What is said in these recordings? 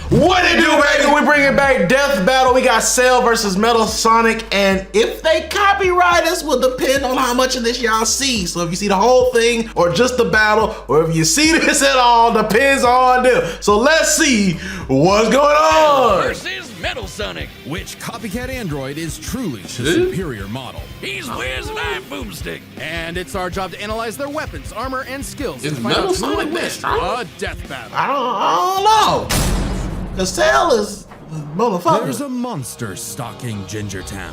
What it do, baby? We bringing back Death Battle. We got Cell versus Metal Sonic, and if they copyright us will depend on how much of this y'all see. So if you see the whole thing or just the battle, or if you see this at all, depends on them. So let's see what's going on. Versus Metal Sonic. Which copycat android is truly the superior model? He's Wiz and I'm Boomstick. And it's our job to analyze their weapons, armor, and skills Is to find Metal out who would Sonic win that strong? a death battle. I don't know. The Cell is motherfucker. There's a monster stalking Gingertown.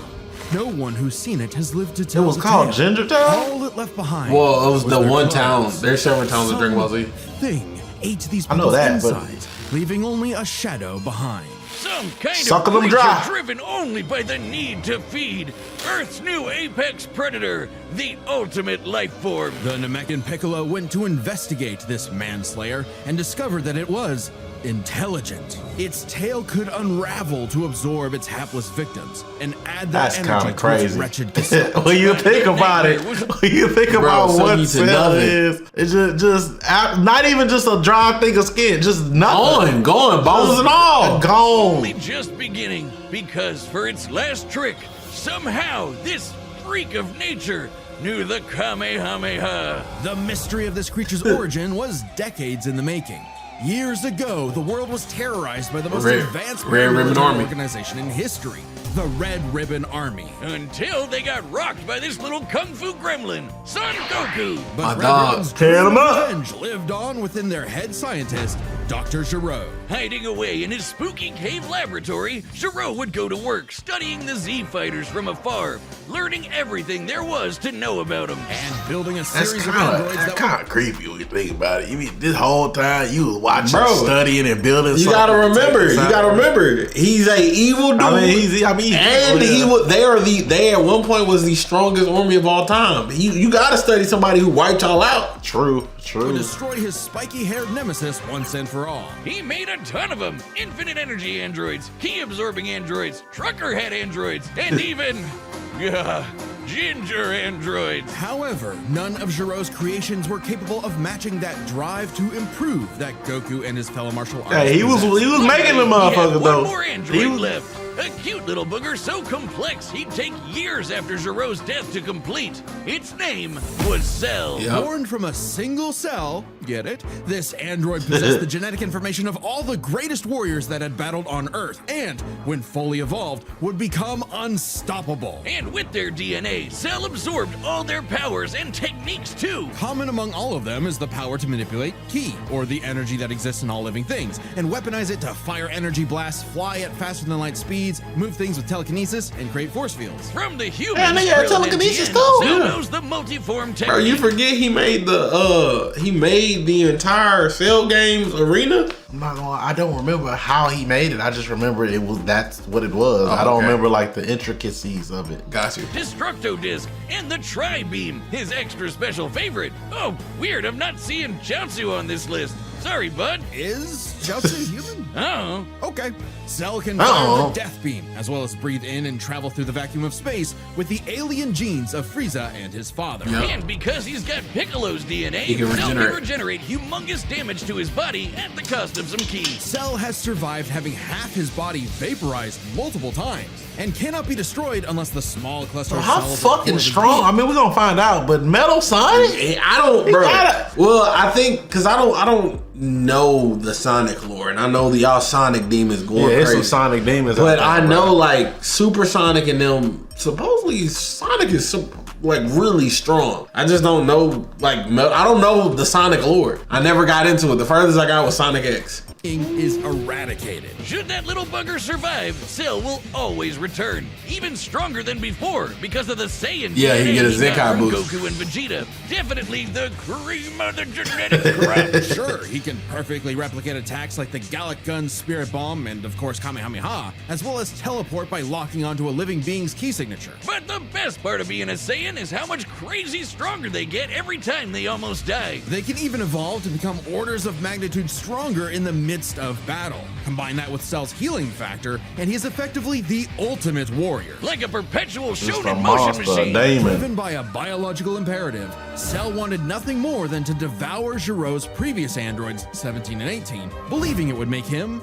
No one who's seen it has lived to It tell was the called tale. Gingertown? All it left behind. Well, it was the their one town. clothes. There's several towns in Dragon Ball Z. Thing ate these I know people's that, but- insides, leaving only a shadow behind. Some kind Sucking of them creature dry. driven only by the need to feed. Earth's new apex predator, the ultimate life form. The Namekian Piccolo went to investigate this manslayer and discovered that it was intelligent. Its tail could unravel to absorb its hapless victims and add that That's energy kind of to its crazy. wretched descent. When you think about it, when you think about so what you to Cell nothing. is, it's just not even just a dry thing of skin, just nothing. Going, bones and all. Gone. Only just beginning, because for its last trick, somehow this freak of nature knew the Kamehameha. The mystery of this creature's origin was decades in the making. Years ago, the world was terrorized by the most advanced Red Ribbon paramilitary Army. organization in history, the Red Ribbon Army. Until they got rocked by this little kung fu gremlin, Son Goku. But My Red dog. Ribbon's Tear 'em true up. revenge lived on within their head scientist, Dr. Giro. Hiding away in his spooky cave laboratory, Giro would go to work studying the Z fighters from afar, learning everything there was to know about them. And building a That's series of androids that kind of creepy when you think about it. You mean this whole time you was watching, Bro, studying, and building. You gotta remember, he's a evil dude. They at one point was the strongest army of all time. You gotta study somebody who wiped y'all out. True. would destroy his spiky-haired nemesis once and for all. He made a ton of them. Infinite energy androids, key-absorbing androids, trucker head androids, and even, ginger androids. However, none of Giro's creations were capable of matching that drive to improve that Goku and his fellow martial artists. Hey, he was making the He had motherfuckers one though. more He android was- left. A cute little booger so complex he'd take years after Giro's death to complete. Its name was Cell. Born from a single cell, get it? This android possessed the genetic information of all the greatest warriors that had battled on Earth, and, when fully evolved, would become unstoppable. And with their DNA, Cell absorbed all their powers and techniques too. Common among all of them is the power to manipulate ki, or the energy that exists in all living things, and weaponize it to fire energy blasts, fly at faster than light speeds, move things with telekinesis, and create force fields. From the humans, Yeah, they got telekinesis too. Cell Yeah. knows the multiform technique. Bro, you forget he made the entire Cell games arena? I'm not gonna. I don't remember how he made it. I just remember that's what it was. I don't okay. remember like the intricacies of it. Got you. Destructo Disc and the Tri-Beam, his extra special favorite. Oh, weird, I'm not seeing Chaozu on this list. Sorry, bud. Is Chaozu human? Oh, Okay. Cell can fire the Death Beam, as well as breathe in and travel through the vacuum of space with the alien genes of Frieza and his father. Yep. and because he's got Piccolo's DNA, He can Cell can regenerate. regenerate humongous damage to his body at the cost of some ki. Cell has survived having half his body vaporized multiple times and cannot be destroyed unless the small cluster of How cells fucking are strong? I mean, we're gonna find out. But Metal Sonic? I don't, bro. gotta- Well, I think because I don't know the Sonic lore, and I know the y'all Sonic demons going Yeah, it's crazy. some Sonic demons. But out I there, know bro. like Super Sonic and them. Supposedly Sonic is like really strong. I just don't know I don't know the Sonic lore. I never got into it. The furthest I got was Sonic X. is eradicated. Should that little bugger survive, Cell will always return, even stronger than before because of the Saiyan Yeah, he DNA get a got Zenkai from boost. Goku and Vegeta. Definitely the cream of the genetic crop. Sure, he can perfectly replicate attacks like the Gallic Gun, Spirit Bomb, and of course Kamehameha, as well as teleport by locking onto a living being's key signature. But the best part of being a Saiyan is how much crazy stronger they get every time they almost die. They can even evolve to become orders of magnitude stronger in the midst of battle. Combine that with Cell's healing factor, and he is effectively the ultimate warrior. Like a perpetual Just a shonen motion monster, machine. Damon. Driven by a biological imperative, Cell wanted nothing more than to devour Giro's previous androids, 17 and 18, believing it would make him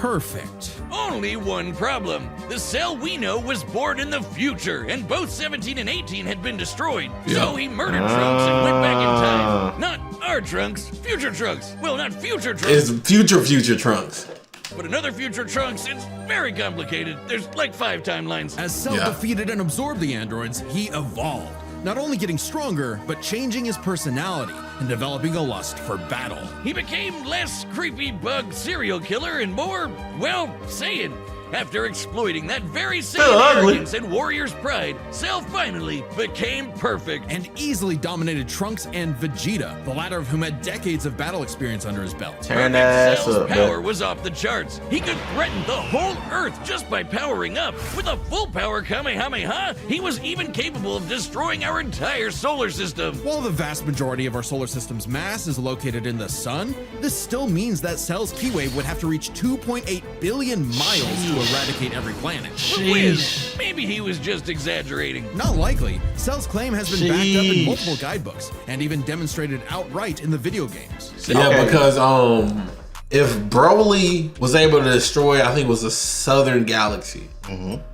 perfect. Only one problem. The Cell we know was born in the future, and both 17 and 18 had been destroyed. So he murdered Trunks and went back in time. Not our Trunks, future Trunks. Well, not future Trunks. It's future Trunks. But another future Trunks, it's very complicated. There's like 5 timelines. As Cell defeated and absorbed the androids, he evolved. Not only getting stronger, but changing his personality and developing a lust for battle. He became less creepy bug serial killer and more, well, Saiyan. After exploiting that very same arrogance and warrior's pride, Cell finally became perfect. And easily dominated Trunks and Vegeta, the latter of whom had decades of battle experience under his belt. Turn that ass Cell's up, power was off the charts. He could threaten the whole Earth just by powering up. With a full power Kamehameha, he was even capable of destroying our entire solar system. While the vast majority of our solar system's mass is located in the sun, this still means that Cell's key wave would have to reach 2.8 billion miles to eradicate every planet. Whiz. Maybe he was just exaggerating. Not likely. Cell's claim has been backed up in multiple guidebooks and even demonstrated outright in the video games. Yeah, because if Broly was able to destroy, I think it was the Southern Galaxy,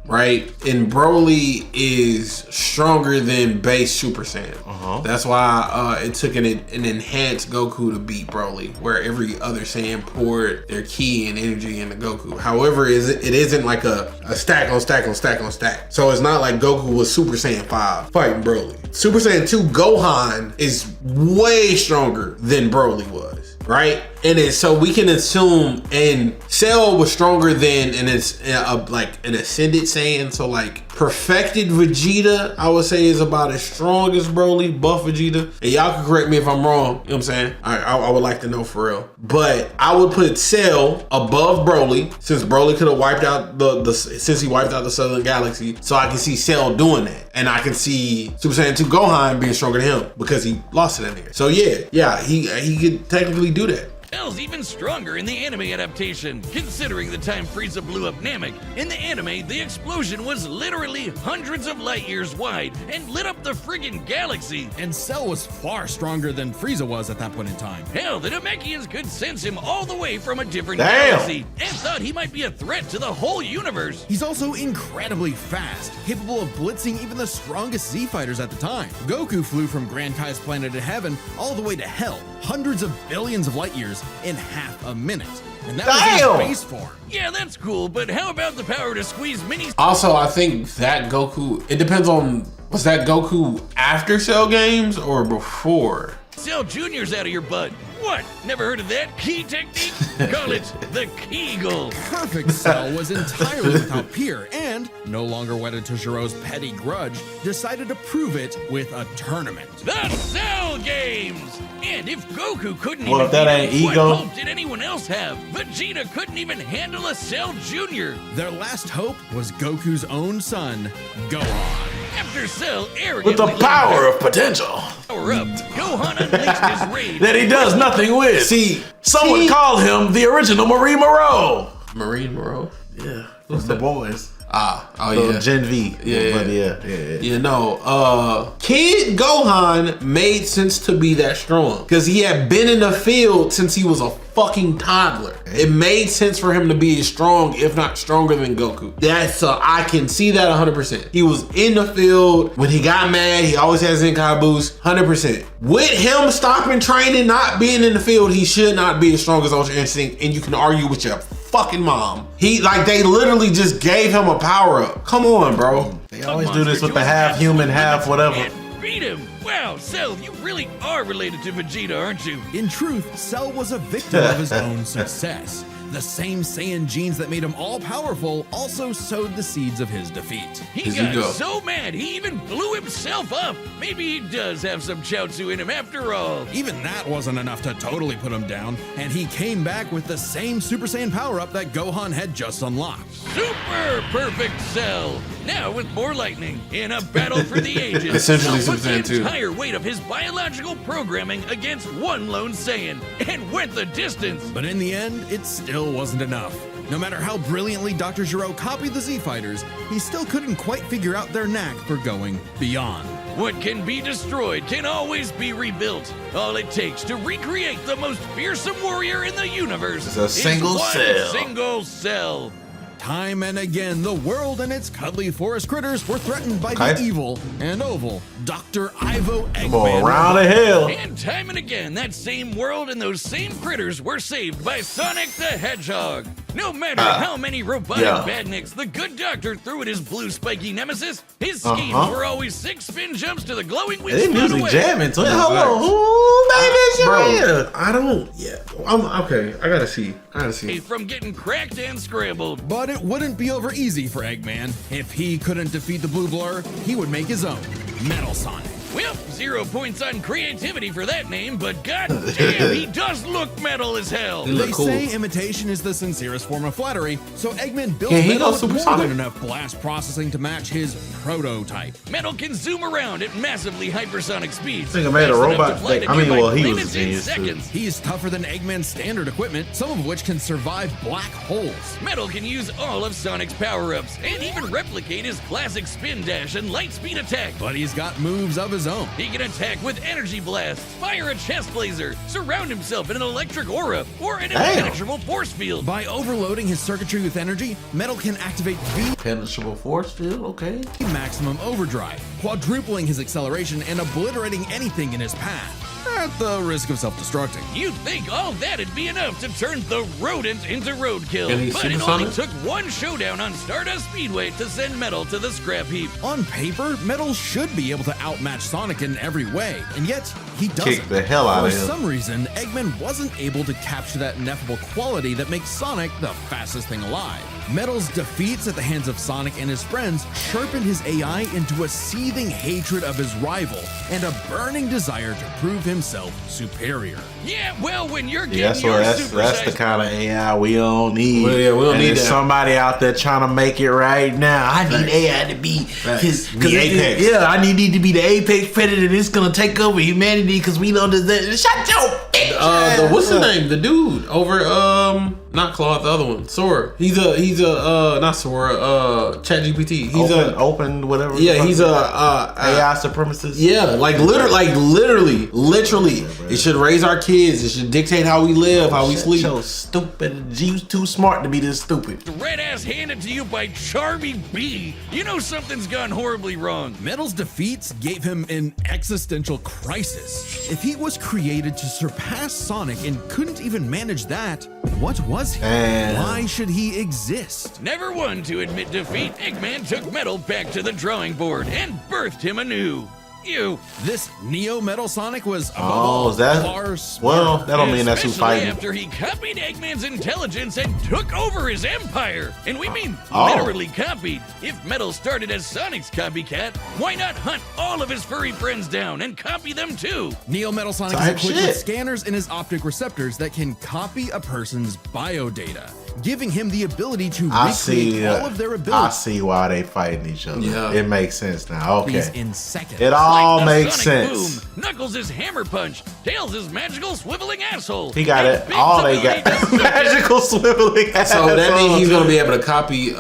right? And Broly is stronger than base Super Saiyan. That's why it took an enhanced Goku to beat Broly, where every other Saiyan poured their ki and energy into Goku. However, it isn't like a stack on stack on stack on stack. So it's not like Goku was Super Saiyan 5 fighting Broly. Super Saiyan 2 Gohan is way stronger than Broly was, right? And so we can assume, and Cell was stronger than like an ascended Saiyan. So like perfected Vegeta, I would say, is about as strong as Broly, buff Vegeta. And y'all can correct me if I'm wrong. You know what I'm saying? I would like to know for real. But I would put Cell above Broly, since Broly could have wiped out since he wiped out the Southern Galaxy. So I can see Cell doing that, and I can see Super Saiyan 2 Gohan being stronger than him because he lost it in there. So yeah, he could technically do that. Cell's even stronger in the anime adaptation, considering the time Frieza blew up Namek. In the anime, the explosion was literally hundreds of light years wide and lit up the friggin' galaxy. And Cell was far stronger than Frieza was at that point in time. Hell, the Namekians could sense him all the way from a different galaxy and thought he might be a threat to the whole universe. He's also incredibly fast, capable of blitzing even the strongest Z fighters at the time. Goku flew from Grand Kai's planet of heaven all the way to hell, hundreds of billions of light years in half a minute. And that was his base form. Yeah, that's cool, but how about the power to squeeze mini... Also, I think that Goku, it depends on, was that Goku after Cell games or before? Cell Jr.'s out of your butt. What? Never heard of that key technique? Call it the Kegel. Perfect Cell was entirely without peer and, no longer wedded to Jiro's petty grudge, decided to prove it with a tournament. The Cell Games! And if Goku couldn't Well, even if that ain't beat him, ego. what hope did anyone else have? Vegeta couldn't even handle a Cell Jr. Their last hope was Goku's own son, Gohan. After Cell arrogantly With the power of potential power up, Gohan unleashed his rage. that he does nothing with. See, Some would call him the original Marie Moreau. Marine Moreau? Yeah, those the boys. Oh So yeah. Gen V. Yeah. But yeah. You know, Kid Gohan made sense to be that strong because he had been in the field since he was a fucking toddler. It made sense for him to be as strong, if not stronger than Goku. I can see that 100%. He was in the field when he got mad. He always has Zenkai boost, 100%. With him stopping training, not being in the field, he should not be as strong as Ultra Instinct. And you can argue with your fucking mom. They literally just gave him a power up. Come on, bro. They always do this with the half human, half whatever. And beat him. Wow, Cell, you really are related to Vegeta, aren't you? In truth, Cell was a victim of his own success. The same Saiyan genes that made him all-powerful also sowed the seeds of his defeat. He got so mad, he even blew himself up. Maybe he does have some Chaozu in him after all. Even that wasn't enough to totally put him down, and he came back with the same Super Saiyan power-up that Gohan had just unlocked. Super perfect Cell. Now with more lightning in a battle for the ages. Essentially Cell put Super Saiyan the 2. entire weight of his biological programming against one lone Saiyan and went the distance. But in the end, it still wasn't enough. No matter how brilliantly Dr. Giro copied the Z-Fighters, he still couldn't quite figure out their knack for going beyond. What can be destroyed can always be rebuilt. All it takes to recreate the most fearsome warrior in the universe is a single one cell. Single cell. Time and again, the world and its cuddly forest critters were threatened by the evil and oval Dr. Ivo Eggman. Come on, around the hill. And time and again, that same world and those same critters were saved by Sonic the Hedgehog. No matter how many robotic badniks the good doctor threw at his blue spiky nemesis, his schemes were always 6 spin jumps to the glowing wing. They music away. jamming to it. Hold on. Ooh, baby, Bro, I don't. Yeah, I'm okay. I gotta see. From getting cracked and scrambled. But it wouldn't be over easy for Eggman. If he couldn't defeat the Blue Blur, he would make his own Metal Sonic. Well, 0 points on creativity for that name, but goddamn, he does look metal as hell. They say imitation is the sincerest form of flattery, so Eggman built Can he Metal go with more supersonic? than enough blast processing to match his prototype. Metal can zoom around at massively hypersonic speeds. Think I made a fast enough robot to fly that- to I mean, nearby well, he was a planets in genius, too. seconds. He's tougher than Eggman's standard equipment, some of which can survive black holes. Metal can use all of Sonic's power-ups and even replicate his classic spin dash and light speed attack. But he's got moves of his own. He can attack with energy blasts, fire a chest laser, surround himself in an electric aura, or an impenetrable force field. By overloading his circuitry with energy, Metal can activate Penetrable force field, okay. maximum overdrive, quadrupling his acceleration and obliterating anything in his path, at the risk of self-destructing. You'd think all that'd be enough to turn the rodent into roadkill, And he's but it supersonic? only took one showdown on Stardust Speedway to send Metal to the scrap heap. On paper, Metal should be able to outmatch Sonic in every way, and yet he doesn't. Kick the hell out For of him. some reason, Eggman wasn't able to capture that ineffable quality that makes Sonic the fastest thing alive. Metal's defeats at the hands of Sonic and his friends sharpened his AI into a seething hatred of his rival and a burning desire to prove himself superior. Yeah, well, when you're getting Yeah, so your that's the supersized kind of AI we don't need. Well, yeah, we don't And need there's that. somebody out there trying to make it right now. I need AI to be his The apex. Yeah, I need to be the apex predator that's gonna take over humanity because we don't deserve. Shut your bitch. What's the name? The dude over not Claude, the other one, Sora. He's a not Sora. ChatGPT. He's open whatever. yeah. He's a AI supremacist. yeah. Like literally. It should raise our kids. It should dictate how we live, how we Shut sleep. your stupid. You too smart to be this stupid. The red ass handed to you by Charmy B. You know something's gone horribly wrong. Metal's defeats gave him an existential crisis. If he was created to surpass Sonic and couldn't even manage that, what was he? Damn. Why should he exist? Never one to admit defeat, Eggman took Metal back to the drawing board and birthed him anew. You. This Neo Metal Sonic was above Oh, all is that? far smarter. Well, that don't mean that's who's Especially fighting. after he copied Eggman's intelligence and took over his empire. And we mean Oh. literally copied. If Metal started as Sonic's copycat, why not hunt all of his furry friends down and copy them too? Neo Metal Sonic is Type equipped shit. with scanners in his optic receptors that can copy a person's biodata, giving him the ability to I recreate see. all of their I abilities see why they fighting each other. Yeah. It makes sense now. Okay. in seconds. It all Like the makes Sonic sense. Boom, Knuckles is hammer punch, Tails is magical swiveling asshole. He got and it. Big's All they ability got. to suck Magical swiveling. So that means he's gonna be able to copy.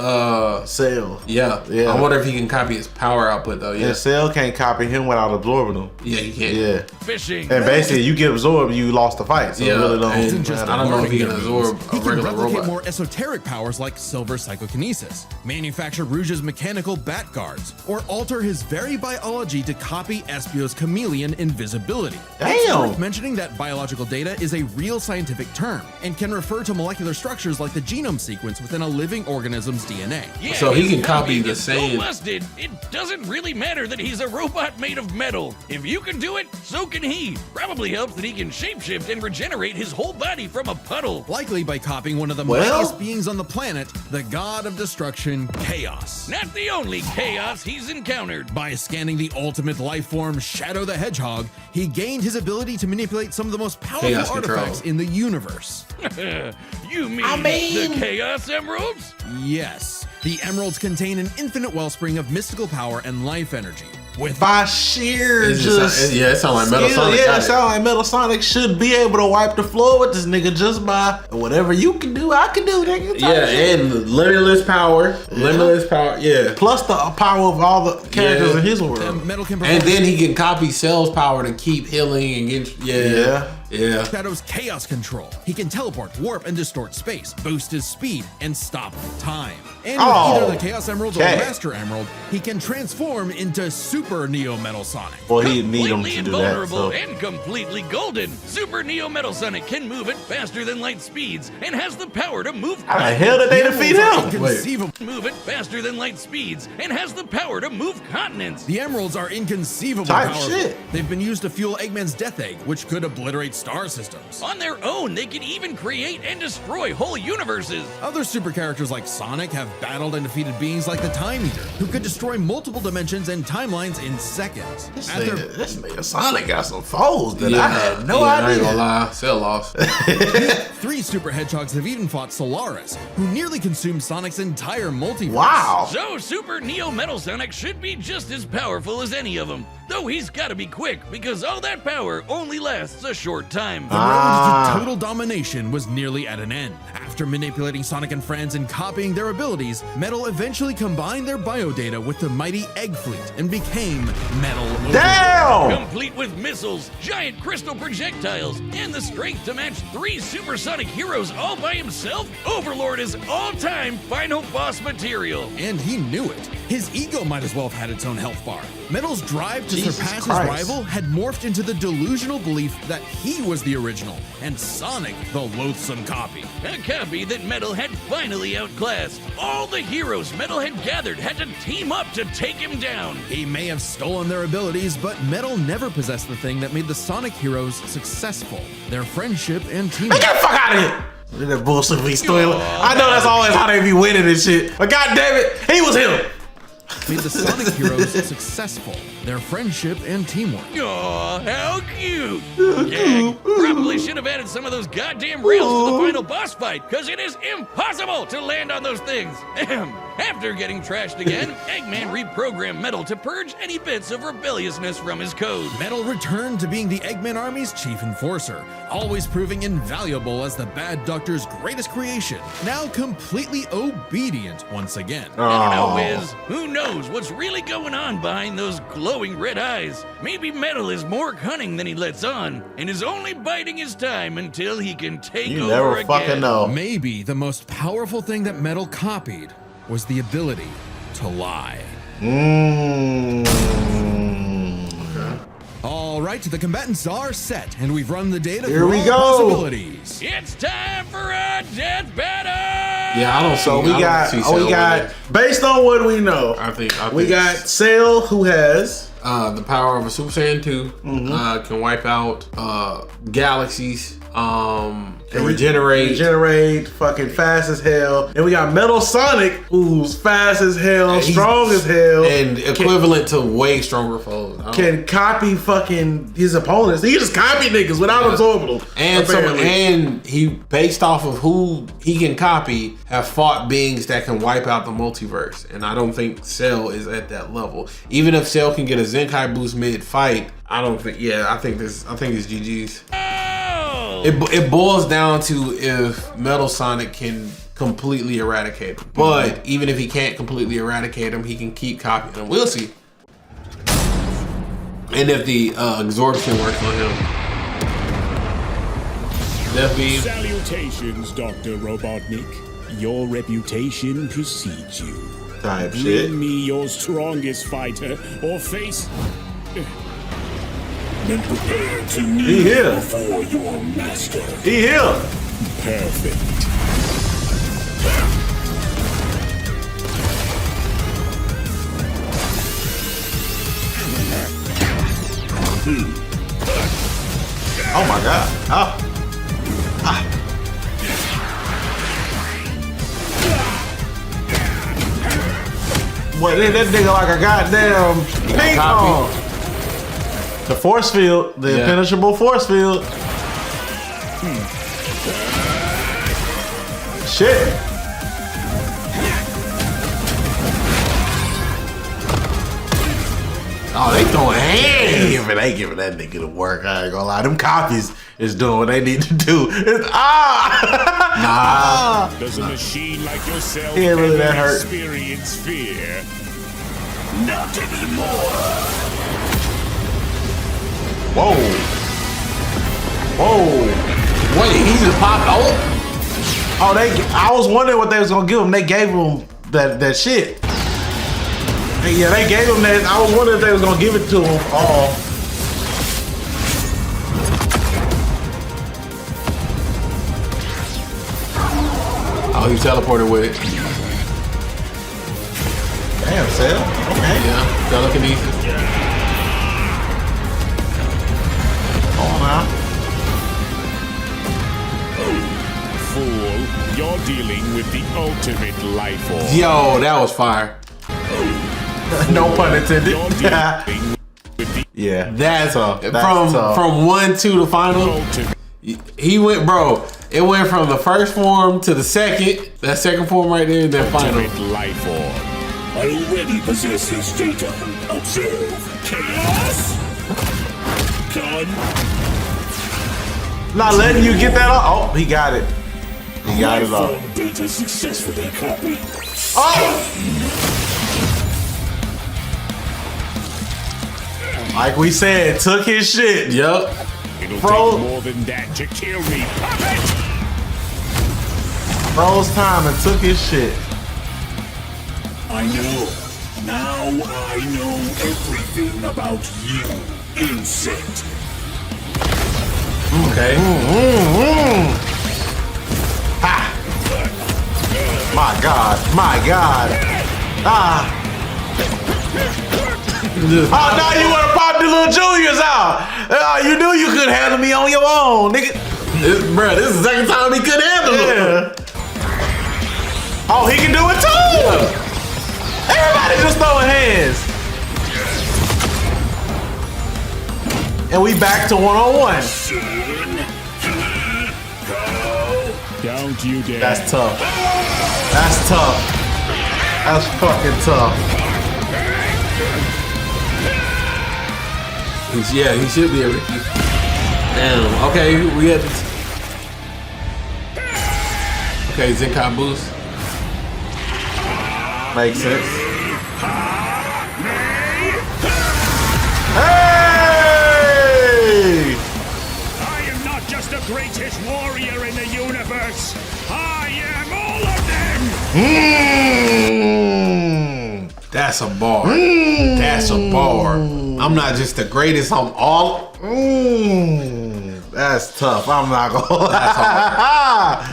Cell. Yeah. Yeah. I wonder if he can copy his power output though. Yeah, Yeah. Cell can't copy him without absorbing him. Yeah. He can. Yeah. fishing. And basically, you get absorbed, you lost the fight. So Yeah, it really don't. and just matter. I don't know if he can learning absorb He a can regular replicate robot. more esoteric powers like silver psychokinesis, manufacture Rouge's mechanical bat guards, or alter his very biology to copy Espio's chameleon invisibility. It's Damn. worth mentioning that biological data is a real scientific term and can refer to molecular structures like the genome sequence within a living organism's DNA. Yeah, So he his can copy copying the is so same- busted, it doesn't really matter that he's a robot made of metal. If you can do it, so can he. Probably helps that he can shapeshift and regenerate his whole body from a puddle. Likely by copying one of the Well- mightiest beings on the planet, the god of destruction, Chaos. Not the only chaos he's encountered. By scanning the ultimate life form, Shadow the Hedgehog, he gained his ability to manipulate some of the most powerful Chaos artifacts control. in the universe. You mean the Chaos Emeralds? Yes, the emeralds contain an infinite wellspring of mystical power and life energy. with by sheer it sounds like Metal skill. Sonic. Yeah, it sounds like Metal Sonic should be able to wipe the floor with this nigga just by whatever you can do, I can do, nigga. Yeah, and limitless power. Limitless power, yeah. Plus the power of all the characters in his world. Metal can And then he can copy Cell's power to keep healing and get yeah. Shadow's chaos control. He can teleport, warp, and distort space, boost his speed, and stop time. And with either the Chaos Emerald or Master Emerald, he can transform into Super Neo Metal Sonic. Well, he need him Completely to do that. invulnerable So. and completely golden. Super Neo Metal Sonic can move at faster than light speeds and has the power to move. How the hell did they defeat him? Inconceivable. Move at faster than light speeds and has the power to move continents. The emeralds are inconceivably Type powerful. shit. They've been used to fuel Eggman's Death Egg, which could obliterate star systems. On their own, they can even create and destroy whole universes. Other super characters like Sonic have battled and defeated beings like the Time Eater, who could destroy multiple dimensions and timelines in seconds. This At their nigga Sonic got some foes that I had no I ain't idea. gonna lie, Cell lost. 3 super hedgehogs have even fought Solaris, who nearly consumed Sonic's entire multiverse. Wow. So Super Neo Metal Sonic should be just as powerful as any of them. Though he's gotta be quick, because all that power only lasts a short time. The road to total domination was nearly at an end. After manipulating Sonic and friends and copying their abilities, Metal eventually combined their biodata with the mighty Egg Fleet and became Metal Overlord. Damn! Complete with missiles, giant crystal projectiles, and the strength to match 3 supersonic heroes all by himself, Overlord is all-time final boss material. And he knew it. His ego might as well have had its own health bar. Metal's drive to Jesus surpass Christ. his rival had morphed into the delusional belief that he was the original, and Sonic the loathsome copy. A copy that Metal had finally outclassed. All the heroes Metal had gathered had to team up to take him down. He may have stolen their abilities, but Metal never possessed the thing that made the Sonic heroes successful: their friendship and teamwork. Get the fuck out of here! Look at that bullshit be stealing. I know that's always how they be winning and shit. But god damn it, he was him. Made the Sonic heroes successful, their friendship and teamwork. Aw, how cute! Gag. Probably should have added some of those goddamn rails to the final boss fight, because it is impossible to land on those things. Ahem. After getting trashed again, Eggman reprogrammed Metal to purge any bits of rebelliousness from his code. Metal returned to being the Eggman Army's chief enforcer, always proving invaluable as the Bad Doctor's greatest creation, now completely obedient once again. I don't know, Wiz. Who knows what's really going on behind those glowing red eyes? Maybe Metal is more cunning than he lets on, and is only biding his time until he can take You over never again. fucking know. Maybe the most powerful thing that Metal copied was the ability to lie. All right, the combatants are set, and we've run the data Here through we all go. possibilities. It's time for a death battle! Yeah, I don't see. So we I don't got, see Cell winning. based on what we know, I think we got Cell who has the power of a Super Saiyan 2. Can wipe out galaxies. Can regenerate, fucking fast as hell. And we got Metal Sonic, who's fast as hell, He's- strong as hell, and equivalent to way stronger foes. can copy fucking his opponents. He just copy niggas without absorbing them. And he, based off of who he can copy, have fought beings that can wipe out the multiverse. And I don't think Cell is at that level. Even if Cell can get a Zenkai boost mid fight, I don't think. Yeah, I think it's GG's. It boils down to if Metal Sonic can completely eradicate him. But even if he can't completely eradicate him, he can keep copying him. We'll see. And if the absorption works on him. Death Beam. Salutations, Dr. Robotnik. Your reputation precedes you. Type shit. Bring me your strongest fighter or face... Then prepare to kneel He here. before your master. He here. Perfect. Oh my god. Boy, that nigga like a goddamn ping pong. The force field, the impenetrable force field. Shit. Oh, they throwing hands. They giving that nigga to work. I ain't gonna lie. Them copies is doing what they need to do. It's Does a machine like yourself Yeah, really, that hurt. experience fear? Not anymore. Whoa. Whoa. Wait, he just popped out? Oh, I was wondering what they was gonna give him. They gave him that shit. Yeah, they gave him that. I was wondering if they was gonna give it to him all. Oh, he teleported with it. Damn, Cell. Okay. Yeah, telekinesis. Hold on now. Fool, you're dealing with the ultimate life form. Yo, that was fire. No pun intended. You're dealing with the Yeah. That's tough. from 1 to the final. ultimate. He went, bro. It went from the first form to the second. That second form right there, and then final. Ultimate life form. I already possess his data. Observe. Chaos. Done. Not letting you get that off. Oh, he got it. He got it Life off. form data successfully copied. Oh! Like we said, took his shit. Yup. It'll Bro. take more than that to kill me. Puppet! Froze time and took his shit. I know. Now I know everything about you, insect. Okay. Ha! My God. My God. Ah. Oh, now you want to pop the little juniors out. You knew you could handle me on your own, nigga. Bro, this is the second time he could handle it. Yeah. Oh, he can do it too. Everybody just throwing hands. And we back to one-on-one. Don't you dare. That's tough. That's tough. That's fucking tough. Yeah, he should be able to keep. Damn. Okay, we had this. Okay, Zenkai boost. Makes sense. Hey! I am not just the greatest warrior in the universe. I am all of them. That's a bar. That's a bar. I'm not just the greatest. I'm all. That's tough. I'm not gonna lie.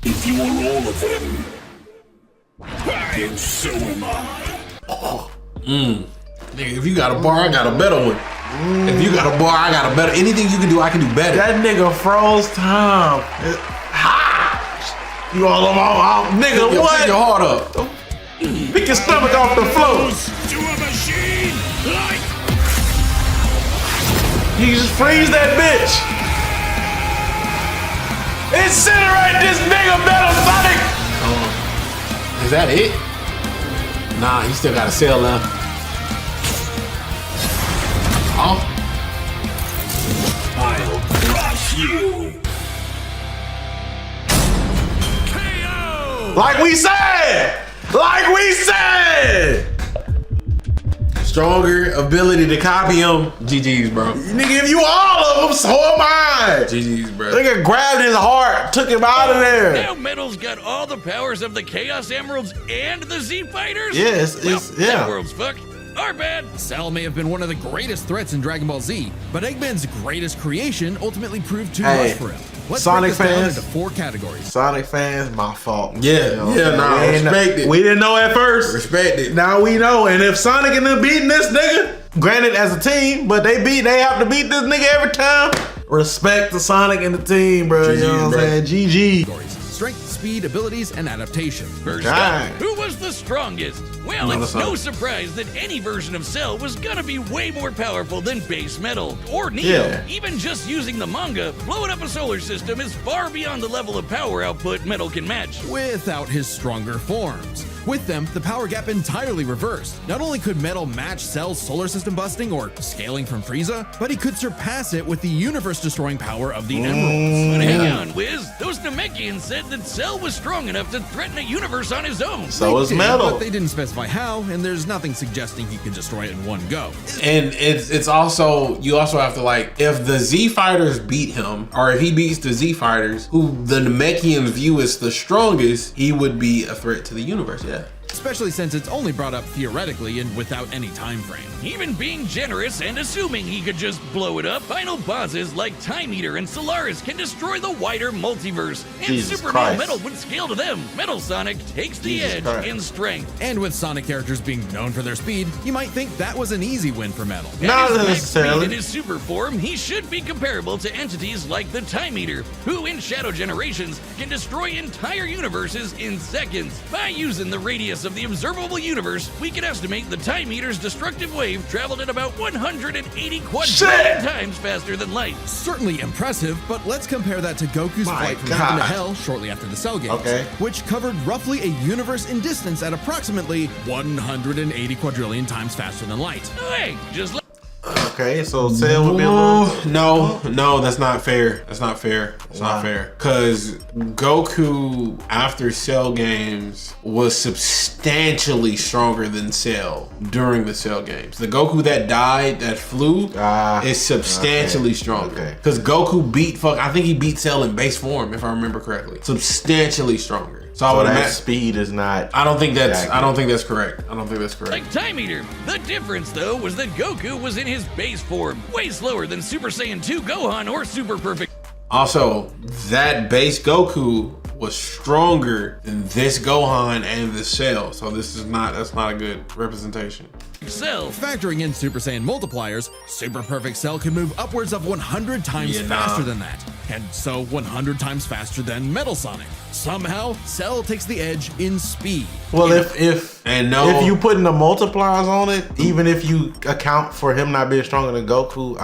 If you are all of them, then so am I. Nigga, if you got a bar, I got a better one. If you got a bar, I got a better. Anything you can do, I can do better. That nigga froze time. You all on nigga, Yo, pick what? your heart up. Pick your stomach off the floor. To a machine like You just freeze that bitch. Incinerate this nigga, Metal Sonic. Is that it? Nah, he still got a cell left. Oh, I'll crush you. Like we said. Like we said. stronger ability to copy him. GG's, bro. Nigga, if you all of them, so am I. GG's, bro. Nigga grabbed his heart, took him out of there. Now Metal's got all the powers of the Chaos Emeralds and the Z Fighters? Yes, Well, yeah. that world's fucked. Our bad. Cell may have been one of the greatest threats in Dragon Ball Z, but Eggman's greatest creation ultimately proved too Hey, much for him. Let's Sonic break this down fans. into 4 categories. Sonic fans, my fault. Yeah, what yeah, I'm nah, saying? respect it. We didn't know at first. Respect it. Now we know. And if Sonic and them beating this nigga, granted as a team, but they have to beat this nigga every time. Respect to Sonic and the team, bro. You know what I'm saying? GG. Strength, speed, abilities, and adaptation. First Dang. up, who was the strongest? Well, Metal it's no Sonic. surprise that any version of Cell was gonna be way more powerful than base Metal or Neo. Yeah. Even just using the manga, blowing up a solar system is far beyond the level of power output Metal can match. Without his stronger forms. With them, the power gap entirely reversed. Not only could Metal match Cell's solar system busting or scaling from Frieza, but he could surpass it with the universe-destroying power of the Emeralds. But hang on, Wiz. Those Namekians said that Cell was strong enough to threaten a universe on his own. So is They did, Metal. But they didn't specify how, and there's nothing suggesting he could destroy it in one go. And it's also, you also have to like, if the Z Fighters beat him, or if he beats the Z Fighters, who the Namekians view as the strongest, he would be a threat to the universe. Yeah. Especially since it's only brought up theoretically and without any time frame. Even being generous and assuming he could just blow it up, final bosses like Time Eater and Solaris can destroy the wider multiverse, and Jesus Super Christ. Metal would scale to them. Metal Sonic takes the Jesus edge Christ. in strength. And with Sonic characters being known for their speed, you might think that was an easy win for Metal. Not At his max necessarily. speed in his super form, he should be comparable to entities like the Time Eater, who in Shadow Generations can destroy entire universes in seconds. By using the radius of the observable universe, we can estimate the Time Eater's destructive wave traveled at about 180 quadrillion times faster than light. Certainly impressive, but let's compare that to Goku's My flight from heaven to God. hell shortly after the Cell Games, Okay. which covered roughly a universe in distance at approximately 180 quadrillion times faster than light. Hey, just let Okay, so Cell would be a little. No, that's not fair. That's not fair. It's Why? not fair. Because Goku, after Cell Games, was substantially stronger than Cell during the Cell Games. The Goku that died, that flew, is substantially okay, stronger. okay. Because Goku beat, I think he beat Cell in base form, if I remember correctly. Substantially stronger. So I So would that imagine. speed is not. I don't think that's. Exactly. I don't think that's correct. I don't think that's correct. like Time Eater. The difference, though, was that Goku was in his base form, way slower than Super Saiyan 2 Gohan or Super Perfect Also, that base Goku was stronger than this Gohan and this Cell. So that's not a good representation. Cell. Factoring in Super Saiyan multipliers, Super Perfect Cell can move upwards of 100 times Yeah, nah. faster than that, and so 100 times faster than Metal Sonic. Somehow, Cell takes the edge in speed. Well, if And no- if you putting the multipliers on it, even if you account for him not being stronger than Goku,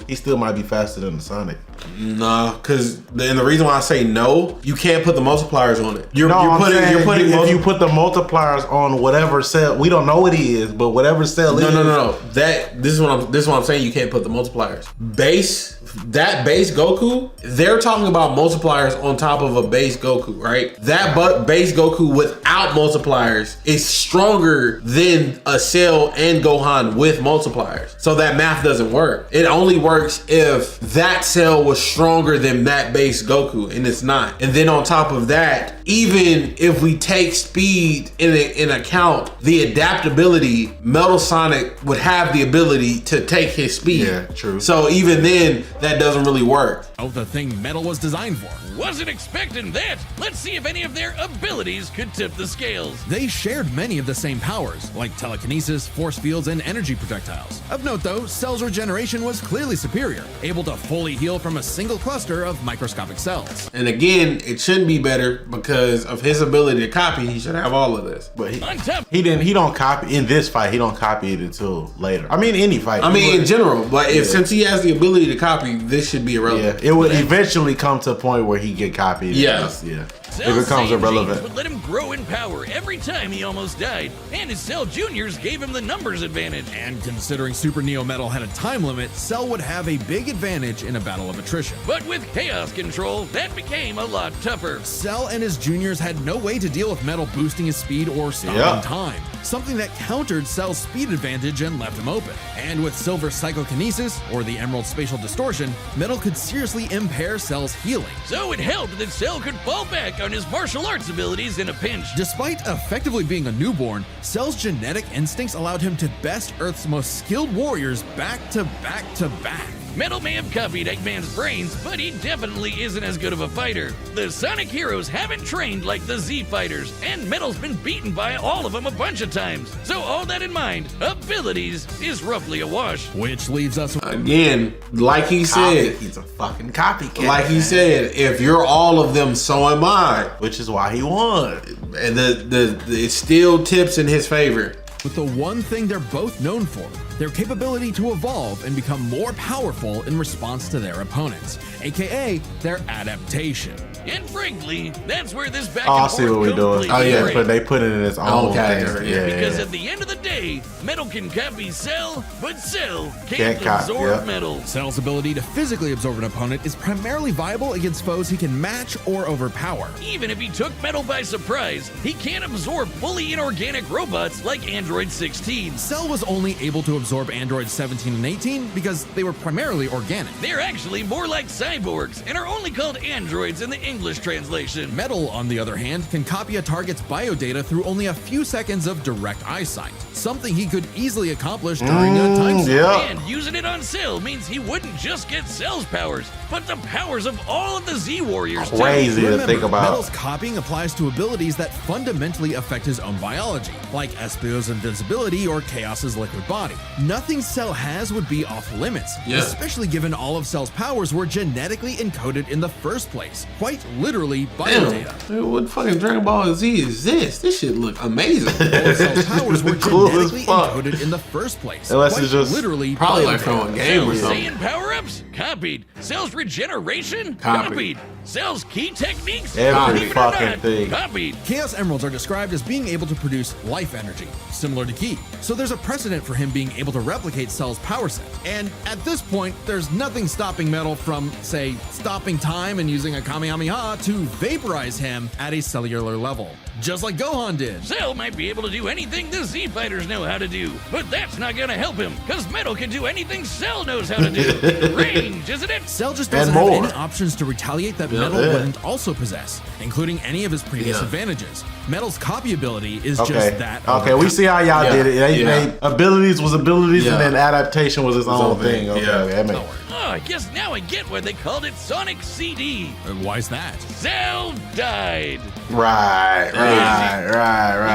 he still might be faster than the Sonic. Nah, because the reason why I say no, you can't put the multipliers on it. You're I'm putting saying if you multi- put the multipliers on whatever cell, we don't know what he is, but whatever cell is. No. This is what I'm saying. You can't put the multipliers. Base Goku. They're talking about multipliers on top of a base Goku, right? That base Goku without multipliers is stronger than a Cell and Gohan with multipliers. So that math doesn't work. It only works if that Cell was stronger than that base Goku, and it's not. And then on top of that, even if we take speed in account, the adaptability, Metal Sonic would have the ability to take his speed. Yeah, true. So even then, that doesn't really work. Oh, the thing Metal was designed for. Wasn't expecting that. Let's see if any of their abilities could tip the scales. They shared many of the same powers, like telekinesis, force fields, and energy projectiles. Of note though, Cell's regeneration was clearly superior, able to fully heal from a single cluster of microscopic cells. And again, it shouldn't be better because of his ability to copy. He should have all of this. But On top, he don't copy in this fight. He don't copy it until later. I mean, any fight. I mean, in general, but since he has the ability to copy, this should be yeah, irrelevant. it would eventually come to a point where he get copied. Yeah. yeah. Cell It becomes Saiyan irrelevant. genes would let him grow in power every time he almost died, and his Cell Juniors gave him the numbers advantage. And considering Super Neo Metal had a time limit, Cell would have a big advantage in a battle of attrition. But with Chaos Control, that became a lot tougher. Cell and his juniors had no way to deal with Metal boosting his speed or stopping Yeah. time, something that countered Cell's speed advantage and left him open. And with Silver's psychokinesis, or the Emerald spatial distortion, Metal could seriously impair Cell's healing. So it helped that Cell could fall back on his martial arts abilities in a pinch. Despite effectively being a newborn, Cell's genetic instincts allowed him to best Earth's most skilled warriors back to back to back. Metal may have copied Eggman's brains, but he definitely isn't as good of a fighter. The Sonic heroes haven't trained like the Z fighters, and Metal's been beaten by all of them a bunch of times. So all that in mind, abilities is roughly a wash. Which leaves us Again, like he said, He's a fucking copycat. like he said, if you're all of them, so am I. Which is why he won. And it still tips in his favor. with the one thing they're both known for, their capability to evolve and become more powerful in response to their opponents, aka their adaptation. And frankly, that's where this back Oh, I and see what forth we're doing. completely Yeah, breaks. but they put it in its own Okay, thing. yeah, Because at the end of the day, Metal can copy Cell, but Cell Can't can't copy, absorb yeah. Metal. Cell's ability to physically absorb an opponent is primarily viable against foes he can match or overpower. Even if he took Metal by surprise, he can't absorb fully inorganic robots like Android 16. Cell was only able to absorb androids 17 and 18 because they were primarily organic. They're actually more like cyborgs and are only called androids in the English translation. Metal, on the other hand, can copy a target's biodata through only a few seconds of direct eyesight, something he could easily accomplish during a time slot. Yeah. And using it on Cell means he wouldn't just get Cell's powers, but the powers of all of the Z Warriors too. Crazy to think Remember, about. Metal's copying applies to abilities that fundamentally affect his own biology, like Espio's invincibility or Chaos's liquid body. Nothing Cell has would be off limits, Yeah. especially given all of Cell's powers were genetically encoded in the first place, quite literally Damn, biodata. dude, what fucking Dragon Ball Z is this? This shit look amazing. All of Cell's powers were Cool as genetically fuck. encoded in the first place, Unless quite it's just literally Probably like from a biodata. game or Cell's something. Saiyan power-ups? Copied. Cell's regeneration? Copied. Cell's key techniques? Every Believe it or fucking not, thing. Copied. Chaos Emeralds are described as being able to produce life energy, similar to Ki. So there's a precedent for him being able to replicate Cell's power set. And at this point, there's nothing stopping Metal from, say, stopping time and using a Kamehameha to vaporize him at a cellular level. Just like Gohan did. Cell might be able to do anything the Z fighters know how to do, but that's not gonna help him, because Metal can do anything Cell knows how to do. Range, isn't it? Cell just And doesn't have more. any options to retaliate that Metal yeah. wouldn't also possess, including any of his previous Yeah. advantages. Metal's copy ability is Okay. just that. Okay, we see how y'all Yeah. did it. They Yeah. made abilities was abilities, Yeah. and then adaptation was its own thing. Okay, Yeah. okay, that makes Oh, I guess now I get why they called it Sonic CD. Why's that? Cell died. right.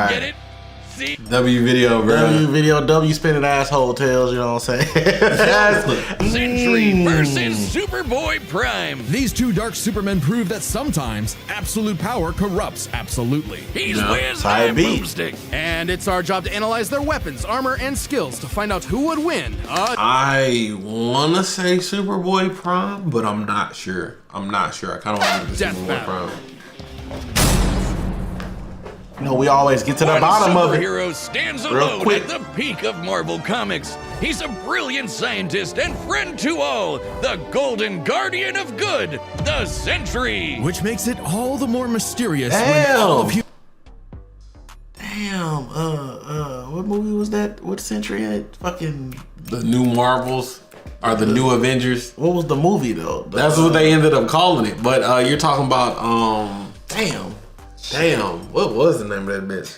Get it? See? W video, bro. W video, W spinning asshole tails. You know what I'm saying? Century versus Superboy Prime. These two dark supermen prove that sometimes absolute power corrupts absolutely. He's No, Wiz, side I'm B. Boomstick. And it's our job to analyze their weapons, armor, and skills to find out who would win. I wanna say Superboy Prime, but I'm not sure. I kind of want to do Death Superboy battle. Prime. You know, we always get to the One bottom of it. superhero stands Real alone quick. at the peak of Marvel Comics. He's a brilliant scientist and friend to all, the Golden Guardian of Good, the Sentry. Which makes it all the more mysterious when all of you. Damn. What movie was that? What century had fucking? The new Marvels are the new Avengers. What was the movie though? That's what they ended up calling it. But you're talking about Damn. what was the name of that bitch?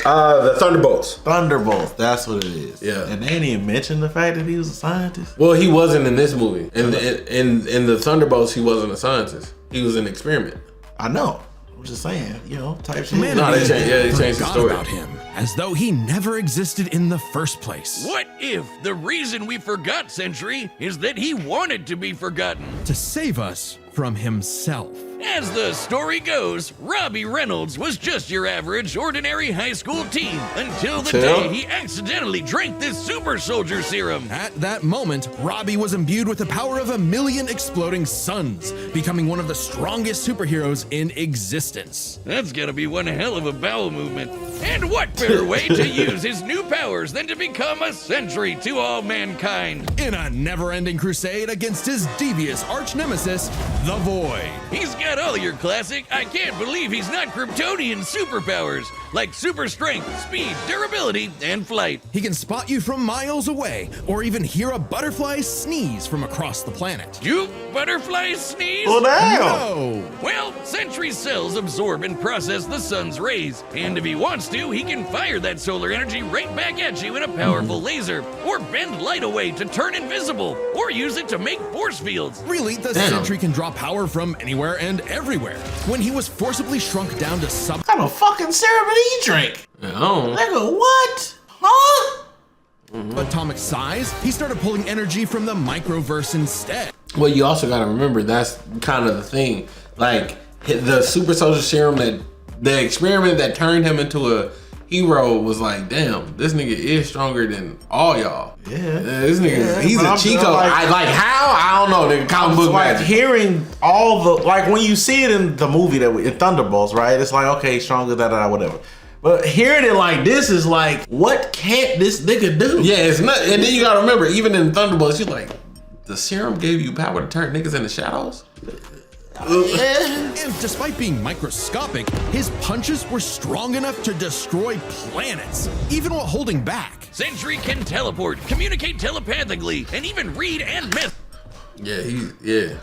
The Thunderbolts. Thunderbolts. That's what it is. Yeah. And they didn't even mention the fact that he was a scientist. Well, he wasn't in this movie. In the Thunderbolts, he wasn't a scientist. He was an experiment. I know. I'm just saying. You know, type shit. Man, No, they changed the forgot story. about him, as though he never existed in the first place. What if the reason we forgot Sentry is that he wanted to be forgotten? To save us from himself. As the story goes, Robbie Reynolds was just your average, ordinary high school teen until the day he accidentally drank this super soldier serum. At that moment, Robbie was imbued with the power of 1,000,000 exploding suns, becoming one of the strongest superheroes in existence. That's gonna be one hell of a bowel movement. And what better way to use his new powers than to become a sentry to all mankind? In a never-ending crusade against his devious arch-nemesis, the Void. He's got all your classic, I can't believe he's not Kryptonian superpowers. like super strength, speed, durability, and flight. He can spot you from miles away, or even hear a butterfly sneeze from across the planet. You butterflies sneeze? Well, damn. No! Well, Sentry's cells absorb and process the sun's rays, and if he wants to, he can fire that solar energy right back at you in a powerful laser, or bend light away to turn invisible, or use it to make force fields. Really, the Damn. Sentry can draw power from anywhere and everywhere. When he was forcibly shrunk down to What kind of fucking syrup did he drink? Oh. Nigga, what? Huh? subatomic size, he started pulling energy from the microverse instead. Well, you also got to remember that's kind of the thing. Like the super soldier serum, that the experiment that turned him into a hero was like, damn, this nigga is stronger than all y'all. Yeah. This nigga, Yeah, he's but a I'm Chico. like- How? I don't know. Nigga, comic book Like magic. hearing all the, like when you see it in the movie that in Thunderbolts, right? It's like, okay, stronger, whatever. But hearing it like this is like, what can't this nigga do? Yeah, it's not. And then you gotta remember, even in Thunderbolts, you're like, the serum gave you power to turn niggas into shadows. And despite being microscopic, his punches were strong enough to destroy planets, even while holding back. Sentry can teleport, communicate telepathically, and even read and myth. Yeah.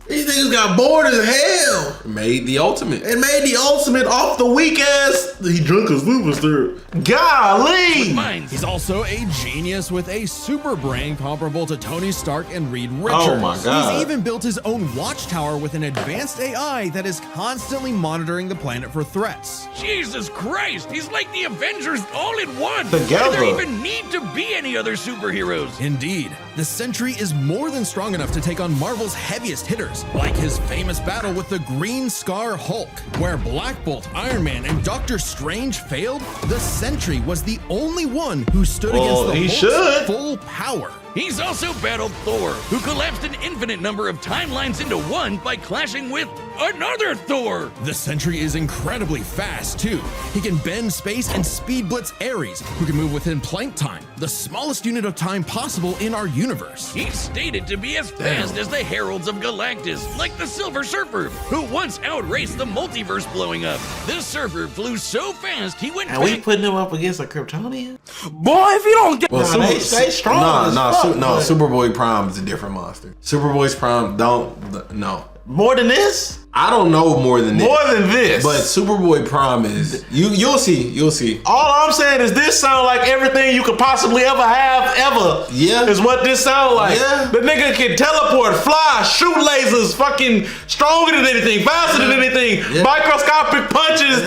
These niggas got bored as hell. Made the ultimate. It made the ultimate off the weak ass. He drunk his super. Golly! Minds. He's also a genius with a super brain comparable to Tony Stark and Reed Richards. Oh my God. He's even built his own watchtower with an advanced AI that is constantly monitoring the planet for threats. Jesus Christ, he's like the Avengers all in one. Together. Why there even need to be any other superheroes? Indeed, the Sentry is more than strong enough to take on Marvel's heaviest hitters, like his famous battle with the Green Scar Hulk. Where Black Bolt, Iron Man, and Doctor Strange failed, the Sentry was the only one who stood Well, against the he Hulk's should. full power. He's also battled Thor, who collapsed an infinite number of timelines into one by clashing with another Thor. The Sentry is incredibly fast, too. He can bend space and speed blitz Ares, who can move within Planck time, the smallest unit of time possible in our universe. He's stated to be as fast as the Heralds of Galactus, like the Silver Surfer, who once outraced the multiverse blowing up. The Surfer flew so fast he went And we back. putting him up against a Kryptonian? Boy, if you don't get... Well, they stay strong as fuck, but- Superboy Prime is a different monster. Superboy's Prime, no. More than this? I don't know more than this. More than this. But Superboy Prime is, you'll see. All I'm saying is this sound like everything you could possibly ever have, ever. Yeah. Is what this sound like. Yeah. The nigga can teleport, fly, shoot lasers, fucking stronger than anything, faster than anything. Yeah. Microscopic punches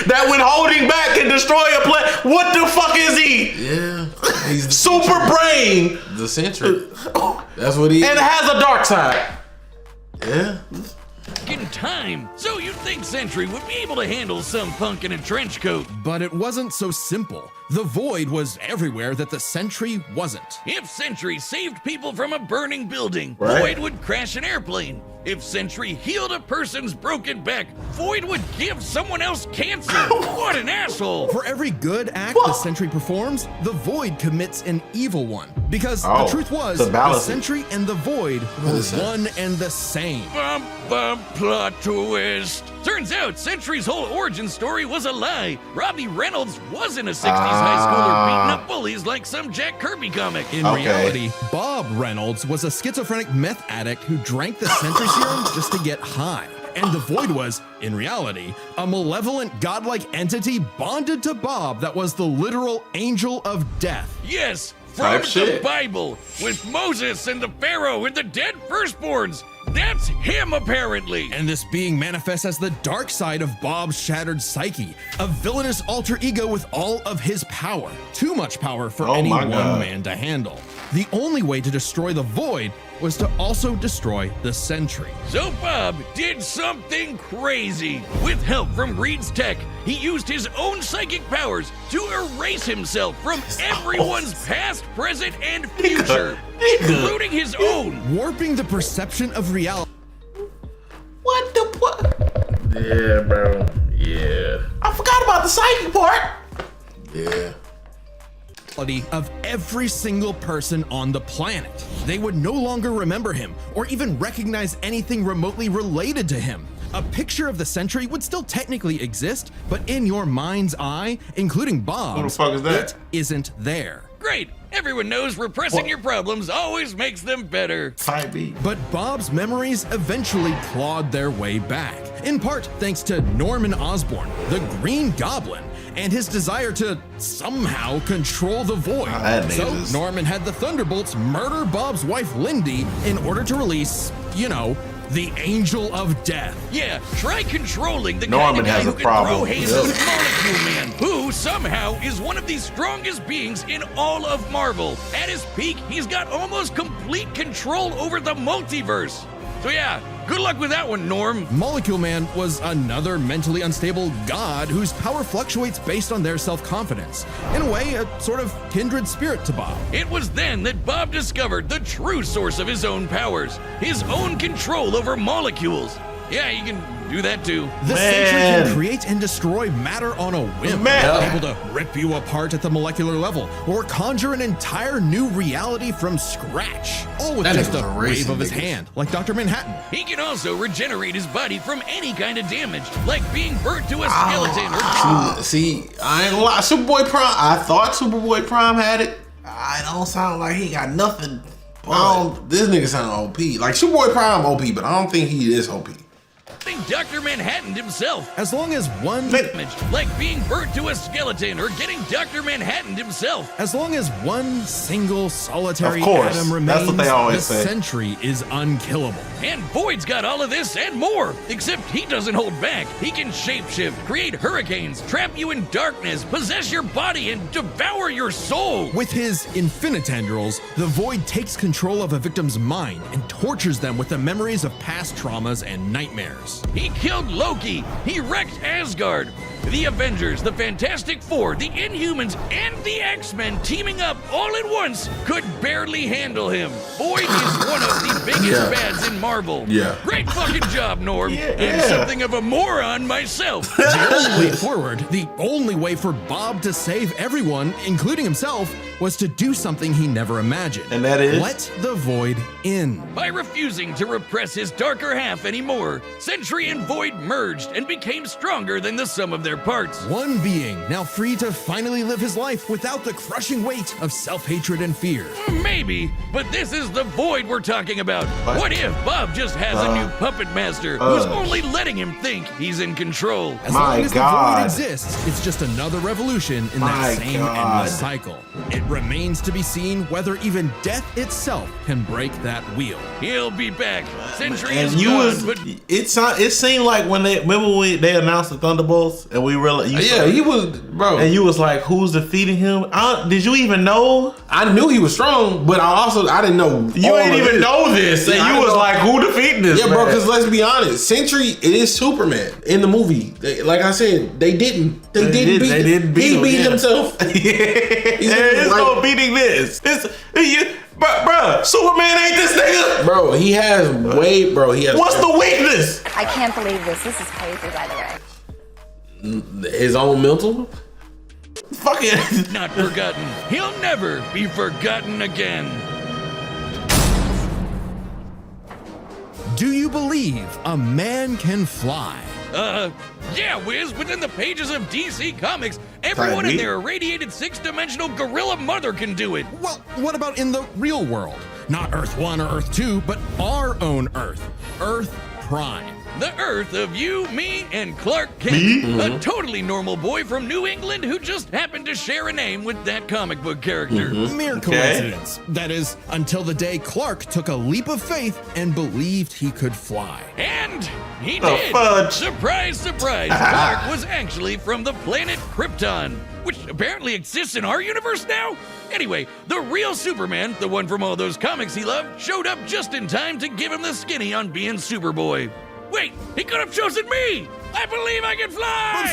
that when holding back can destroy a planet. What the fuck is he? Yeah. He's the Super brain. The Sentry. That's what he And it has a dark side. Yeah. In time, so you'd think Sentry would be able to handle some punk in a trench coat. But it wasn't so simple. The Void was everywhere that the Sentry wasn't. If Sentry saved people from a burning building, Right. Void would crash an airplane. If Sentry healed a person's broken back, Void would give someone else cancer. What an asshole! For every good act the Sentry performs, the Void commits an evil one. Because Oh, the truth was, to the balance it. Sentry and the Void were one and the same. Bum, bum, plot twist. Turns out Sentry's whole origin story was a lie. Robbie Reynolds wasn't a 60s high schooler beating up bullies like some Jack Kirby comic. In Okay. reality, Bob Reynolds was a schizophrenic meth addict who drank the Sentry serum just to get high. And the Void was, in reality, a malevolent godlike entity bonded to Bob that was the literal angel of death. Yes, from Type the shit. Bible, with Moses and the Pharaoh and the dead firstborns. That's him, apparently. And this being manifests as the dark side of Bob's shattered psyche, a villainous alter ego with all of his power. Too much power for Oh any my one God. man to handle. The only way to destroy the Void was to also destroy the Sentry. So Bob did something crazy. With help from Reed's tech, he used his own psychic powers to erase himself from everyone's past, present, and future, including his own. Warping the perception of reality What the what? Yeah, bro. Yeah. I forgot about the psychic part. Yeah. of every single person on the planet. They would no longer remember him or even recognize anything remotely related to him. A picture of the Sentry would still technically exist, but in your mind's eye, including Bob's, Who the fuck is that? it isn't there. Great. Everyone knows repressing your problems always makes them better. Type B. But Bob's memories eventually clawed their way back, in part thanks to Norman Osborn, the Green Goblin, and his desire to somehow control the Void. that nigga So is- Norman had the Thunderbolts murder Bob's wife Lindy in order to release, the Angel of Death. Yeah, try controlling the Norman kind of guy has who a can problem. throw hands Yep. with Molecule Man, who somehow is one of the strongest beings in all of Marvel. At his peak, he's got almost complete control over the multiverse. So yeah, good luck with that one, Norm. Molecule Man was another mentally unstable god whose power fluctuates based on their self-confidence. In a way, a sort of kindred spirit to Bob. It was then that Bob discovered the true source of his own powers, his own control over molecules. Yeah, you can do that too. The Man. Sentry can create and destroy matter on a whim, Man. able to rip you apart at the molecular level, or conjure an entire new reality from scratch, all with That just nigga's a a wave racist of his nigga. hand, like Dr. Manhattan. He can also regenerate his body from any kind of damage, like being burnt to a skeleton or See, I ain't gonna lie. Superboy Prime. I thought Superboy Prime had it. I don't sound like he got nothing. This nigga sound OP. Like Superboy Prime OP, but I don't think he is OP. getting Dr. Manhattan himself. As long as one Damage, like being burnt to a skeleton or getting Dr. Manhattan himself. As long as one single solitary Of course. atom remains, That's what they always the say. Sentry is unkillable. And Void's got all of this and more, except he doesn't hold back. He can shapeshift, create hurricanes, trap you in darkness, possess your body, and devour your soul. With his infinitendrils, the Void takes control of a victim's mind and tortures them with the memories of past traumas and nightmares. He killed Loki. He wrecked Asgard. The Avengers, the Fantastic Four, the Inhumans, and the X-Men teaming up all at once could barely handle him. Void is one of the biggest bads in Marvel. Yeah. Great fucking job, Norm. I'm something of a moron myself. The only way forward, the only way for Bob to save everyone, including himself, was to do something he never imagined. And that is? Let the Void in. By refusing to repress his darker half anymore, Sentry and Void merged and became stronger than the sum of their parts. One being, now free to finally live his life without the crushing weight of self-hatred and fear. Maybe, but this is the Void we're talking about. What if Bob just has a new puppet master who's only letting him think he's in control? As My long as God. the Void exists, it's just another revolution in My that same God. endless cycle. It remains to be seen whether even death itself can break that wheel. He'll be back. Sentry And is you gone, was but it seemed like when they they announced the Thunderbolts and we realized Yeah, he was, bro. and you was like, who's defeating him? Did you even know? I knew he was strong, but I didn't know. You all ain't of even it. know this, and I you was know. like, who defeating this? Yeah, bro, man? because let's be honest, Sentry is Superman in the movie. Like I said, they didn't beat they didn't beat he him, beat yeah. himself. there is no beating this. Bruh, Superman ain't this nigga. Bro, he has weight, bro. He has What's the weakness? I can't believe this. This is crazy, by the way. his own mental? Fucking. not forgotten. He'll never be forgotten again. Do you believe a man can fly? Yeah, Wiz, within the pages of DC Comics, everyone in their irradiated six-dimensional gorilla mother can do it. Well, what about in the real world? Not Earth 1 or Earth 2, but our own Earth. Earth Prime. The Earth of you, me, and Clark Kent. Me? A totally normal boy from New England who just happened to share a name with that comic book character. Mere coincidence. That is, until the day Clark took a leap of faith and believed he could fly. And he The did. fudge. Surprise, surprise. Clark was actually from the planet Krypton, which apparently exists in our universe now. Anyway, the real Superman, the one from all those comics he loved, showed up just in time to give him the skinny on being Superboy. Wait, he could have chosen me! I believe I can fly!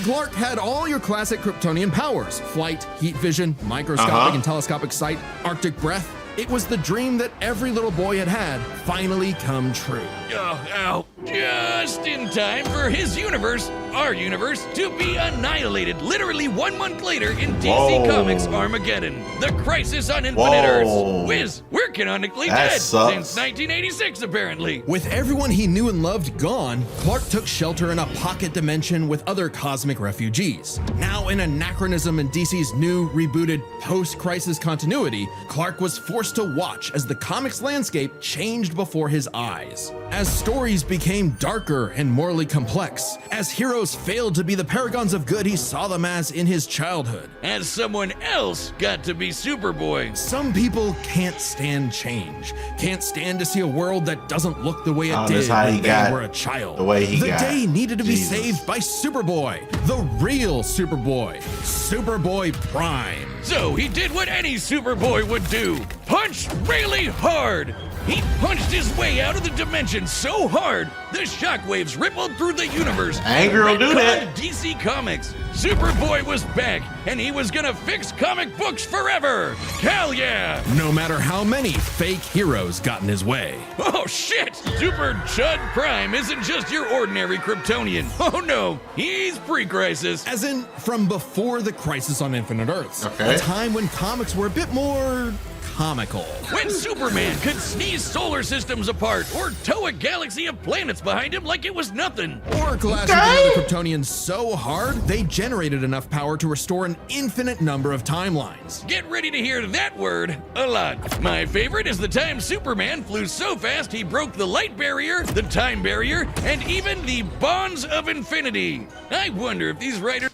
Clark had all your classic Kryptonian powers: flight, heat vision, microscopic and telescopic sight, Arctic breath. It was the dream that every little boy had finally come true. Ow. Just in time for his universe, our universe to be annihilated literally 1 month later in DC Whoa. Comics Armageddon. The Crisis on Infinite Whoa. Earths. Wiz, we're canonically That dead sucks. since 1986 apparently. With everyone he knew and loved gone, Clark took shelter in a pocket dimension with other cosmic refugees. Now, an anachronism in DC's new, rebooted, post-crisis continuity, Clark was forced to watch as the comics landscape changed before his eyes. As stories became darker and morally complex, as heroes failed to be the paragons of good he saw them as in his childhood. As someone else got to be Superboy. Some people can't stand change, can't stand to see a world that doesn't look the way it Oh, did that's how when he they got were a child. the way he the got. day needed to be Jesus. saved by Superboy, the real Superboy, Superboy Prime. So he did what any Superboy would do. Punch really hard. He punched his way out of the dimension so hard, the shockwaves rippled through the universe. Anger will do that. Retconned DC Comics. Superboy was back, and he was gonna fix comic books forever. Hell yeah! No matter how many fake heroes got in his way. Oh shit! Super Chud Prime isn't just your ordinary Kryptonian. Oh no, he's pre-crisis. As in, from before the Crisis on Infinite Earths. Okay. A time when comics were a bit more comical. When Superman could sneeze solar systems apart or tow a galaxy of planets behind him like it was nothing. Or collided with another Kryptonian so hard, they generated enough power to restore an infinite number of timelines. Get ready to hear that word a lot. My favorite is the time Superman flew so fast he broke the light barrier, the time barrier, and even the bonds of infinity. I wonder if these writers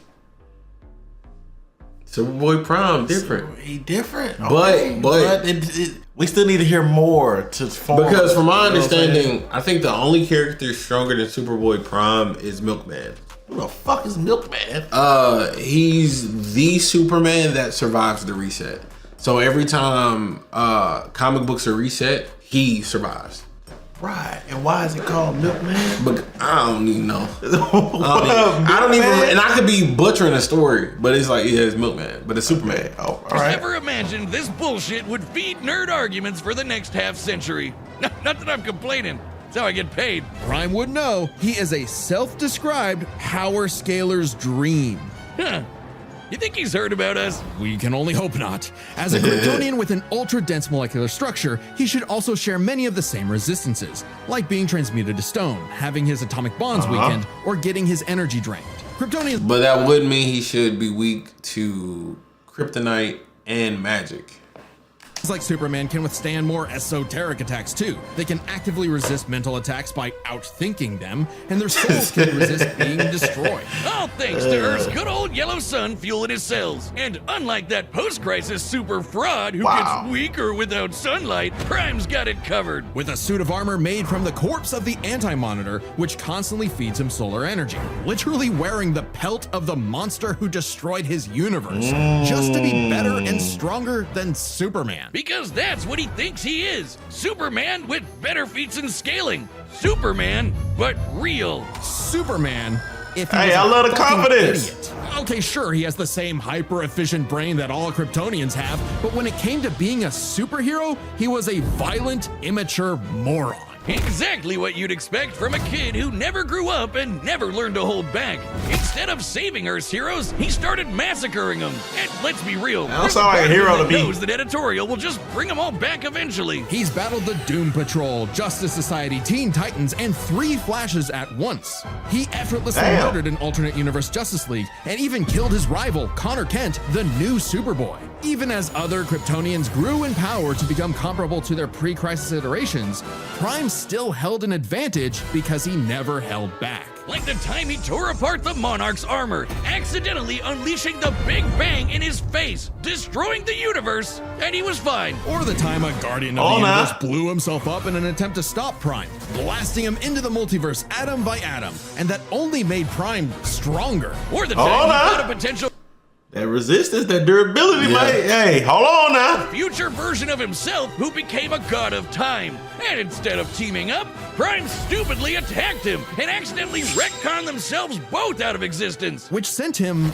Superboy Prime different. He different. But- we still need to hear more to form. Because from my You know what I'm saying? understanding, I think the only character stronger than Superboy Prime is Milkman. Who the fuck is Milkman? He's the Superman that survives the reset. So every time comic books are reset, he survives. Right. And why is it called Milkman? But I don't even know. I don't even, and I could be butchering a story, but it's like, yeah, it's Milkman, but it's Superman. Oh, all right. never imagined this bullshit would feed nerd arguments for the next half century. Not that I'm complaining. It's how I get paid. Prime would know he is a self-described power scaler's dream. Huh. You think he's heard about us? We can only hope not. As a Kryptonian with an ultra-dense molecular structure, he should also share many of the same resistances, like being transmuted to stone, having his atomic bonds weakened, or getting his energy drained. Kryptonians But that would mean he should be weak to kryptonite and magic. like Superman can withstand more esoteric attacks too. They can actively resist mental attacks by outthinking them, and their souls can resist being destroyed. All thanks to Earth's good old yellow sun fueling his cells. And unlike that post-crisis super fraud who Wow. gets weaker without sunlight, Prime's got it covered. With a suit of armor made from the corpse of the Anti-Monitor, which constantly feeds him solar energy. Literally wearing the pelt of the monster who destroyed his universe, just to be better and stronger than Superman. Because that's what he thinks he is. Superman with better feats and scaling. Superman, but real. Superman, if he Hey, was I a love the fucking confidence. idiot. Okay, sure, he has the same hyper-efficient brain that all Kryptonians have, but when it came to being a superhero, he was a violent, immature moron. Exactly what you'd expect from a kid who never grew up and never learned to hold back. Instead of saving Earth's heroes, he started massacring them. And let's be real, That don't sound like a hero to me. knows that editorial will just bring them all back eventually. He's battled the Doom Patrol, Justice Society, Teen Titans, and 3 Flashes at once. He effortlessly Damn. murdered an alternate universe Justice League, and even killed his rival, Connor Kent, the new Superboy. Even as other Kryptonians grew in power to become comparable to their pre-crisis iterations, Prime still held an advantage because he never held back. Like the time he tore apart the Monarch's armor, accidentally unleashing the Big Bang in his face, destroying the universe, and he was fine. Or the time a Guardian of Oh, the nah. Universe blew himself up in an attempt to stop Prime, blasting him into the multiverse atom by atom, and that only made Prime stronger. Or the Hold time he on. fought a potential That resistance, that durability, Yeah. mate. Hey, hold on now. future version of himself who became a god of time. And instead of teaming up, Prime stupidly attacked him and accidentally retconned themselves both out of existence. Which sent him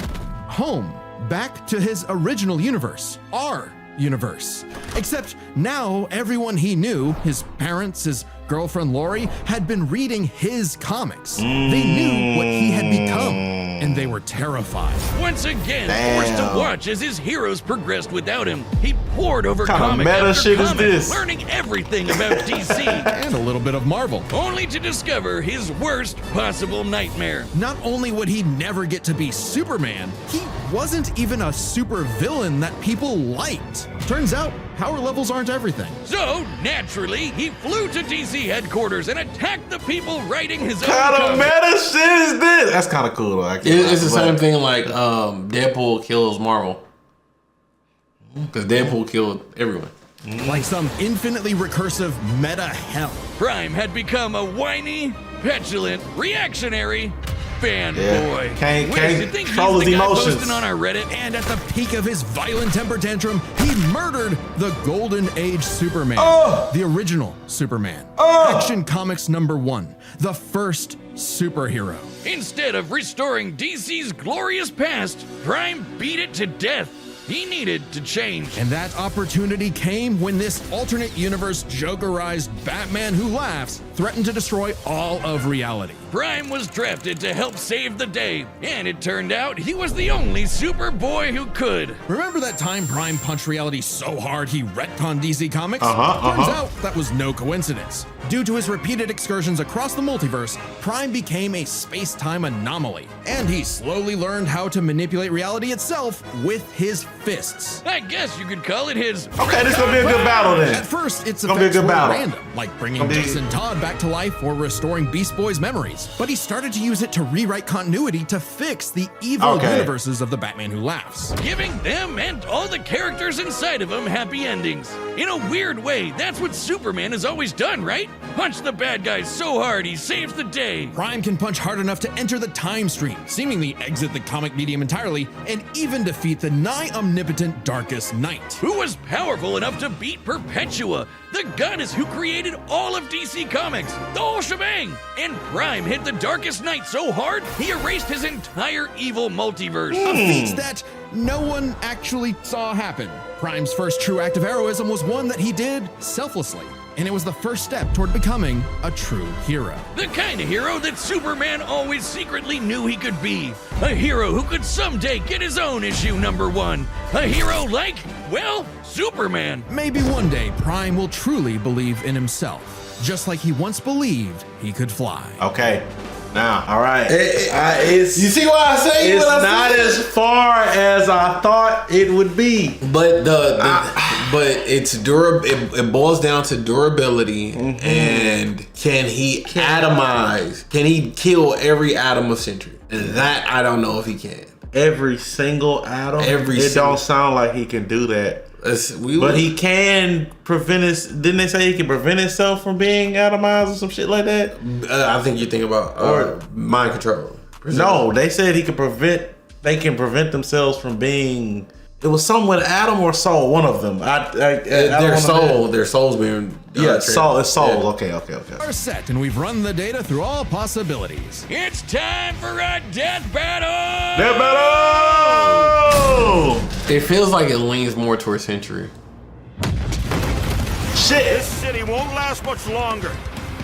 home, back to his original universe, our universe. Except now everyone he knew, his parents, his girlfriend Lori had been reading his comics. They knew what he had become, and they were terrified. Once again, forced to watch as his heroes progressed without him, he poured over What kind of comic meta after shit is comic, this? learning everything about DC, And a little bit of Marvel. only to discover his worst possible nightmare. Not only would he never get to be Superman, he wasn't even a super villain that people liked. Turns out, power levels aren't everything. So, naturally, he flew to DC headquarters and attacked the people writing his own What kind of comic. meta shit is this? That's kind of cool though. I can't It's the lie, same but- thing like Deadpool kills Marvel. Because Deadpool killed everyone. Like some infinitely recursive meta hell. Prime had become a whiny, petulant, reactionary fanboy. Yeah. Can't Wiz, you think control he's the his guy emotions. posting on our Reddit? And at the peak of his violent temper tantrum, he murdered the Golden Age Superman. The original Superman. Action Comics #1. The first superhero. Instead of restoring DC's glorious past, Prime beat it to death. He needed to change. And that opportunity came when this alternate universe Jokerized Batman who laughs threatened to destroy all of reality. Prime was drafted to help save the day, and it turned out he was the only Superboy who could. Remember that time Prime punched reality so hard he retconned DC Comics? Uh-huh. Turns out that was no coincidence. Due to his repeated excursions across the multiverse, Prime became a space-time anomaly, and he slowly learned how to manipulate reality itself with his fists. I guess you could call it his. Okay, this gonna be a good battle then. At first, its Gonna be a effects good were battle. random, like bringing Gonna be- Jason Todd back to life or restoring Beast Boy's memories. But he started to use it to rewrite continuity to fix the evil Okay. universes of the Batman Who Laughs. Giving them and all the characters inside of them happy endings. In a weird way, that's what Superman has always done, right? Punch the bad guys so hard he saves the day. Prime can punch hard enough to enter the time stream, seemingly exit the comic medium entirely, and even defeat the nigh omnipotent Darkest Knight. Who was powerful enough to beat Perpetua, the goddess who created all of DC Comics, the whole shebang. And Prime hit the Darkest Knight so hard, he erased his entire evil multiverse. A feat that no one actually saw happen. Prime's first true act of heroism was one that he did selflessly, and it was the first step toward becoming a true hero. The kind of hero that Superman always secretly knew he could be. A hero who could someday get his own issue #1. A hero like, well, Superman. Maybe one day Prime will truly believe in himself, just like he once believed he could fly. Okay. Now, all right. You see why I say It's what I not said? as far as I thought it would be. But but it's it boils down to durability and can he atomize? Can he kill every atom of Sentry? And that I don't know if he can. Every single atom. Every It single- don't sound like he can do that. We But he can prevent his. Didn't they say he can prevent himself from being atomized or some shit like that? I think you're thinking about mind control. No, they said he could prevent. They can prevent themselves from being. It was something with atom or soul. One of them. I Their soul's being Yeah, soul. It's soul. Yeah. Okay. We're set, and we've run the data through all possibilities. It's time for a death battle! Death battle! It feels like it leans more towards Sentry. Shit! This city won't last much longer.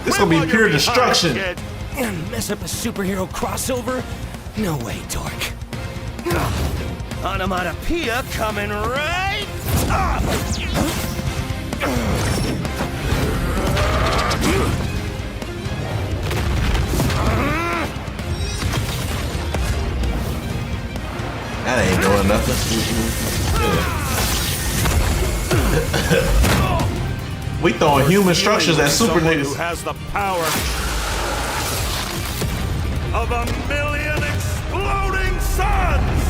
This gonna be While pure you're behind, destruction. kid. And mess up a superhero crossover? No way, dork. Onomatopoeia coming right up! That ain't doing nothing. We throwing human structures at super Someone niggas. who has the power of 1,000,000 exploding suns.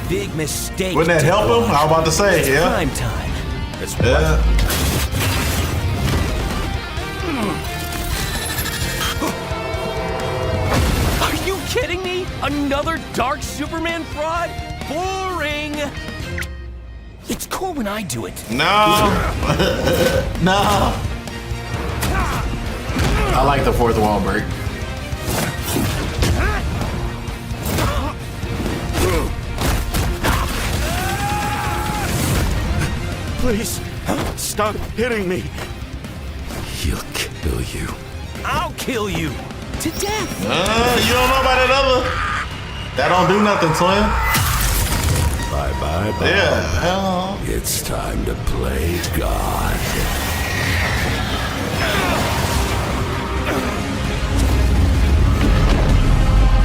Big mistake. Wouldn't that help him? I was about to say, yeah. Prime time. It's Yeah. Are you kidding me? Another dark Superman fraud? Boring. It's cool when I do it. No. No. I like the fourth wall break. Please, stop hitting me. Yuck. kill you. I'll kill you to death. You don't know about that other. That don't do nothing, twin. Bye bye bye. Yeah. It's time to play God.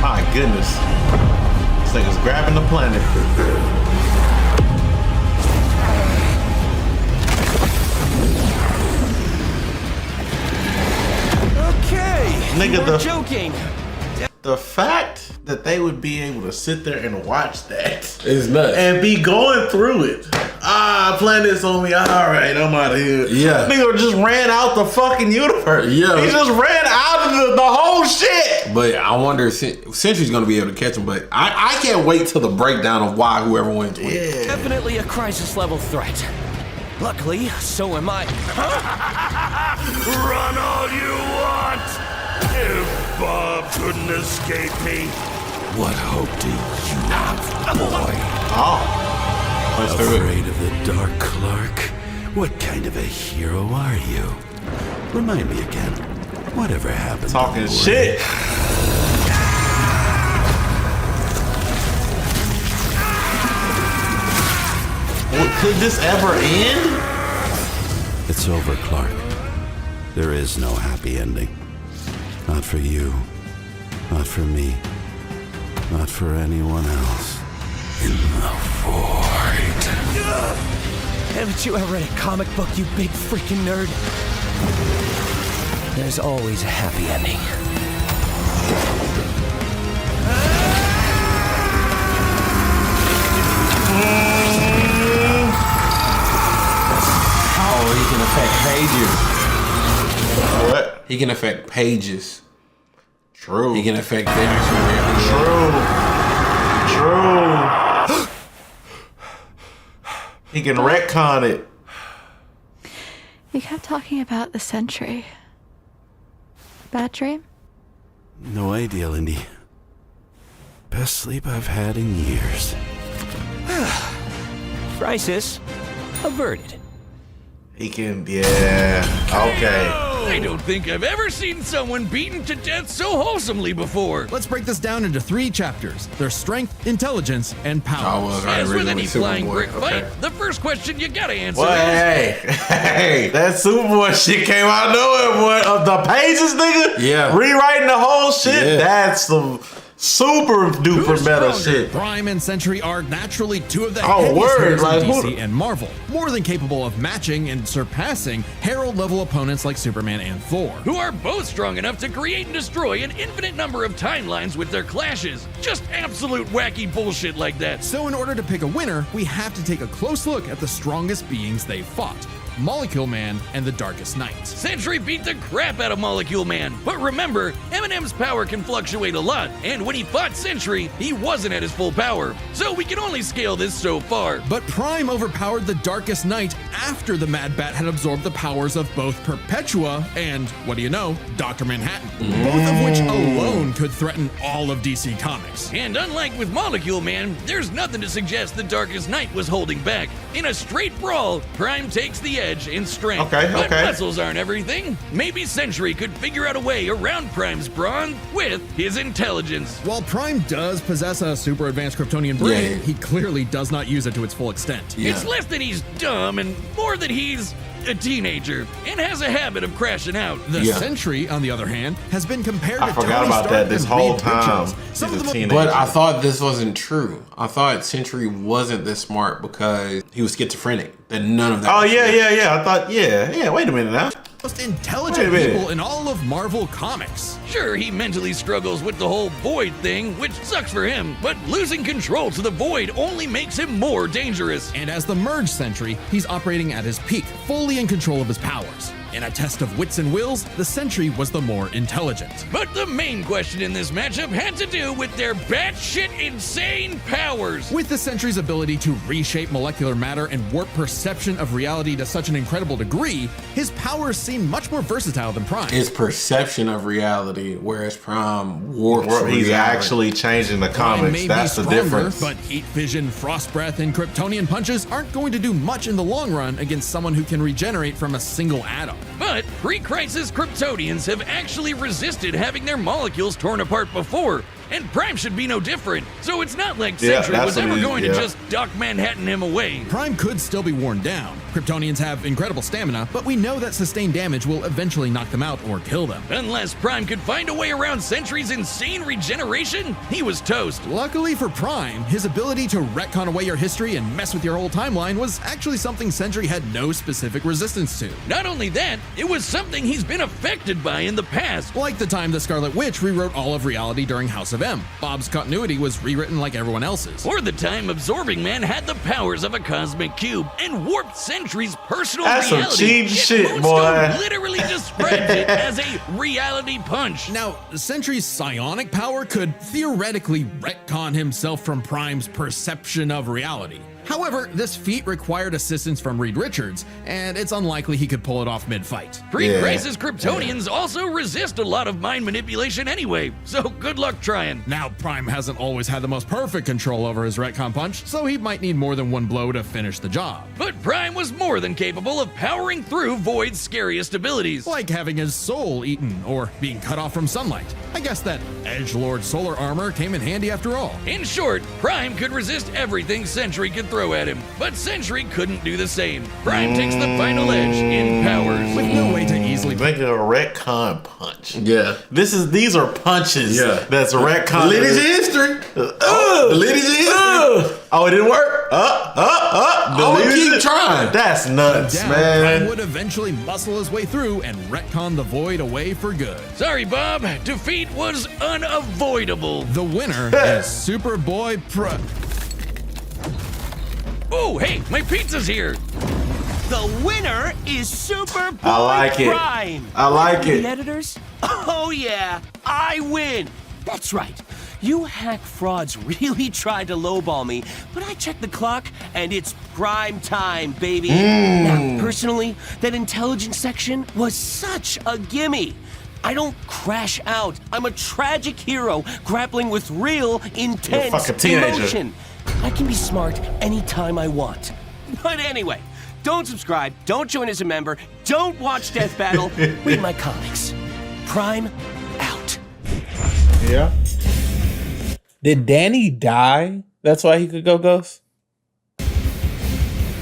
My goodness. This nigga's grabbing the planet. Okay. Nigga, we're joking. The fact that they would be able to sit there and watch that It's nuts. and be going through it. Planet's on me. All right, I'm out of here. Yeah. Nigga just ran out the fucking universe. Yeah. He just ran out of the whole shit. But I wonder if Sentry's gonna be able to catch him. But I can't wait till the breakdown of why whoever wins wins. Yeah. Definitely a crisis level threat. Luckily, so am I. Run all you want! If Bob couldn't escape me, what hope do you have, boy? Oh. Let's do it. Afraid of the Dark Clark? What kind of a hero are you? Remind me again. Whatever happened? Talking shit. Well, could this ever end? It's over, Clark. There is no happy ending. Not for you. Not for me. Not for anyone else. In the void. Haven't you ever read a comic book, you big freaking nerd? There's always a happy ending. Oh, he can affect pages. What? He can affect pages. True. He can affect pages from True. He can retcon it. You kept talking about the Sentry. Bad dream? No idea, Lindy. Best sleep I've had in years. Crisis averted. He can, yeah. Okay. I don't think I've ever seen someone beaten to death so wholesomely before. Let's break this down into 3 chapters: their strength, intelligence, and power. As with any flying brick fight, the first question you gotta answer Well, is... hey, that Superboy shit came out of nowhere, boy. Of the pages, nigga. Yeah. Rewriting the whole shit. Yeah. That's some super duper Who's meta stronger? shit. Prime and Sentry are naturally 2 of the Oh, heaviest word, hitters like, in who- DC and Marvel, more than capable of matching and surpassing Herald-level opponents like Superman and Thor. Who are both strong enough to create and destroy an infinite number of timelines with their clashes. Just absolute wacky bullshit like that. So in order to pick a winner, we have to take a close look at the strongest beings they fought: Molecule Man and the Darkest Knight. Sentry beat the crap out of Molecule Man, but remember, Eminem's power can fluctuate a lot, and when he fought Sentry, he wasn't at his full power. So we can only scale this so far. But Prime overpowered the Darkest Knight after the Mad Bat had absorbed the powers of both Perpetua and, what do you know, Dr. Manhattan, both of which alone could threaten all of DC Comics. And unlike with Molecule Man, there's nothing to suggest the Darkest Knight was holding back. In a straight brawl, Prime takes the edge in strength. Okay, but okay. muscles aren't everything. Maybe Sentry could figure out a way around Prime's brawn with his intelligence. While Prime does possess a super advanced Kryptonian brain, Yeah. he clearly does not use it to its full extent. Yeah. It's less that he's dumb and more that he's a teenager and has a habit of crashing out. The Yeah. Sentry, on the other hand, has been compared I to forgot Tony about Stark that this and whole Reed time. Richards. Some He's of a the teenager. But I thought this wasn't true. I thought Sentry wasn't this smart because he was schizophrenic. That none of that. Oh was yeah, true. yeah. I thought, yeah. Wait a minute now. most intelligent Wait a minute. people in all of Marvel Comics. Sure, he mentally struggles with the whole void thing, which sucks for him, but losing control to the void only makes him more dangerous. And as the Merge Sentry, he's operating at his peak, fully in control of his powers. In a test of wits and wills, the Sentry was the more intelligent. But the main question in this matchup had to do with their batshit insane powers. With the Sentry's ability to reshape molecular matter and warp perception of reality to such an incredible degree, his powers seem much more versatile than Prime. It's perception of reality, whereas Prime warps He's reality. actually changing the Prime comics. may That's be the stronger, difference. but heat vision, frost breath, and Kryptonian punches aren't going to do much in the long run against someone who can regenerate from a single atom. But pre-crisis Kryptonians have actually resisted having their molecules torn apart before, and Prime should be no different. So it's not like Yeah, Sentry that's was what ever it is, going yeah. to just Doc Manhattan him away. Prime could still be worn down. Kryptonians have incredible stamina, but we know that sustained damage will eventually knock them out or kill them. Unless Prime could find a way around Sentry's insane regeneration, he was toast. Luckily for Prime, his ability to retcon away your history and mess with your whole timeline was actually something Sentry had no specific resistance to. Not only that, it was something he's been affected by in the past. Like the time the Scarlet Witch rewrote all of reality during House of M. Bob's continuity was rewritten like everyone else's. Or the time Absorbing Man had the powers of a cosmic cube and warped Sentry's personal That's some reality. cheating Yet shit, Moonstone boy. literally describes it as a reality punch. Now, Sentry's psionic power could theoretically retcon himself from Prime's perception of reality. However, this feat required assistance from Reed Richards, and it's unlikely he could pull it off mid-fight. Pre-crisis Kryptonians also resist a lot of mind manipulation anyway, so good luck trying. Now, Prime hasn't always had the most perfect control over his retcon punch, so he might need more than one blow to finish the job. But Prime was more than capable of powering through Void's scariest abilities. Like having his soul eaten, or being cut off from sunlight. I guess that Edgelord solar armor came in handy after all. In short, Prime could resist everything Sentry could throw at him, but Sentry couldn't do the same. Prime takes the final edge in powers. With no way to easily Make it a retcon punch. Yeah. These are punches. Yeah. That's retcon. Lineage of history. The lineage of history. Oh, it didn't work. I'ma keep trying. That's nuts, down, man. Prime would eventually muscle his way through and retcon the Void away for good. Sorry, Bob. Defeat was unavoidable. The winner is Superboy Pro. Oh, hey, my pizza's here. The winner is Superboy I like it. Prime. I like The it. editors? Oh yeah, I win. That's right. You hack frauds really tried to lowball me, but I checked the clock and it's prime time, baby. Now, personally, that intelligence section was such a gimme. I don't crash out. I'm a tragic hero grappling with real, intense fucking teenager. emotion. I can be smart anytime I want. But anyway, don't subscribe, don't join as a member, don't watch Death Battle, read my comics. Prime out. Yeah. Did Danny die? That's why he could go ghost?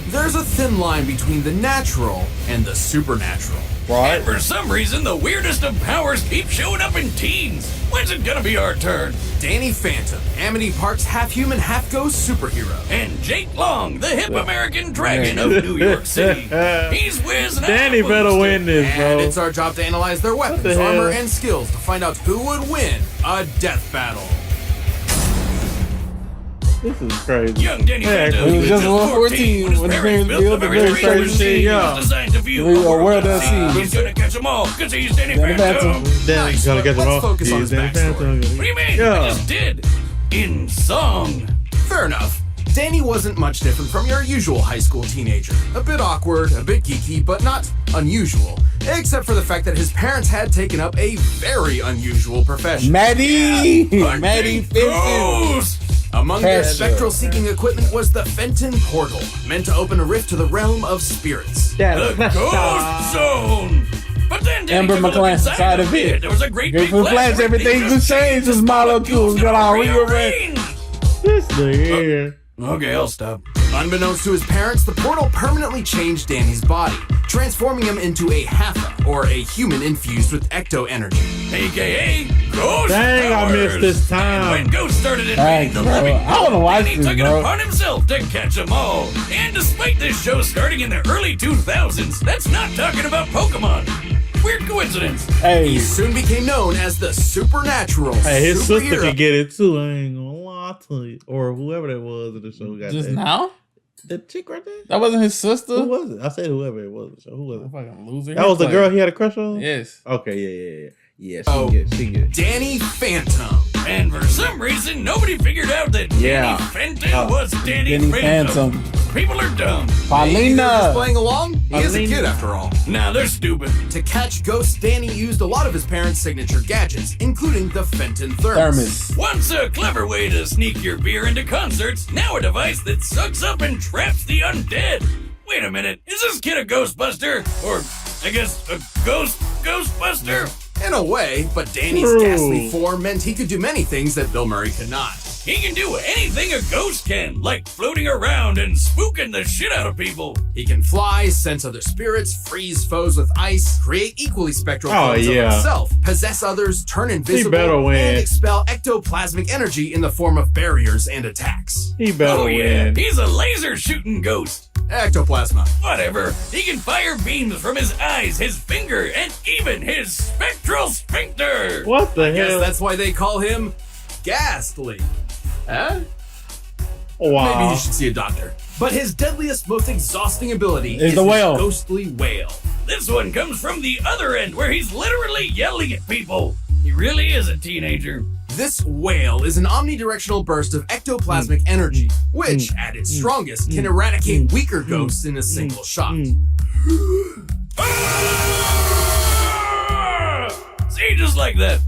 There's a thin line between the natural and the supernatural. Right. And for some reason, the weirdest of powers keep showing up in teens. When's it gonna be our turn? Danny Phantom, Amity Park's half-human, half-ghost superhero. And Jake Long, the hip American dragon of New York City. He's whizzing Danny better win this, And bro. it's our job to analyze their weapons, the hell? armor, and skills to find out who would win a death battle. This is crazy. Young Danny Yeah, Phantom it was is just just 114 14 when his when his parents parents built built the the very very strange first machine thing, he yeah. was designed to view. We are well done See, seen. he's gonna catch them all, cause he's Danny Danny Phantom. Phantom. Danny, Nice, gotta but get them let's all. focus on his Danny backstory. Phantom. What do you mean? Yeah. I just did. In song. Fair enough. Danny wasn't much different from your usual high school teenager. A bit awkward, a bit geeky, but not unusual. Except for the fact that his parents had taken up a very unusual profession. Maddie! Hunting Maddie Fenton. ghosts. Among their Passion. spectral seeking equipment was the Fenton Portal, meant to open a rift to the realm of spirits. The Ghost Zone. But then Danny Amber took a look McClain inside side of of it. There was a great Great big for flash, everything's the same. Just molecules got all rearranged. This the here. Okay, I'll stop. Unbeknownst to his parents, the portal permanently changed Danny's body, transforming him into a Hatha, or a human infused with ecto energy. AKA Ghost Dang, I Powers. missed this time. And when Ghost started invading Thanks, the bro. living I wanna watch Danny this, took it bro. upon himself to catch them all. And despite this show starting in the early 2000s, that's not talking about Pokemon. Weird coincidence. Hey, He soon became known as the supernatural hey, his sister superhero. could get it too. I ain't gonna lie to you. Or whoever that was in the show got Just that. now? The chick right there? That wasn't his sister? Who was it? I said whoever it was. So who was it? Fucking loser. That was the girl he had a crush on? Yes. Okay, yeah. Yeah, she Oh. get, she get. Danny Phantom. And for some reason, nobody figured out that Yeah. Danny Fenton was Danny Danny Phantom. Phantom. People are dumb. Just Paulina. playing along? He is a Paulina. kid after all. Nah, they're stupid. To catch ghosts, Danny used a lot of his parents' signature gadgets, including the Fenton Thermos. Thermos. Once a clever way to sneak your beer into concerts, now a device that sucks up and traps the undead. Wait a minute, is this kid a Ghostbuster? Or I guess a Ghostbuster? In a way, but Danny's True. ghastly form meant he could do many things that Bill Murray could not. He can do anything a ghost can, like floating around and spooking the shit out of people. He can fly, sense other spirits, freeze foes with ice, create equally spectral Oh, clones yeah. of himself, possess others, turn invisible, better win. and expel ectoplasmic energy in the form of barriers and attacks. He better Oh yeah, win. he's a laser shooting ghost. Ectoplasma. Whatever. He can fire beams from his eyes, his finger, and even his spectral sphincter. What the Guess hell? that's why they call him Ghastly. Huh? Wow. Maybe you should see a doctor. But his deadliest, most exhausting ability Is is the his whale. ghostly wail. This one comes from the other end, where he's literally yelling at people. He really is a teenager. This wail is an omnidirectional burst of ectoplasmic energy, which, at its strongest, can eradicate weaker ghosts in a single shot. See, just like that.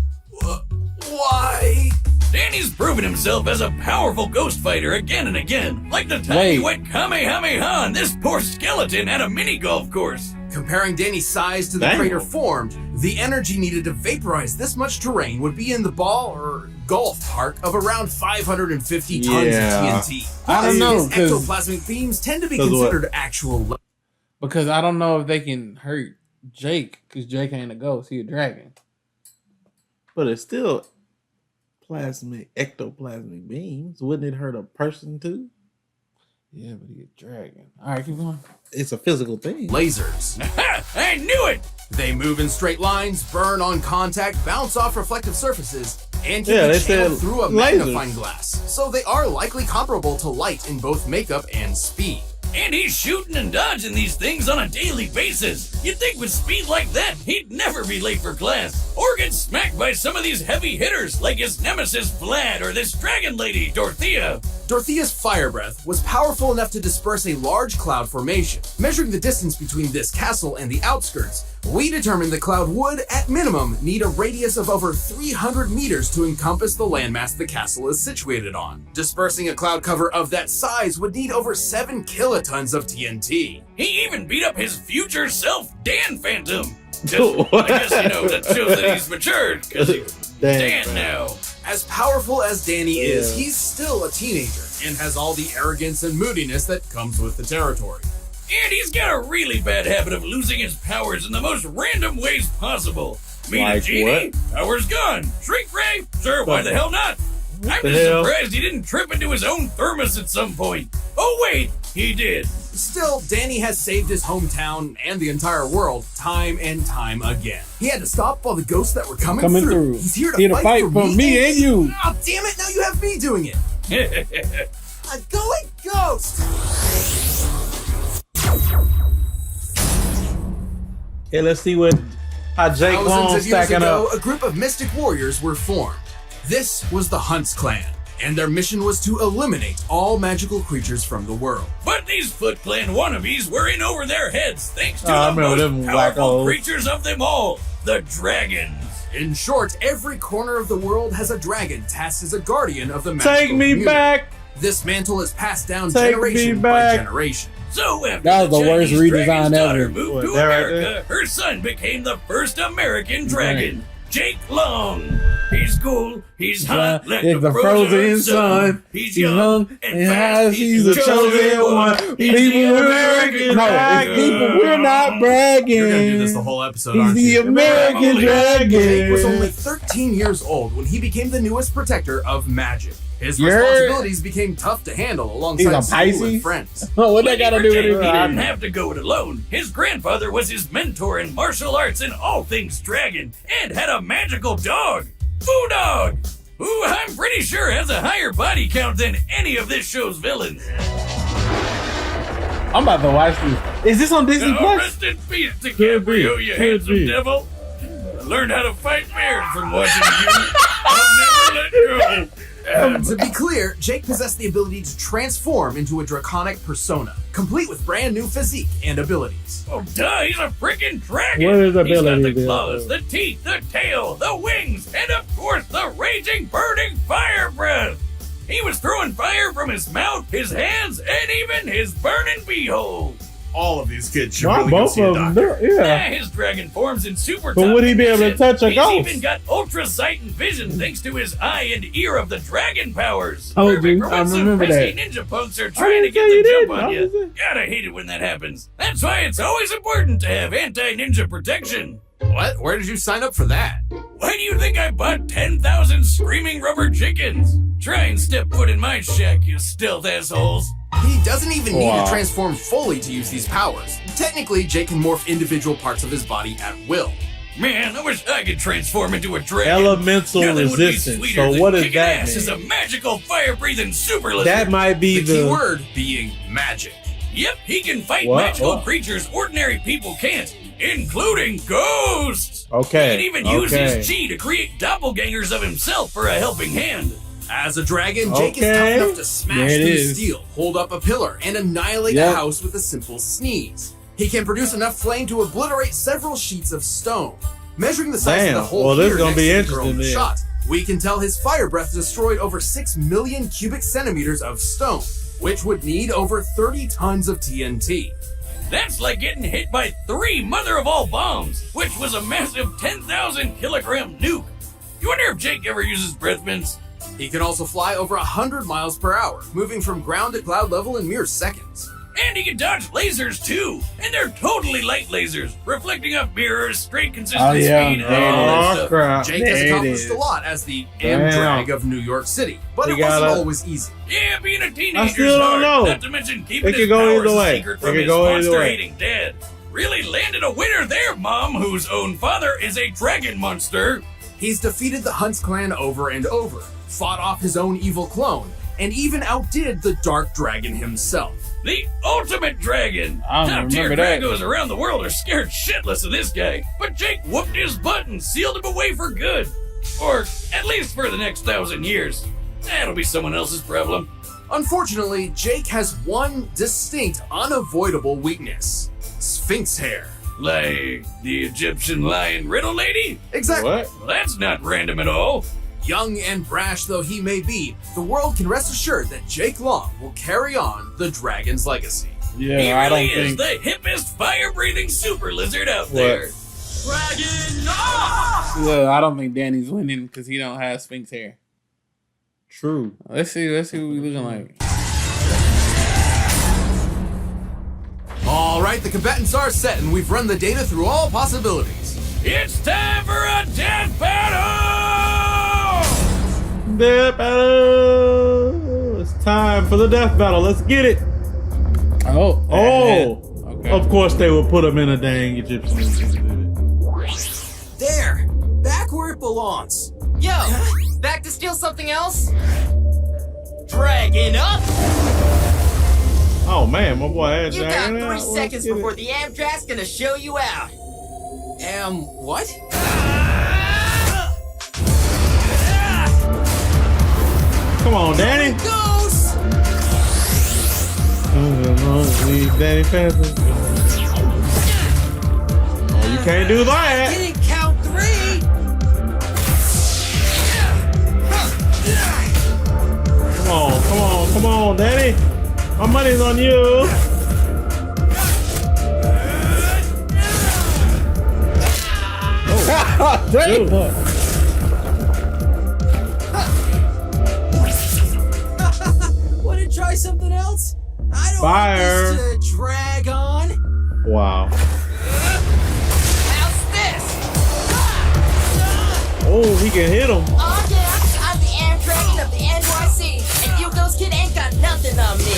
Why? Danny's proven himself as a powerful ghost fighter again and again. Like the time he went Kamehameha on this poor skeleton at a mini golf course. Comparing Danny's size to the Damn. crater formed, the energy needed to vaporize this much terrain would be in the ball or golf park of around 550 tons Yeah. of TNT. I don't know, His 'cause- ectoplasmic beams tend to be 'cause what? considered actual. Because I don't know if they can hurt Jake, because Jake ain't a ghost, he a dragon. But it's still ectoplasmic beams. Wouldn't it hurt a person too? Yeah, but he a dragon. All right, keep going. It's a physical thing. Lasers. I knew it! They move in straight lines, burn on contact, bounce off reflective surfaces, and can Yeah, be they channeled said through a lasers. magnifying glass. So they are likely comparable to light in both makeup and speed. And he's shooting and dodging these things on a daily basis. You'd think with speed like that, he'd never be late for class. Or get smacked by some of these heavy hitters like his nemesis Vlad or this dragon lady, Dorothea. Dorothea's fire breath was powerful enough to disperse a large cloud formation. Measuring the distance between this castle and the outskirts, we determined the cloud would, at minimum, need a radius of over 300 meters to encompass the landmass the castle is situated on. Dispersing a cloud cover of that size would need over 7 kilotons of TNT. He even beat up his future self, Dan Phantom. I guess, that shows that he's matured, because he's Dan now. As powerful as Danny is, he's still a teenager and has all the arrogance and moodiness that comes with the territory. And he's got a really bad habit of losing his powers in the most random ways possible. Meet a Like genie? Powers gone. Shrink ray? Sure, why the hell not? I'm the just hell? surprised he didn't trip into his own thermos at some point. Oh wait, he did. Still, Danny has saved his hometown and the entire world time and time again. He had to stop all the ghosts that were coming through. He's here to fight for me and you. Oh, damn it, now you have me doing it. I'm going ghost. Okay, let's see how Jake Long Thousands of years stacking ago, up. a group of mystic warriors were formed. This was the Hunts clan, and their mission was to eliminate all magical creatures from the world. But these Foot Clan wannabes were in over their heads thanks to I the remember most them powerful wackos. creatures of them all, the dragons. In short, every corner of the world has a dragon tasked as a guardian of the magical Take me community. back. This mantle is passed down Take me generation by back. generation. So after That was the worst Chinese redesign dragon's daughter ever. moved What, to that right America, her son became the first American dragon, Jake Long. He's cool, he's hot, like It's the frozen sun. He's young and fast, he's the chosen one. He's the American dragon. We're not bragging. You're gonna do this the whole episode, He's aren't the you? American Jake was dragon. only 13 years old when he became the newest protector of magic. His You're- responsibilities became tough to handle alongside He's a school and Pisces? friends. What that Lucky got to for do with Jake, it? he didn't have to go it alone. His grandfather was his mentor in martial arts and all things dragon, and had a magical dog, Foo Dog, who I'm pretty sure has a higher body count than any of this show's villains. I'm about to watch this. Is this on Disney Now, Plus? rest in peace, DiCaprio, you handsome devil. I learned how to fight bears from watching you. I'll never let go. To be clear, Jake possessed the ability to transform into a draconic persona, complete with brand new physique and abilities. Oh, duh, he's a freaking dragon. What is He's got ability the there? claws, the teeth, the tail, the wings, and of course the raging, burning fire breath. He was throwing fire from his mouth, his hands, and even his burning beehole. all of these kids should Why really go both see a of them? doctor. Yeah. His dragon forms in super But top would he be able to condition. touch a He's ghost? even got ultra sight and vision thanks to his eye and ear of the dragon powers. Oh, Perfect dude, for I when some remember pesky that. ninja punks are I trying to didn't get say you the jump didn't. on I you. was just- Gotta hate it when that happens. That's why it's always important to have anti-ninja protection. What? Where did you sign up for that? Why do you think I bought 10,000 screaming rubber chickens? Try and step foot in my shack, you stealth assholes. He doesn't even need Wow. to transform fully to use these powers. Technically, Jake can morph individual parts of his body at will. Man, I wish I could transform into a dragon. Elemental Nothing would be resistance. sweeter So than what does kicking that ass as a mean? magical fire-breathing super lizard. That might be The key the. word being magic. Yep, he can fight What? magical What? creatures ordinary people can't, including ghosts. Okay. He can even use okay. his chi to create doppelgangers of himself for a helping hand. As a dragon, Jake is Okay. tough enough to smash There it through is. steel, hold up a pillar, and annihilate Yep. a house with a simple sneeze. He can produce enough flame to obliterate several sheets of stone. Measuring the size Damn. of the hole Well, this here is gonna next be to the interesting girl in the then. shot, we can tell his fire breath destroyed over 6 million cubic centimeters of stone, which would need over 30 tons of TNT. That's like getting hit by 3 mother of all bombs, which was a massive 10,000 kilogram nuke. You wonder if Jake ever uses breath mints? He can also fly over 100 miles per hour, moving from ground to cloud level in mere seconds. And he can dodge lasers too, and they're totally light lasers, reflecting off mirrors, straight consistent Oh yeah. speed, and all that Oh stuff. crap. Jake has There it accomplished is. a lot as the Damn. Amdrag of New York City, but He it wasn't gotta- always easy. Yeah, being a I teenager's still don't hard, know. not to mention keeping It his could go powers either a way. secret It from could his go either monster-hating dad. Really landed a winner there, Mom, whose own father is a dragon monster. He's defeated the Hunts clan over and over, fought off his own evil clone, and even outdid the Dark Dragon himself. The ultimate dragon! I don't Top-tier remember that. dragos around the world are scared shitless of this guy, but Jake whooped his butt and sealed him away for good. Or at least for the next 1,000 years. That'll be someone else's problem. Unfortunately, Jake has one distinct, unavoidable weakness: Sphinx hair. Like the Egyptian lion riddle lady? Exactly. What? Well, that's not random at all. Young and brash though he may be, the world can rest assured that Jake Long will carry on the dragon's legacy. Yeah, He I really don't is think. the hippest fire-breathing super lizard out What? there. Dragon! Look, I don't think Danny's winning because he don't have Sphinx hair. True. Let's see what we looking like. All right, the combatants are set, and we've run the data through all possibilities. It's time for a death battle! Death battle. It's time for the death battle. Let's get it. Oh. Oh. Okay. Of course they would put him in a dang Egyptian. There, back where it belongs. Yo, back to steal something else? Dragon up! Oh man, my boy had You got dragging 3 out. Let's seconds get it. before the Amtrak's gonna show you out. What? Come on, Danny. Goes! Leave Danny Phantom. Oh, you can't do that. Didn't count 3! Come on, Danny. My money's on you. Oh, dude. Wanna try something else? I don't Fire. want this to drag on. Wow. How's this? Oh, he can hit him. Oh yeah, I'm the Amdragon of the NYC, and you ghost kid ain't got nothing on me.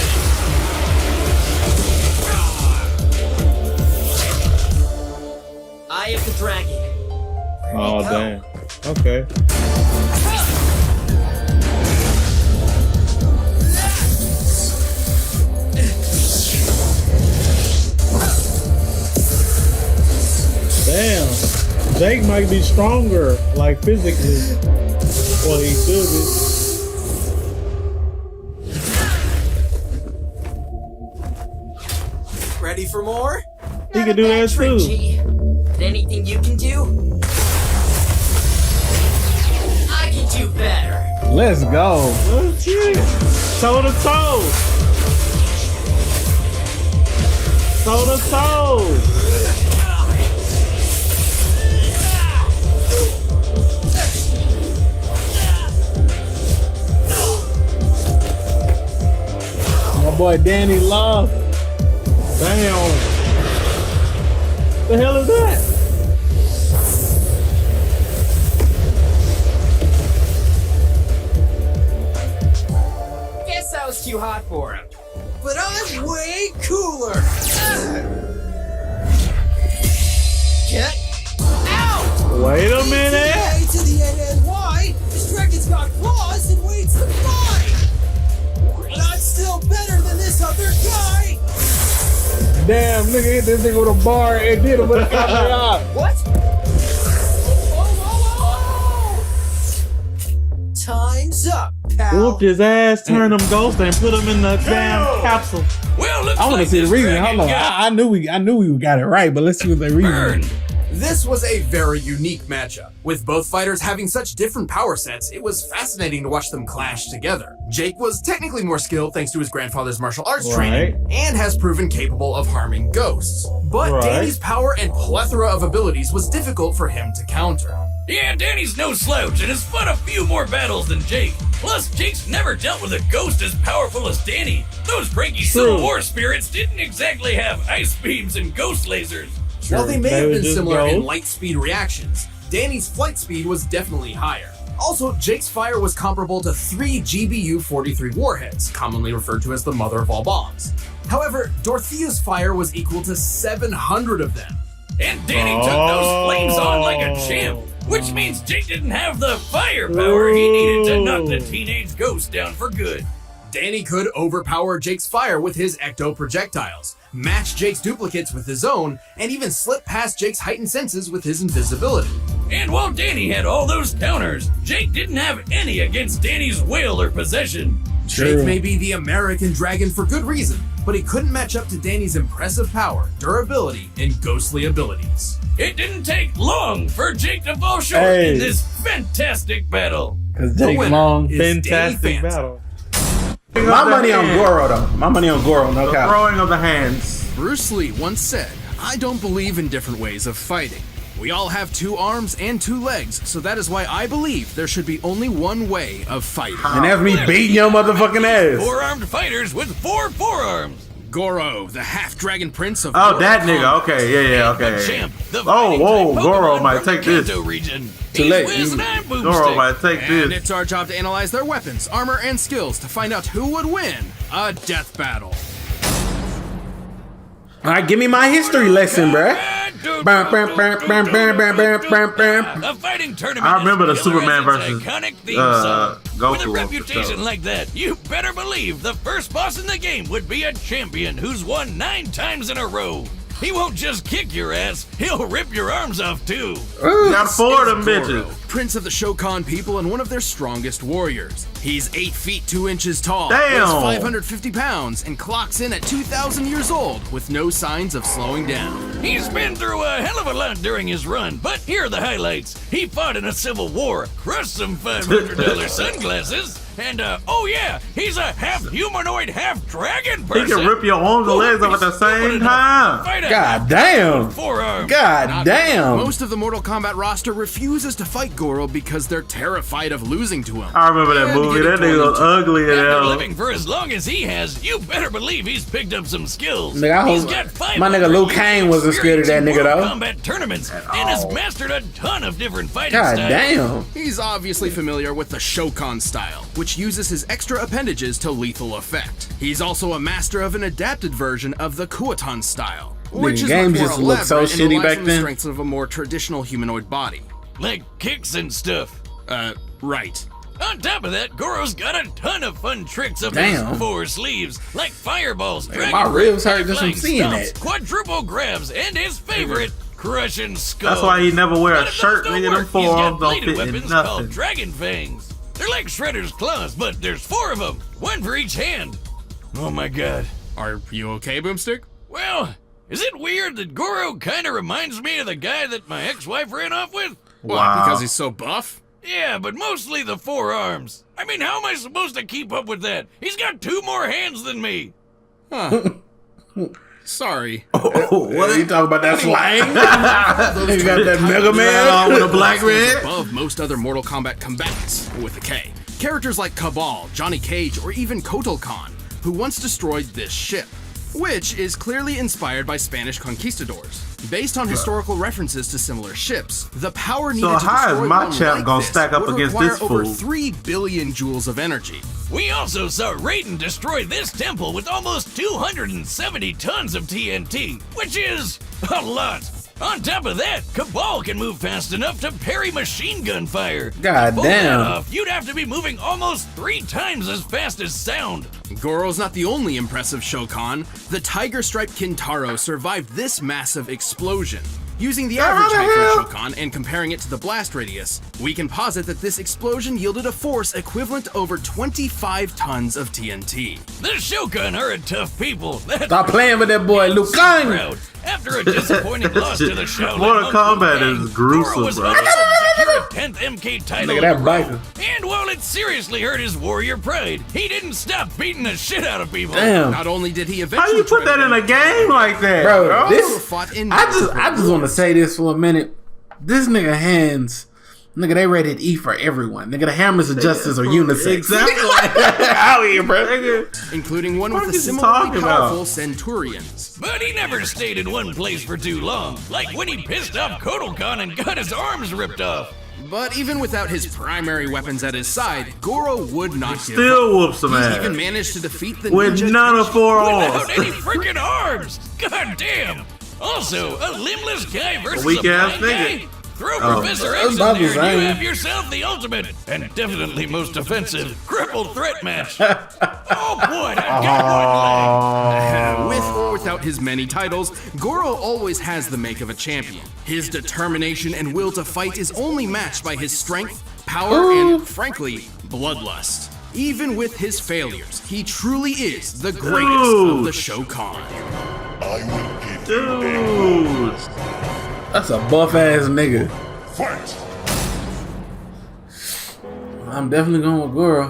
Eye of the Dragon. Oh, damn. Okay. Damn. Jake might be stronger, like physically. Well, he should be. Ready for more? He can do that too. G. Anything you can do? I can do better. Let's go. Let's get it. Toe to toe. Toe to toe. My boy Danny Love. Damn. The hell is that? Guess I was too hot for him. But I'm way cooler. Get out! Wait a minute. A to the NNY. This dragon's got claws and waits to fight. But I'm still better than this other guy. Damn, nigga hit this nigga with a bar and did him with a copy. What? Time's up, pal. Whooped his ass, turned him ghost, and put him in the damn capsule. Well, looks I want to like see the this reason. dragon Hold on. got I knew we got it right, but let's see what the reason burned. is. This was a very unique matchup. With both fighters having such different power sets, it was fascinating to watch them clash together. Jake was technically more skilled thanks to his grandfather's martial arts training, and has proven capable of harming ghosts. But Danny's power and plethora of abilities was difficult for him to counter. Yeah, Danny's no slouch and has fought a few more battles than Jake. Plus, Jake's never dealt with a ghost as powerful as Danny. Those cranky Civil War spirits didn't exactly have ice beams and ghost lasers. While they may have been similar in light speed reactions, Danny's flight speed was definitely higher. Also, Jake's fire was comparable to 3 GBU-43 warheads, commonly referred to as the mother of all bombs. However, Dorothea's fire was equal to 700 of them. And Danny took those flames on like a champ, which means Jake didn't have the firepower he needed to knock the teenage ghost down for good. Danny could overpower Jake's fire with his ecto projectiles, match Jake's duplicates with his own, and even slip past Jake's heightened senses with his invisibility. And while Danny had all those counters, Jake didn't have any against Danny's will or possession. Jake may be the American dragon for good reason, but he couldn't match up to Danny's impressive power, durability, and ghostly abilities. It didn't take long for Jake to fall short in this fantastic battle. Because Jake Long, fantastic battle. My money on Goro, though. My money on Goro, no doubt. Throwing of the hands. Bruce Lee once said, "I don't believe in different ways of fighting. We all have 2 arms and 2 legs, so that is why I believe there should be only one way of fighting." And that's me beating your motherfucking ass. 4-armed fighters with 4 forearms. Goro, the half-dragon prince of Oh, that nigga. Okay, yeah, okay. The champ, the Oh, whoa, fighting-type Goro Pokemon might from take the this. Kanto region. Too He's late. Wiz and I'm Goro Boomstick. might take And this. it's our job to analyze their weapons, armor, and skills to find out who would win a death battle. All right, give me my history lesson, bruh. A fighting tournament. I remember the is killer Superman as its versus, iconic theme song. Goku With a or reputation something. like that, you better believe the first boss in the game would be a champion who's won 9 times in a row. He won't just kick your ass, he'll rip your arms off too. Got 4 of them Goro, bitches. Prince of the Shokan people and one of their strongest warriors. He's 8 feet 2 inches tall, Damn. weighs 550 pounds, and clocks in at 2,000 years old with no signs of slowing down. He's been through a hell of a lot during his run, but here are the highlights. He fought in a civil war, crushed some $500 sunglasses, and oh yeah, he's a half humanoid, half dragon person. He can rip your arms and legs off at the same time. God damn. Forearm. God damn. Most of the Mortal Kombat roster refuses to fight Goro because they're terrified of losing to him. I remember that And movie. getting That nigga thrown was into- ugly as After hell. living for as long as he has, you better believe he's picked up some skills. Nigga, I He's hope- got 500 my nigga Liu years Kang wasn't scared of that experience in nigga, Mortal though. Kombat tournaments and has mastered a ton of different fighting God styles. damn. He's obviously familiar with the Shokan style, which uses his extra appendages to lethal effect. He's also a master of an adapted version of the Kuotan style, which is games much more just looked so elaborate and shitty relies back on the then. strengths of a more traditional humanoid body. Like kicks and stuff. Right. On top of that, Goro's got a ton of fun tricks up Damn. his 4 sleeves, like fireballs, Man, dragon my breath, ribs hurt just from flying seeing stomps, that. quadruple grabs, and his favorite, crushing skulls. That's why he never wear None a of shirt, those don't nigga. Them work. He's got forearms don't bladed fit in weapons nothing. called dragon fangs. They're like Shredder's claws, but there's 4 of them, 1 for each hand. Oh my god. Are you okay, Boomstick? Well, is it weird that Goro kinda reminds me of the guy that my ex-wife ran off with? What, because he's so buff? Yeah, but mostly the 4 arms. I mean, how am I supposed to keep up with that? He's got 2 more hands than me. Huh. Sorry. What you talking about that slang? Those You got that Mega Man with a black man? above most other Mortal Kombat combatants with a K. Characters like Cabal, Johnny Cage, or even Kotal Khan, who once destroyed this ship, which is clearly inspired by Spanish conquistadors. Based on historical references to similar ships, the power needed to how is destroy my one champ like gonna this stack up would against require this over fool? 3 billion joules of energy. We also saw Raiden destroy this temple with almost 270 tons of TNT, which is a lot. On top of that, Cabal can move fast enough to parry machine gun fire. God To pull that damn. off, you'd have to be moving almost 3 times as fast as sound. Goro's not the only impressive Shokan. The Tiger Stripe Kintaro survived this massive explosion. Using the average height for a Shokan and comparing it to the blast radius, we can posit that this explosion yielded a force equivalent to over 25 tons of TNT. The Shokan are a tough people. That's Stop playing with that boy, Liu Kang. proud. After a disappointing loss to the Shaolin Mortal Monk Kombat Gang, is gruesome, Goro was bro. unable to secure a 10th MK title Look at in that a row. biker. And while it seriously hurt his warrior pride, he didn't stop beating the shit out of people. Damn. Not only did he How eventually you put that in a game like that, Bro, bro? this fought in I just want to say this for a minute. This nigga hands, nigga, they rated E for everyone. Nigga, the hammers of justice are unisex. Exactly. Out here, bro. including one with What the is he similarly talking about? powerful Centurions. But he never stayed in one place for too long, like when he pissed off Kotal Khan and got his arms ripped off. But even without his primary weapons at his side, Goro would not give up. Still whoops some He ass. even managed to defeat the With ninja none of 4 arms. Without any freaking arms! God damn! Also, a limbless guy versus weak a ass blind nigga. guy? Throw Oh. Professor That's X in about the there and you same. have yourself the ultimate and definitely most offensive crippled threat match. Oh boy, that got one leg. With or without his many titles, Goro always has the make of a champion. His determination and will to fight is only matched by his strength, power, and, frankly, bloodlust. Even with his failures, he truly is the greatest of the Shokan. Dude. That's a buff ass nigga. I'm definitely going with Goro.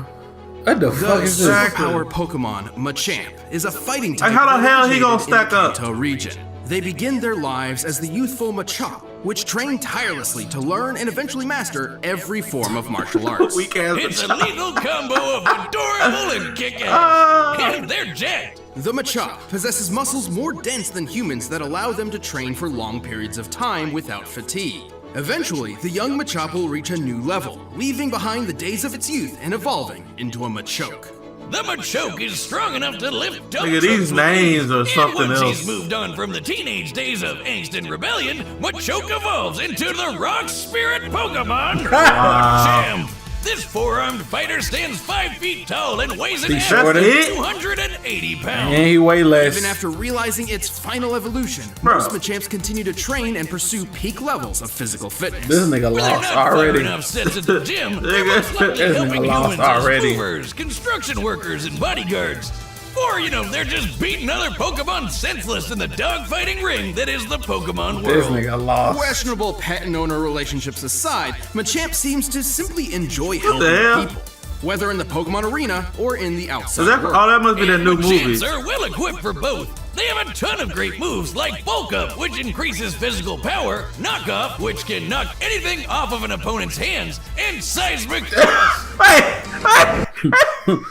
What the fuck The is this? superpower Pokemon, Machamp, is a fighting type how the hell he gonna originated in stack up? the Kanto region. They begin their lives as the youthful Machop, which train tirelessly to learn and eventually master every form of martial arts. Weak ass. It's a lethal combo of adorable and kick-ass. And they're jacked. The Machop possesses muscles more dense than humans that allow them to train for long periods of time without fatigue. Eventually, the young Machop will reach a new level, leaving behind the days of its youth and evolving into a Machoke. The Machoke is strong enough to lift dump Nigga, these trucks with names ease. are And something once else. he's moved on from the teenage days of angst and rebellion, Machoke evolves into the rock spirit Pokemon, Machamp. This four-armed fighter stands 5 feet tall and weighs an That's average it? of 280 pounds. And he way less. Even after realizing its final evolution, Bro. most Machamps continue to train and pursue peak levels of physical fitness. This nigga When they're lost not already. firing off sets at the gym, they're Nigga, most likely this helping nigga lost humans as already. movers, construction workers, and bodyguards. Or, they're just beating other Pokemon senseless in the dogfighting ring that is the Pokemon This world. nigga lost. Questionable pet and owner relationships aside, Machamp seems to simply enjoy the helping hell? people, whether in the Pokemon arena or in the outside Is that, world. oh, that must be that And new Machamps movie. are well equipped for both. They have a ton of great moves like Bulk Up, which increases physical power, Knock Off, which can knock anything off of an opponent's hands, and Seismic Toss.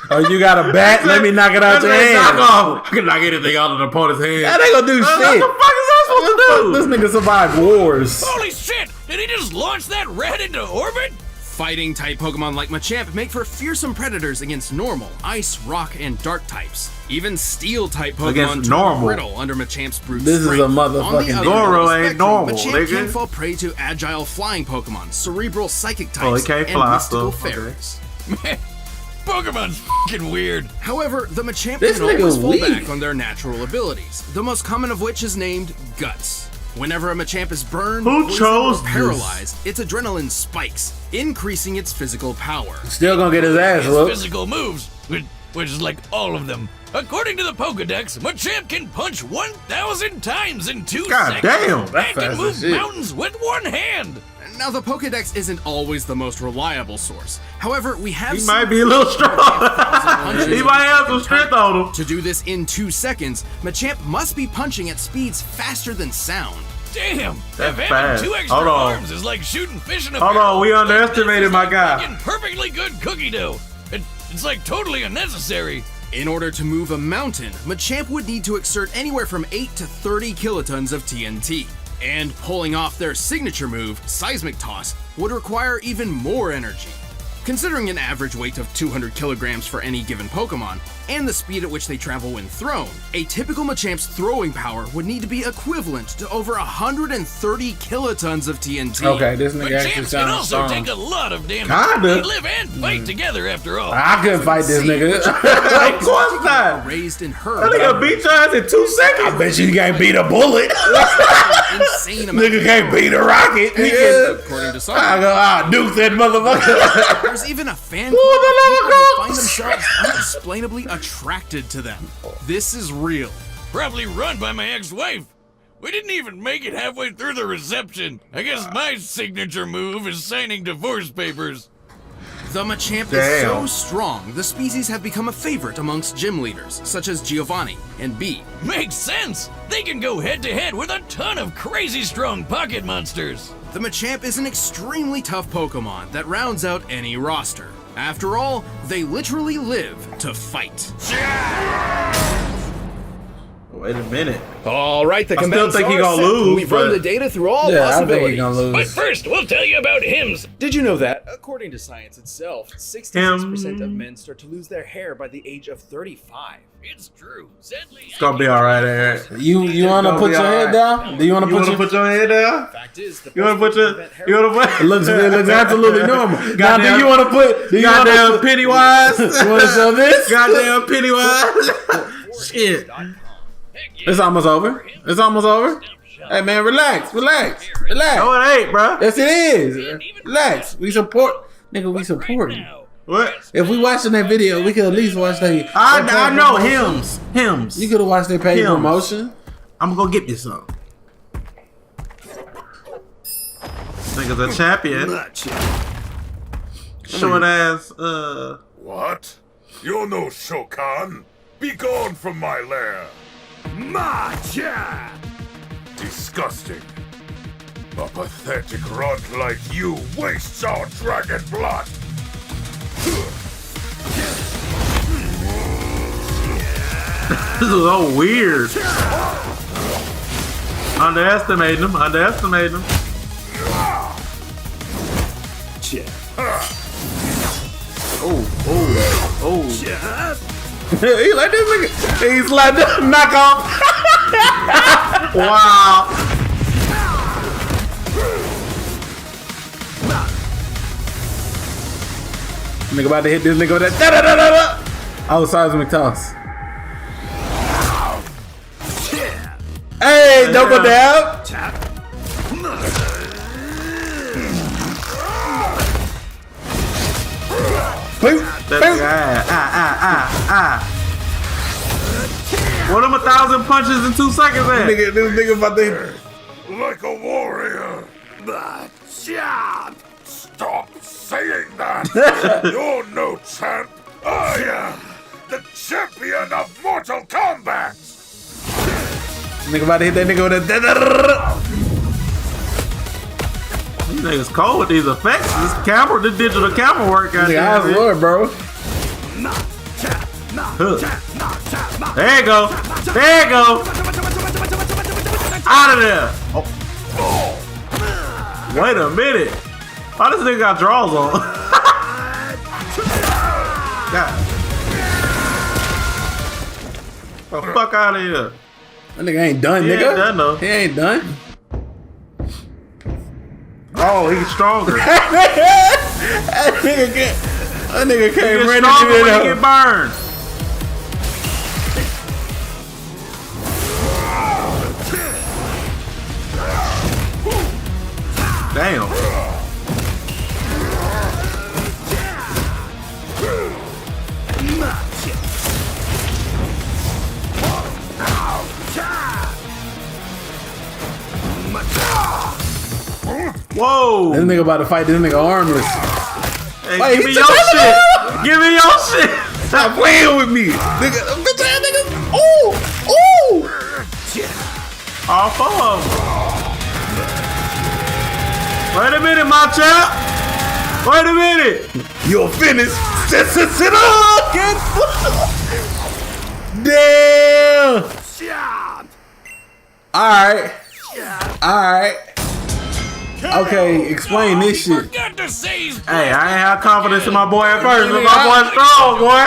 Oh, you got a bat? Let me knock it out your hand. Knock off. I can knock anything out of the opponent's hand. That ain't gonna do What shit. the fuck is that supposed to do? This nigga survived wars. Holy shit! Did he just launch that rat into orbit? Fighting type Pokemon like Machamp make for fearsome predators against normal, ice, rock, and dark types. Even steel type Pokemon Against turn normal. brittle under Machamp's brute This is strength. a motherfucking On the other Goro end of the ain't normal, Machamp nigga. can fall prey to agile flying Pokemon, cerebral psychic types, Oh, he can't and fly, mystical so, okay. fairies. Man, Pokemon's fucking weird. However, the Machamp This can always nigga fall weak. back on their natural abilities, the most common of which is named Guts. Whenever a Machamp is burned, Who poisoned, chose or this? paralyzed, its adrenaline spikes, increasing its physical power. Still gonna get his ass His whooped. physical moves, which is like all of them. According to the Pokedex, Machamp can punch 1,000 times in 2 God seconds. damn, and that's can fast move as shit. mountains with one hand. Now, the Pokedex isn't always the most reliable source. However, we have He seen might be a little strong. He might have some strength on him. To do this in 2 seconds, Machamp must be punching at speeds faster than sound. Damn, That's if having fast. 2 extra Hold on. arms is like shooting fish in a Hold barrel, on, we underestimated my guy. making perfectly good cookie dough. It's like totally unnecessary. In order to move a mountain, Machamp would need to exert anywhere from 8 to 30 kilotons of TNT. And pulling off their signature move, Seismic Toss, would require even more energy. Considering an average weight of 200 kilograms for any given Pokemon, and the speed at which they travel when thrown, a typical Machamp's throwing power would need to be equivalent to over 130 kilotons of TNT. Okay, this nigga actually Machamps can sounds also strong. take a lot of damage. Kinda. They live and fight together after all. I couldn't fight this nigga. Of course not. Raised in That her. nigga beat your ass in 2 seconds. I bet you can't beat a bullet. Insane amount Nigga can't beat a rocket. according to some. I duke that motherfucker. There's even a fan club of people who find themselves unexplainably attracted to them. This is real. Probably run by my ex-wife. We didn't even make it halfway through the reception. I guess my signature move is signing divorce papers. The Machamp is so strong, the species have become a favorite amongst gym leaders, such as Giovanni and B. Makes sense. They can go head-to-head with a ton of crazy strong pocket monsters. The Machamp is an extremely tough Pokemon that rounds out any roster. After all, they literally live to fight. Wait a minute. All right, the I still think he gonna lose. We've run but- the data through all Yeah, I think possibilities. he gonna lose. But first, we'll tell you about hymns. Did you know that, according to science itself, 66% of men start to lose their hair by the age of 35? It's true. Sadly, It's gonna be all right, Eric. You wanna gonna put be your head alright. down? Do you wanna You wanna put put your head down? Fact is, the You wanna put your? You wanna put? It looks absolutely normal. Now, do Goddamn- you want to put? Do you want Goddamn to Pennywise. You want to show this? Goddamn Pennywise. Shit. It's almost over. It's almost over. Hey man, relax. No, it ain't, bro. Yes, it is. Relax. We support, nigga. We support you. What? If we watching that video, we could at least watch that. I know hymns. You could have watched their paid Hymns. promotion. I'm gonna get me some. Nigga's a champion. Short ass. What? You're no Shokan. Be gone from my lair. Macha! Disgusting. A pathetic runt like you wastes our dragon blood. This is so weird. Underestimating him. He like this nigga. He's like this. Knock off. Wow. Nigga about to hit this nigga with that. Da da da da da. Oh, seismic toss. Hey, don't go down. Boom. That's What am 1,000 punches in 2 seconds at? This nigga about to hit. Like a warrior. Macha! Stop saying that. You're no champ. I am the champion of Mortal Kombat. Nigga about to hit that nigga with that. Da da da da. These niggas cold with these effects. This camera, this digital camera work. Nigga, I was Lord, bro. There you go. There you go. Out of there. Oh. Wait a minute. Oh, this nigga got draws on. God. The fuck out of here. That nigga ain't done, He nigga. ain't done, though. He ain't done. Oh, he's stronger. That nigga He came gets ready stronger to when get he up. get burned. Damn. Whoa! This nigga about to fight this nigga armless. Hey, Wait, give me he your took shit. Give me your shit. Stop playing with me, nigga. Bitch ass nigga. Ooh, ooh. Off of. Wait a minute, my chap. Wait a minute. You're finished. Sit up, kid. Damn. All right. Okay, explain this shit. Forgot to say he's Hey, I ain't have confidence in my boy at first, but my boy's strong, boy.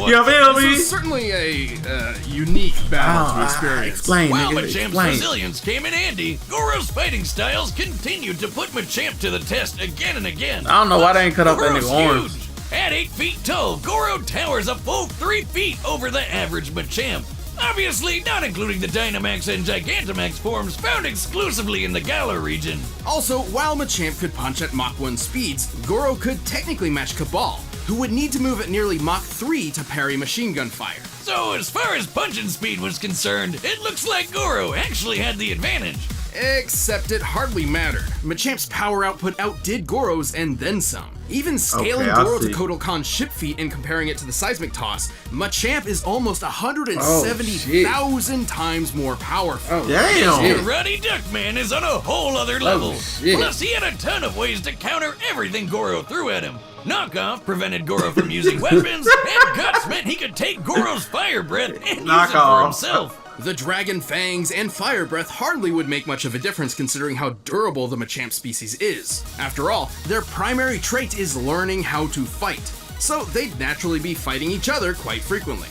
You feel This me? is certainly a unique battle to experience. Explain, While nigga. Machamp's Explain. resilience came in handy, Goro's fighting styles continued to put Machamp to the test again and again. I don't know why they ain't cut off that Goro's nigga arms. huge. At 8 feet tall, Goro towers a full 3 feet over the average Machamp. Obviously, not including the Dynamax and Gigantamax forms found exclusively in the Galar region. Also, while Machamp could punch at Mach 1 speeds, Goro could technically match Cabal, who would need to move at nearly Mach 3 to parry machine gun fire. So as far as punching speed was concerned, it looks like Goro actually had the advantage. Except it hardly mattered. Machamp's power output outdid Goro's and then some. Even scaling Okay, I Goro to see. Kotal Khan's ship feet and comparing it to the seismic toss, Machamp is almost Oh, 170,000 times more powerful. Damn. Ruddy Duckman is on a whole other level. shit. Plus, he had a ton of ways to counter everything Goro threw at him. Knockoff prevented Goro from using weapons, and Guts meant he could take Goro's fire breath and use it for Knockoff. himself. The Dragon Fangs and Fire Breath hardly would make much of a difference considering how durable the Machamp species is. After all, their primary trait is learning how to fight, so they'd naturally be fighting each other quite frequently.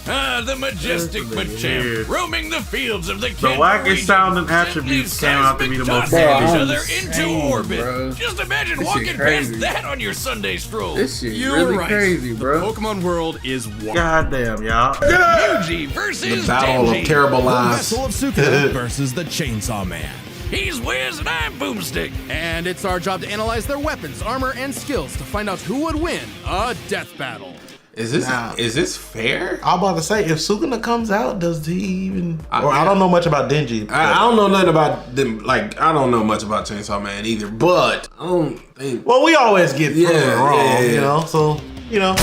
Ah, the majestic Machamp, weird. roaming the fields of the The Kanto wackest region, sounding gently attributes came out to be the most tossing Bro, each I'm other into insane, orbit. bro. Just imagine This shit walking crazy. past that on your Sunday stroll. This shit You're really right. crazy, bro. Pokemon world is wild. Goddamn, y'all. Yuji versus The battle Denji. of terrible The lies. Vessel of Sukuna versus the Chainsaw Man. He's Wiz and I'm Boomstick. And it's our job to analyze their weapons, armor, and skills to find out who would win a death battle. Is this fair? I'm about to say, if Sukuna comes out, does he even? I don't know much about Denji. I don't know nothing about them. Like, I don't know much about Chainsaw Man either. But I don't think. Well, we always get proven wrong, yeah. you know. So, you know,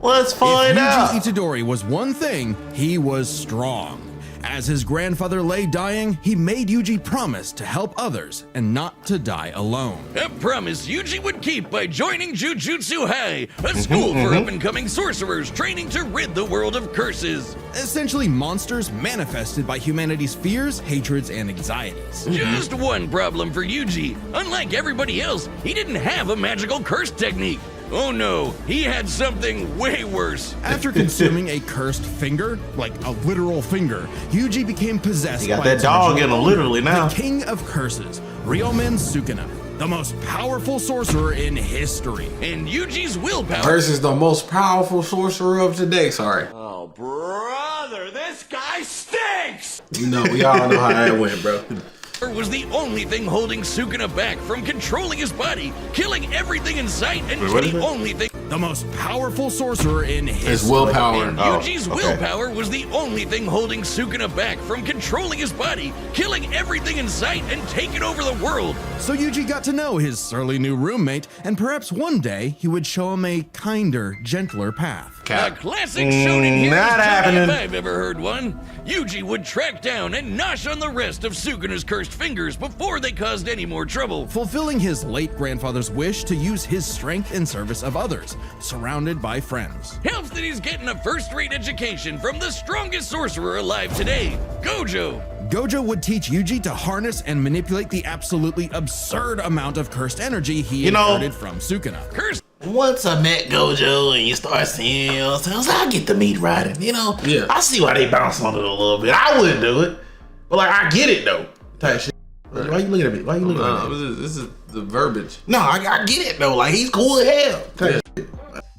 let's find If out. Yuji Itadori was one thing, he was strong. As his grandfather lay dying, he made Yuji promise to help others and not to die alone. A promise Yuji would keep by joining Jujutsu High, a school for up-and-coming sorcerers training to rid the world of curses. Essentially monsters manifested by humanity's fears, hatreds, and anxieties. Just one problem for Yuji. Unlike everybody else, he didn't have a magical curse technique. Oh no, he had something way worse. After consuming a cursed finger, like a literal finger, Yuji became possessed He got by that its dog original in him literally owner, now. the king of curses, Ryomen Sukuna, the most powerful sorcerer in history. And Yuji's willpower Versus the most powerful sorcerer of today. Sorry. Oh, brother, this guy stinks! You know, we all know how that went, bro. was the only thing holding Sukuna back from controlling his body, killing everything in sight, and Wait, what is the it? only thing. The most powerful sorcerer in history. His willpower. And Yuji's willpower was the only thing holding Sukuna back from controlling his body, killing everything in sight, and taking over the world. So Yuji got to know his surly new roommate, and perhaps one day he would show him a kinder, gentler path. A classic shonen hero's not journey happening. if I've ever heard one. Yuji would track down and nosh on the rest of Sukuna's cursed fingers before they caused any more trouble. Fulfilling his late grandfather's wish to use his strength in service of others, surrounded by friends. Helps that he's getting a first-rate education from the strongest sorcerer alive today, Gojo. Gojo would teach Yuji to harness and manipulate the absolutely absurd amount of cursed energy he inherited from Sukuna. Cursed. Once I met Gojo and you start seeing yourselves, I get the meat riding, you know? Yeah. I see why they bounce on it a little bit. I wouldn't do it. But like, I get it though. Type shit. Why you looking at me? Why you looking at me? This is the verbiage. No, I get it though. Like, he's cool as hell. Type shit.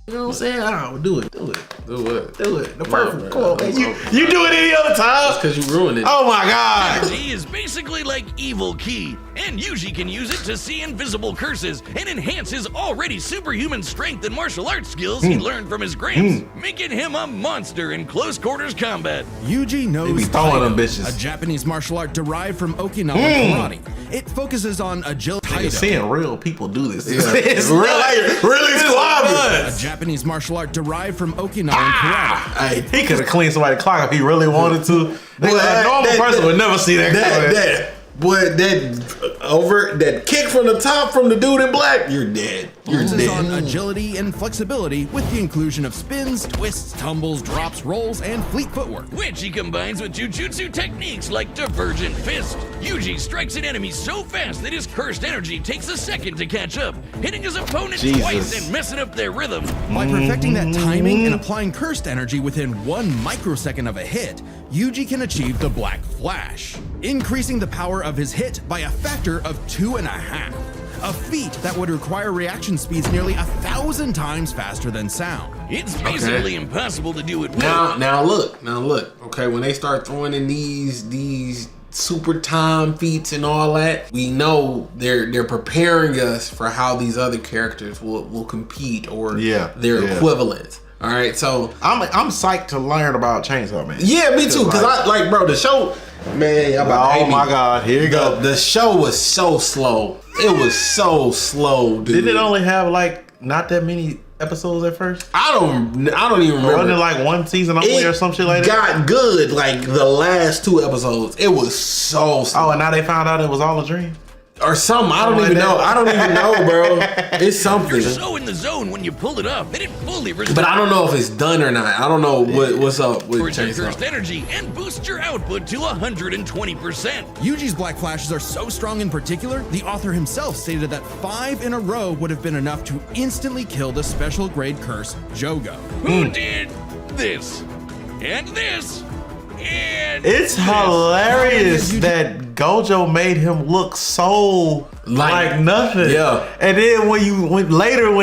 You know what I'm saying? Oh, do it. Do what? Do it. The perfect. Come on, man. You do it any other time? That's because you ruined it. Oh my God. Energy is basically like Evil Key, and Yuji can use it to see invisible curses and enhance his already superhuman strength and martial arts skills he learned from his gramps, making him a monster in close quarters combat. Yuji knows They be throwing them Kaido, bitches. a Japanese martial art derived from Okinawa karate. It focuses on agility. Nigga, seeing real people do this. Yeah. It's really squabbling. A Japanese martial art derived from Okinawan karate. He could have cleaned somebody's clock if he really wanted to. A normal person would never see that. That kick from the top from the dude in black, you're dead. You're Focuses dead. on agility and flexibility with the inclusion of spins, twists, tumbles, drops, rolls, and fleet footwork. Which he combines with jujutsu techniques like Divergent Fist. Yuji strikes an enemy so fast that his cursed energy takes a second to catch up, hitting his opponent twice and messing up their rhythm. By perfecting that timing and applying cursed energy within 1 microsecond of a hit, Yuji can achieve the Black Flash, increasing the power of his hit by a factor of 2.5. A feat that would require reaction speeds nearly 1,000 times faster than sound. It's basically impossible to do it well. Now look. Okay, when they start throwing in these super time feats and all that, we know they're preparing us for how these other characters will compete or their equivalents. All right, so I'm psyched to learn about Chainsaw Man. Yeah, me too. Cause I like, bro, the show, man. Oh my God, here you go. The show was so slow. It was so slow, dude. Didn't it only have like not that many episodes at first? I don't even remember. Wasn't it like one season only or some shit like that? Got good like the last 2 episodes. It was so slow. Oh, and now they found out it was all a dream? Or something. I don't even know. I don't even know, bro. It's something. You're so in the zone when you pull it off that it fully restores. But I don't know if it's done or not. I don't know what's up with your Chainsaw. cursed energy and boost your output to 120%. Yuji's Black Flashes are so strong in particular, the author himself stated that 5 in a row would have been enough to instantly kill the special grade curse Jogo. Who did this? And this? And It's hilarious that Gojo made him look so like nothing. Yeah. And then when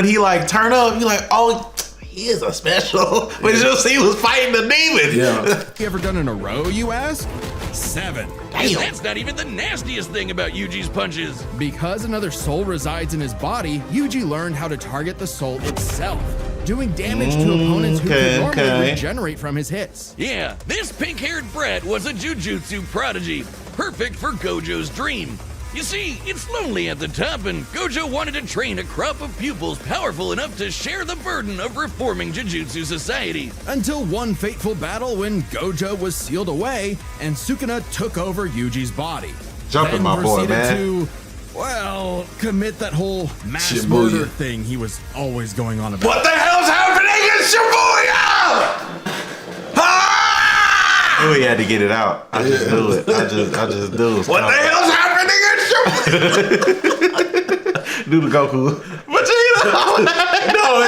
he like turn up, you like, oh, he is a special. But just he was fighting the demon. Yeah. You ever done in a row, you ask? 7. And that's not even the nastiest thing about Yuji's punches. Because another soul resides in his body, Yuji learned how to target the soul itself, doing damage to opponents who could normally regenerate from his hits. Yeah, this pink-haired brat was a jujutsu prodigy, perfect for Gojo's dream. You see, it's lonely at the top, and Gojo wanted to train a crop of pupils powerful enough to share the burden of reforming Jujutsu society. Until one fateful battle when Gojo was sealed away and Sukuna took over Yuji's body. Jumping my boy, man. To, well, commit that whole mass Shibuya. murder thing he was always going on about. What the hell's happening in Shibuya? We had to get it out. I just do it. I just do it. What the hell's happening in Shibuya? Do the Goku. Vegeta. No, I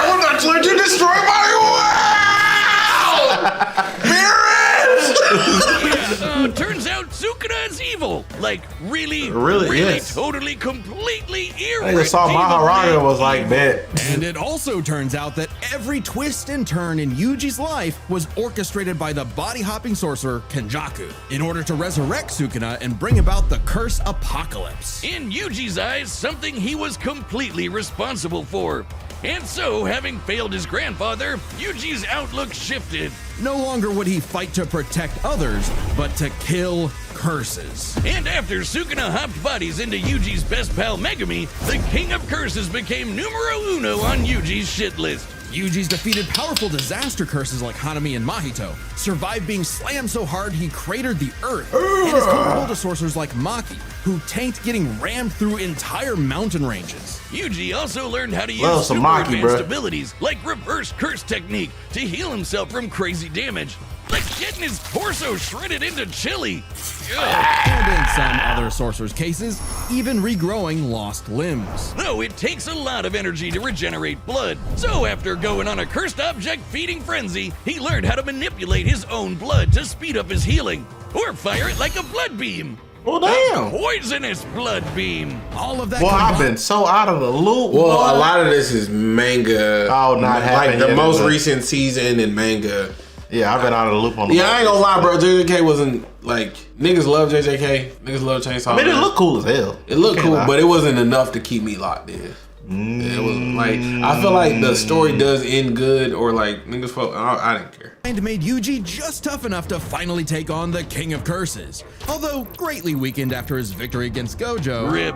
will not let you destroy my world! Mirrors! Turns out Sukuna is evil. Like, really, yes. totally, completely I just saw Maharaja was like, bet. And it also turns out that every twist and turn in Yuji's life was orchestrated by the body-hopping sorcerer Kenjaku in order to resurrect Sukuna and bring about the curse apocalypse. In Yuji's eyes, something he was completely responsible for. And so, having failed his grandfather, Yuji's outlook shifted. No longer would he fight to protect others, but to kill curses. And after Sukuna hopped bodies into Yuji's best pal Megumi, the king of curses became numero uno on Yuji's shit list. Yuji's defeated powerful disaster curses like Hanami and Mahito, survived being slammed so hard he cratered the earth, and is comparable to sorcerers like Maki, who tanked getting rammed through entire mountain ranges. Yuji also learned how to use Love some super Maki, advanced bruh. abilities like reverse curse technique to heal himself from crazy damage. Like getting his torso shredded into chili. And in some other sorcerers' cases, even regrowing lost limbs. Though it takes a lot of energy to regenerate blood, so after going on a cursed object feeding frenzy, he learned how to manipulate his own blood to speed up his healing, or fire it like a blood beam. Well, damn. Poisonous blood beam. All of that. Well, I've been so out of the loop. Well, boy. a lot of this is manga. Oh, not like happening the yet, most but- recent season in manga. Yeah, I've been out of the loop on the Yeah, I ain't gonna lie, bro. JJK wasn't like niggas love JJK. Niggas love Chainsaw. I mean, it Man. looked cool as hell. It looked Okay, cool, nah. but it wasn't enough to keep me locked in. It was like I feel like the story does end good, or like niggas fuck. I didn't care. And made Yuji just tough enough to finally take on the King of Curses. Although greatly weakened after his victory against Gojo. Rip.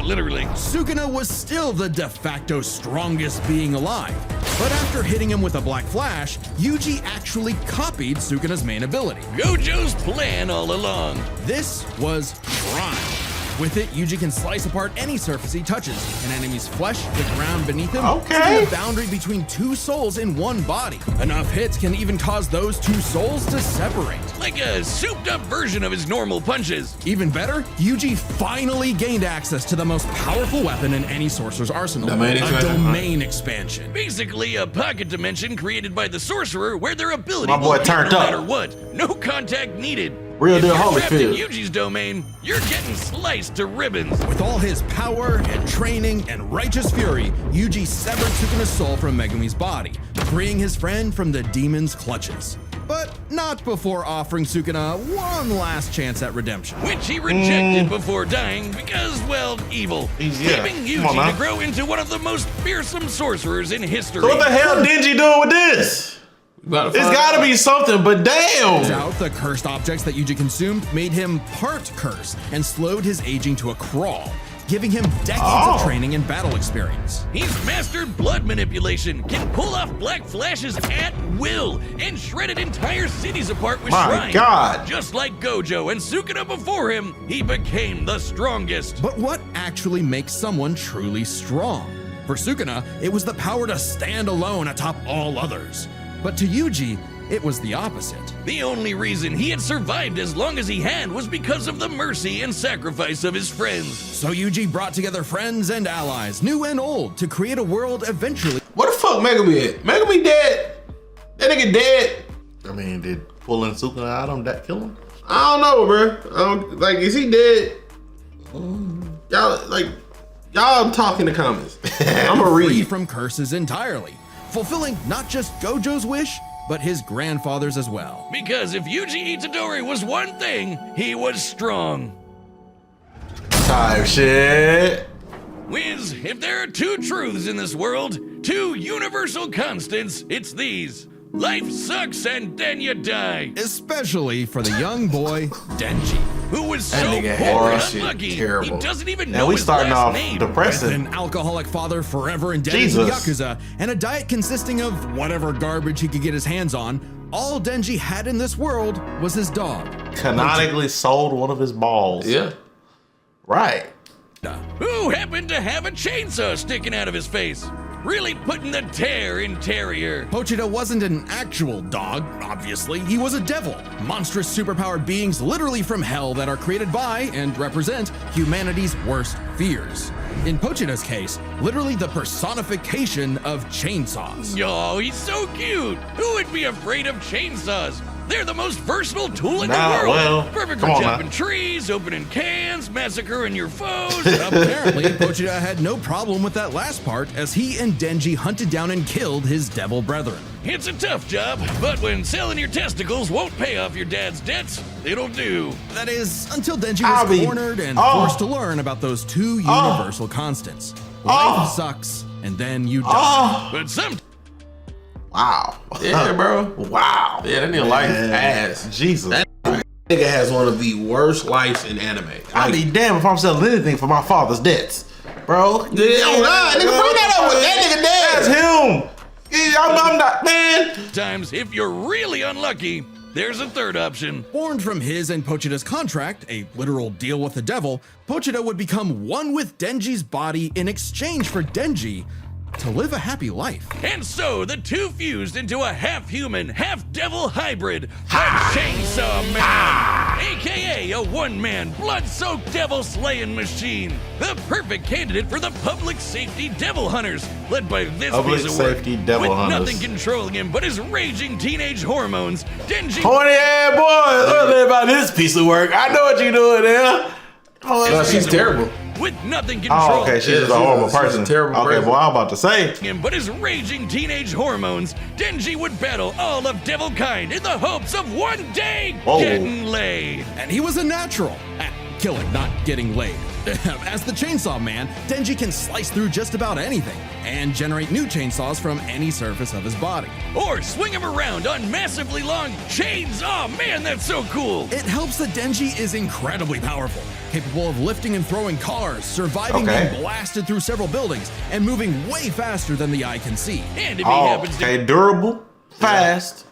Literally. Sukuna was still the de facto strongest being alive. But after hitting him with a Black Flash, Yuji actually copied Sukuna's main ability. Gojo's plan all along. This was Prime. With it, Yuji can slice apart any surface he touches, an enemy's flesh, the ground beneath him, Okay. the boundary between two souls in one body. Enough hits can even cause those two souls to separate. Like a souped up version of his normal punches. Even better, Yuji finally gained access to the most powerful weapon in any sorcerer's arsenal, Domain a expansion. domain expansion. Basically, a pocket dimension created by the sorcerer where their ability My boy will hit turned no up. matter what. No contact needed. Real If deal you're trapped in Holyfield. Yuji's domain, you're getting sliced to ribbons. With all his power and training and righteous fury, Yuji severed Sukuna's soul from Megumi's body, freeing his friend from the demon's clutches. But not before offering Sukuna one last chance at redemption. Which he rejected before dying because, well, evil. Yeah. Leaving Come on Yuji now. to grow into one of the most fearsome sorcerers in history. So what the hell Denji doing with this? It's gotta be something, but damn. Out, the cursed objects that Yuji consumed made him part cursed and slowed his aging to a crawl, giving him decades of training and battle experience. He's mastered blood manipulation, can pull off black flashes at will, and shredded entire cities apart with My shrines. God. Just like Gojo and Sukuna before him, he became the strongest. But what actually makes someone truly strong? For Sukuna, it was the power to stand alone atop all others. But to Yuji, it was the opposite. The only reason he had survived as long as he had was because of the mercy and sacrifice of his friends. So Yuji brought together friends and allies, new and old, to create a world eventually. What the fuck Megumi at? Megumi dead. That nigga dead. I mean, did pulling Sukuna out of him that kill him? I don't know, bro. Like, is he dead? Y'all talk in the comments. I'ma free read. from curses entirely, fulfilling not just Gojo's wish, but his grandfather's as well. Because if Yuji Itadori was one thing, he was strong. Type shit. Wiz, if there are two truths in this world, two universal constants, it's these. Life sucks and then you die. Especially for the young boy, Denji. Who was That so nigga poor and had shit unlucky, terrible. he doesn't even Now know we his starting last off name. With depressing. an alcoholic father forever indebted to Jesus. Yakuza, and a diet consisting of whatever garbage he could get his hands on, all Denji had in this world was his dog. Canonically sold one of his balls. Yeah. Right. Who happened to have a chainsaw sticking out of his face? Really putting the tear in Terrier. Pochita wasn't an actual dog, obviously. He was a devil. Monstrous superpowered beings literally from hell that are created by and represent humanity's worst fears. In Pochita's case, literally the personification of chainsaws. Oh, he's so cute. Who would be afraid of chainsaws? They're the most versatile tool in Nah, the world. well, Perfect come for on chopping now. trees, opening cans, massacring your foes. Apparently, Pochita had no problem with that last part as he and Denji hunted down and killed his devil brethren. It's a tough job, but when selling your testicles won't pay off your dad's debts, it'll do. That is, until Denji I'll was be- cornered and Oh. forced to learn about those two universal constants. Life sucks, and then you die. But some Wow. Yeah, bro. Wow. Yeah, that nigga life ass. Jesus. That nigga has one of the worst lives in anime. I'd be damned if I'm selling anything for my father's debts. Bro. Yeah, oh God, nigga, bring that up with that nigga dead. That's him. Yeah, I'm not, man. times, if you're really unlucky, there's a third option. Born from his and Pochita's contract, a literal deal with the devil, Pochita would become one with Denji's body in exchange for Denji to live a happy life. And so the two fused into a half-human, half-devil hybrid, the Chainsaw Man, aka a one-man, blood-soaked devil-slaying machine. The perfect candidate for the public safety devil hunters, led by this Public piece of work. safety devil With hunters. nothing controlling him but his raging teenage hormones, Denji... Horny ass boy, tell me about this piece of work. I know what you doing there. She's terrible. With nothing controlling... Oh, okay, she's just a horrible person. a terrible okay, person. well, I'm about to say. But his raging teenage hormones, Denji would battle all of devil kind in the hopes of one day getting laid. And he was a natural at killing, not getting laid. As the Chainsaw Man, Denji can slice through just about anything and generate new chainsaws from any surface of his body. Or swing him around on massively long chains. Oh man, that's so cool. It helps that Denji is incredibly powerful, capable of lifting and throwing cars, surviving being blasted through several buildings, and moving way faster than the eye can see. And if he happens to durable, fast,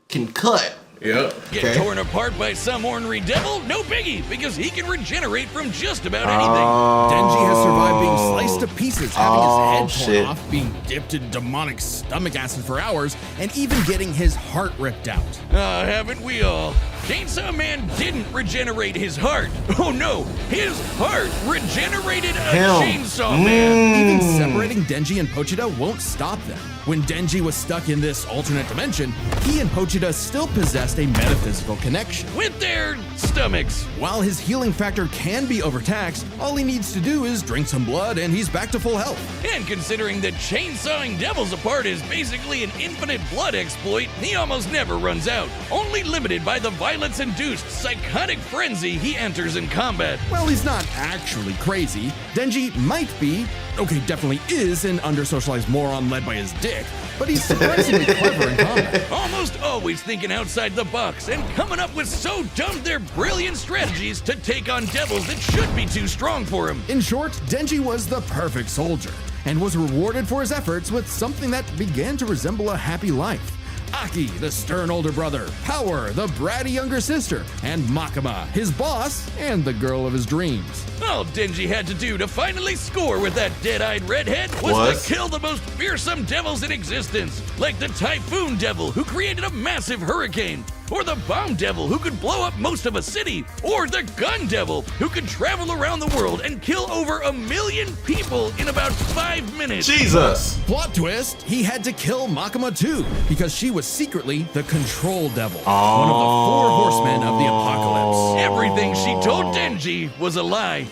can cut. Yep. get torn apart by some ornery devil, no biggie, because he can regenerate from just about anything. Denji has survived being sliced to pieces, having his head torn shit. off, being dipped in demonic stomach acid for hours, and even getting his heart ripped out. Haven't we all? Chainsaw Man didn't regenerate his heart. Oh no, his heart regenerated a Chainsaw Man. Even separating Denji and Pochita won't stop them. When Denji was stuck in this alternate dimension, he and Pochita still possessed a metaphysical connection. With their stomachs. While his healing factor can be overtaxed, all he needs to do is drink some blood and he's back to full health. And considering that chainsawing devils apart is basically an infinite blood exploit, he almost never runs out, only limited by the violence-induced psychotic frenzy he enters in combat. Well, he's not actually crazy. Denji might be, okay, definitely is an under-socialized moron led by his dick, but he's surprisingly clever in combat. Almost always thinking outside the box and coming up with so dumb they're brilliant strategies to take on devils that should be too strong for him. In short, Denji was the perfect soldier and was rewarded for his efforts with something that began to resemble a happy life. Aki, the stern older brother, Power, the bratty younger sister, and Makima, his boss and the girl of his dreams. All Denji had to do to finally score with that dead-eyed redhead was to kill the most fearsome devils in existence, like the Typhoon Devil, who created a massive hurricane, or the Bomb Devil, who could blow up most of a city, or the Gun Devil, who could travel around the world and kill over 1 million people in about 5 minutes. Jesus! Plot twist, he had to kill Makima too, because she was secretly the Control Devil, one of the 4 horsemen of the apocalypse. Everything she told Denji was a lie.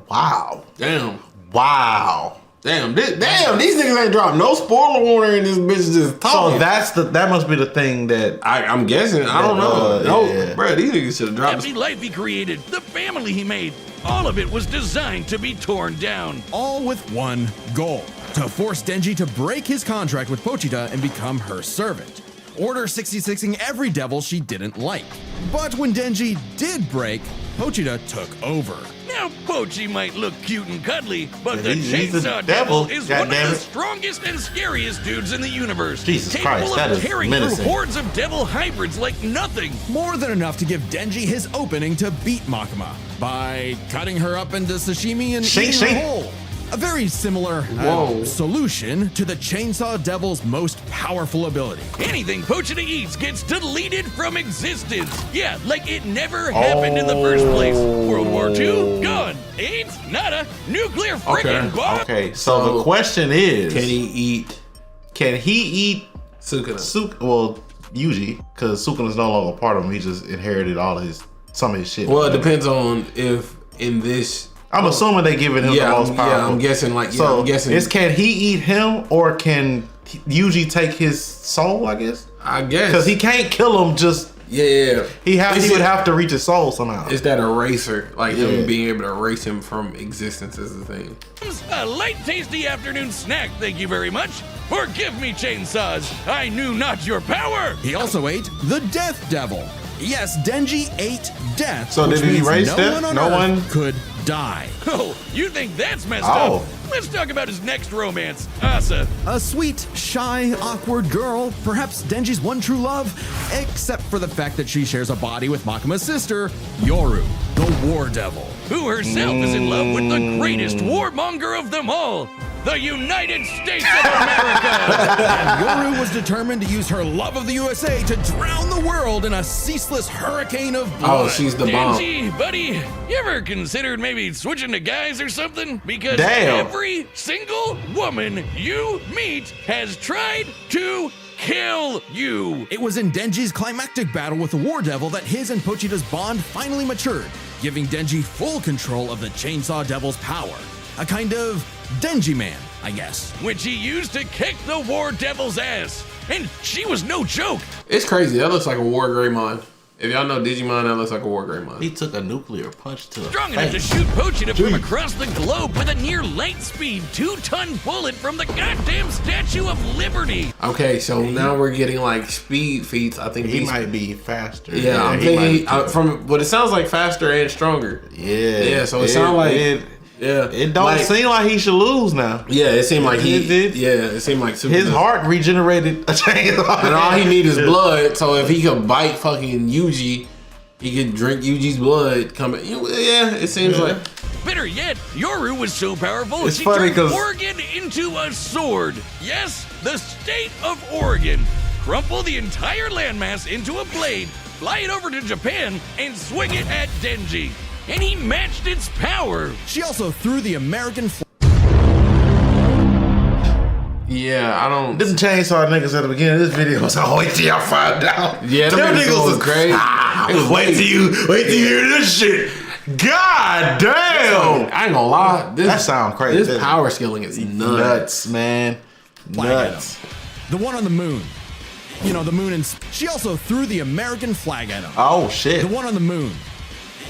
Wow. Damn. Wow. Damn, these niggas ain't dropped no spoiler warning in this bitch just talking. So that must be the thing that I'm guessing. I don't know. yeah. Bro, these niggas should have dropped. Every life he created, the family he made, all of it was designed to be torn down. All with one goal, to force Denji to break his contract with Pochita and become her servant. Order 66ing every devil she didn't like. But when Denji did break, Pochita took over. Now, Pochi might look cute and cuddly, but the he's a Chainsaw devil, Devil is God one of damn the it. strongest and scariest dudes in the universe. Jesus capable Christ, that of is tearing menacing. through hordes of devil hybrids like nothing. More than enough to give Denji his opening to beat Makima by cutting her up into sashimi and eating her whole. A very similar solution to the Chainsaw Devil's most powerful ability. Anything Pochita eats gets deleted from existence. Yeah, like it never happened in the first place. World War II, gone. AIDS, nada. Nuclear friggin' bomb. Okay, so the question is, Can he eat Sukuna? Well, Yuji, because Sukuna's no longer part of him. He just inherited some of his shit. Well, it depends on if in this. I'm assuming they giving him the most powerful. Yeah, I'm guessing I'm guessing. Can he eat him, or can Yuji take his soul? I guess. Because he can't kill him. Just he would have to reach his soul somehow. It's that eraser, like him being able to erase him from existence is the thing. A light, tasty afternoon snack, thank you very much. Forgive me, chainsaws. I knew not your power. He also ate the Death Devil. Yes, Denji ate death. So which did he means erase no death? one on No Earth one could die. Oh, you think that's messed up? Let's talk about his next romance, Asa. A sweet, shy, awkward girl, perhaps Denji's one true love, except for the fact that she shares a body with Makima's sister, Yoru, the War Devil. Who herself is in love with the greatest warmonger of them all, the United States of America. And Yoru was determined to use her love of the USA to drown the world in a ceaseless hurricane of blood. Oh, she's the bomb. Denji, buddy, you ever considered maybe switching to guys or something? Because Damn. every single woman you meet has tried to kill you. It was in Denji's climactic battle with the War Devil that his and Pochita's bond finally matured, giving Denji full control of the Chainsaw Devil's power. A kind of Denji man, I guess. Which he used to kick the War Devil's ass. And she was no joke. It's crazy. That looks like a War Greymon. If y'all know Digimon, that looks like a War Greymon. He took a nuclear punch to the Strong face. enough to shoot Pochita from across the globe with a near light speed 2-ton bullet from the goddamn Statue of Liberty. Okay, so now we're getting like speed feats. I think He might be faster. Yeah, I'm thinking from what it sounds like, faster and stronger. Yeah. Yeah, so it sounds like it don't seem like he should lose now. Yeah, it seemed like he did. Yeah, it seemed like His heart regenerated a chainsaw. and all he needs is blood. So if he could bite fucking Yuji, he could drink Yuji's blood. Yeah, it seems like. Better yet, Yoru was so powerful It's she funny turned 'cause- Oregon into a sword. Yes, the state of Oregon. Crumple the entire landmass into a blade, fly it over to Japan, and swing it at Denji. And he matched its power. She also threw the American flag. Yeah, I don't. Them chainsaw niggas at the beginning of this video was like, wait till y'all find out. Yeah, them niggas was crazy. Wait till you hear this shit. God damn. I ain't gonna lie. That sound crazy. This power scaling is nuts, man. Nuts. The one on the moon. You know, the moon and she also threw the American flag at him. Oh shit. The one on the moon.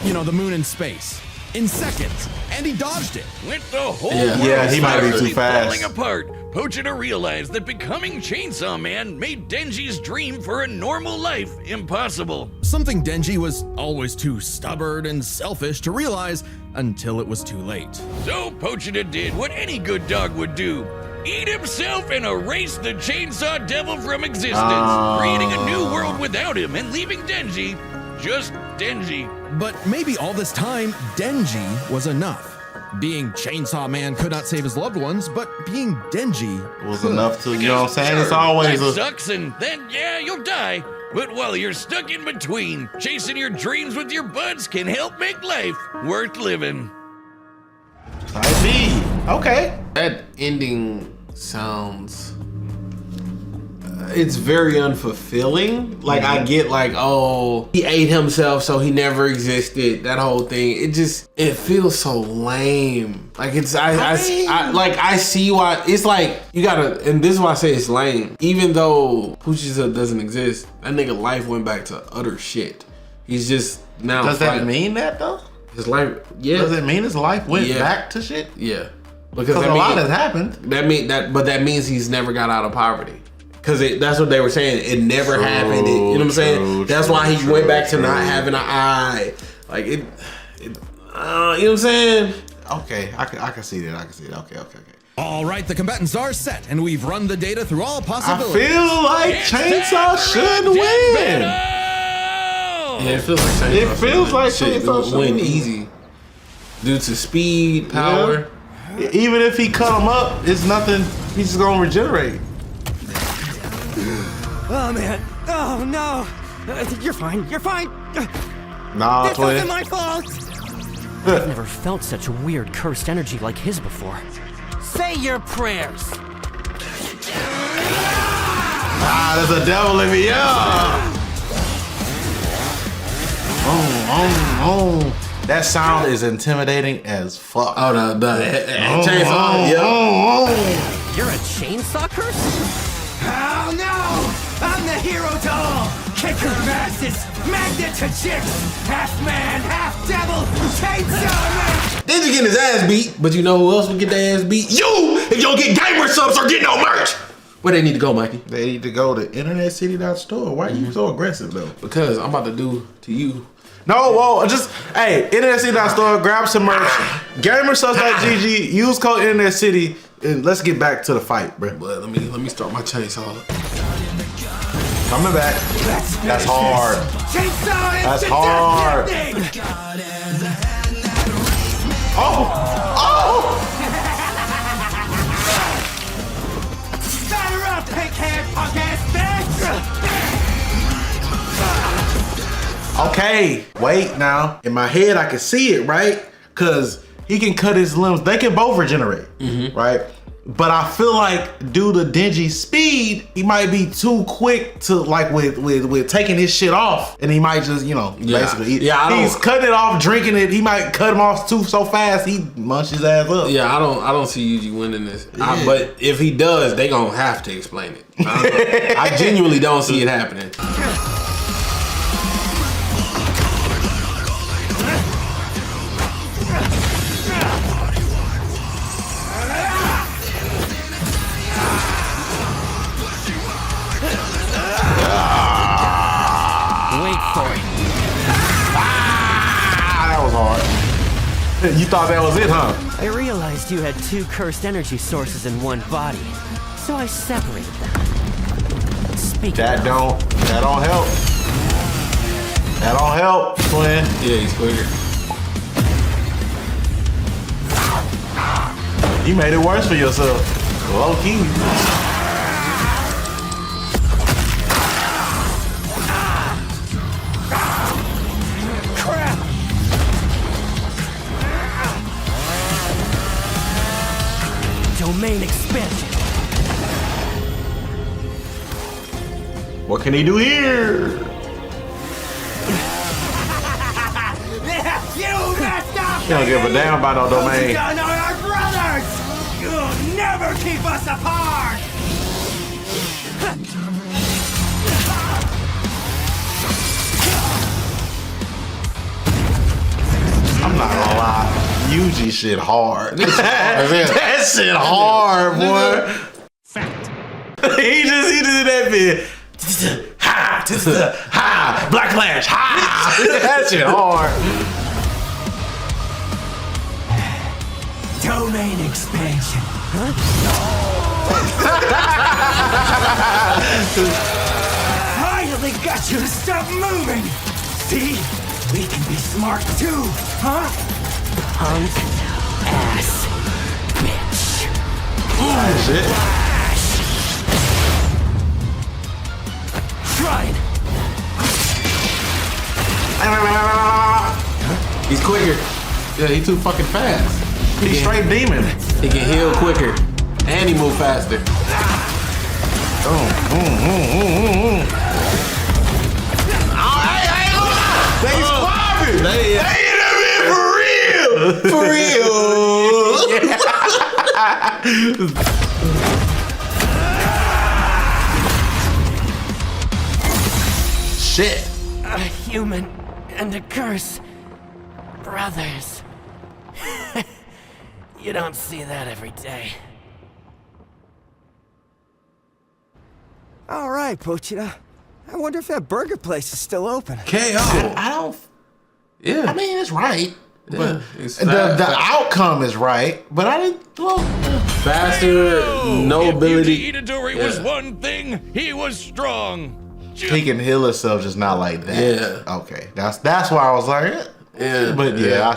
You know, the moon in space. In seconds. And he dodged it. With the whole Yeah. world Yeah, he might be too slowly fast. falling apart, Pochita realized that becoming Chainsaw Man made Denji's dream for a normal life impossible. Something Denji was always too stubborn and selfish to realize until it was too late. So Pochita did what any good dog would do. Eat himself and erase the Chainsaw Devil from existence, creating a new world without him and leaving Denji just Denji. But maybe all this time, Denji was enough. Being Chainsaw Man could not save his loved ones, but being Denji was enough to, you know what I'm saying? Sure, It's always life a... sucks, and then yeah, you'll die. But while you're stuck in between, chasing your dreams with your buds can help make life worth living. I see. Okay. That ending sounds. It's very unfulfilling. Like I get like, oh, he ate himself, so he never existed. That whole thing. It feels so lame. Like it's I see why it's like you gotta, and this is why I say it's lame. Even though Puchisa doesn't exist, that nigga life went back to utter shit. He's just now. Does that mean that though? His life? Yeah. Does it mean his life went back to shit? Yeah. Because a lot has happened. But that means he's never got out of poverty. Because that's what they were saying. It never happened. You know what I'm saying? That's why he went back to not having an eye. Like you know what I'm saying? Okay, I can see that. I can see it. Okay. All right, the combatants are set, and we've run the data through all I possibilities. feel like Chainsaw should win. Yeah, it feels like Chainsaw. It feels like shit Chainsaw would should win win. easy due to speed, power. Yeah. Even if he cut him up, it's nothing. He's just gonna regenerate. Oh, man. Oh, no. You're fine. You're fine. Nah, This twin. wasn't my fault. I've never felt such a weird cursed energy like his before. Say your prayers. Ah, there's a devil in me. Yeah. That sound is intimidating as fuck. Oh, the chainsaw. Yeah. You're a chainsaw curse? Oh no! I'm the hero doll! Kicker masses, magnet to chicks, half man, half devil, chainsaw man! Then you getting his ass beat, but you know who else would get their ass beat? You! If you don't get gamer subs or get no merch! Where they need to go, Mikey? They need to go to InternetCity.store. Why are you so aggressive though? Because I'm about to do to you. No, well, just hey, InternetCity.store, grab some merch. Gamersubs.gg, use code InternetCity, and let's get back to the fight, bro. But let me start my chainsaw. Coming back. That's hard. Chainsaw That's is hard. Oh! Okay, wait now. In my head, I can see it, right? Because he can cut his limbs. They can both regenerate, right? But I feel like due to Denji's speed, he might be too quick to like with taking his shit off, and he might just basically he's cutting it off, drinking it. He might cut him off so fast he munch his ass up. Yeah, I don't see Yuji winning this. But if he does, they gonna have to explain it. I genuinely don't see it happening. You thought that was it, huh? I realized you had 2 cursed energy sources in one body, so I separated them. That don't help. That don't help, twin. Yeah, he's quicker. You made it worse for yourself. Low key. Domain expansion. What can he do here? You messed up! He don't give a damn about no domain. Those are our brothers! You'll never keep us apart! I'm not gonna lie. Yuji shit hard. That shit hard, boy. Fact. he just did that bit. Ha! Ha! Black Flash! Ha! That shit hard. Domain expansion. Finally got you to stop moving. See? We can be smart too, huh? Punk ass bitch. Shit. Try it. He's quicker. Yeah, he too fucking fast. He's straight demon. He can heal quicker, and he move faster. They squabbing. They for real. Shit. A human and a curse. Brothers. You don't see that every day. All right, Pochita. I wonder if that burger place is still open. KO. I don't. Yeah. I mean, it's right. But it's the outcome is right, but I didn't. Well, faster, no if ability. Yuji Itadori was one thing, he was strong. he can heal himself, just not like that. Yeah. Okay, that's why I was like, yeah. But yeah,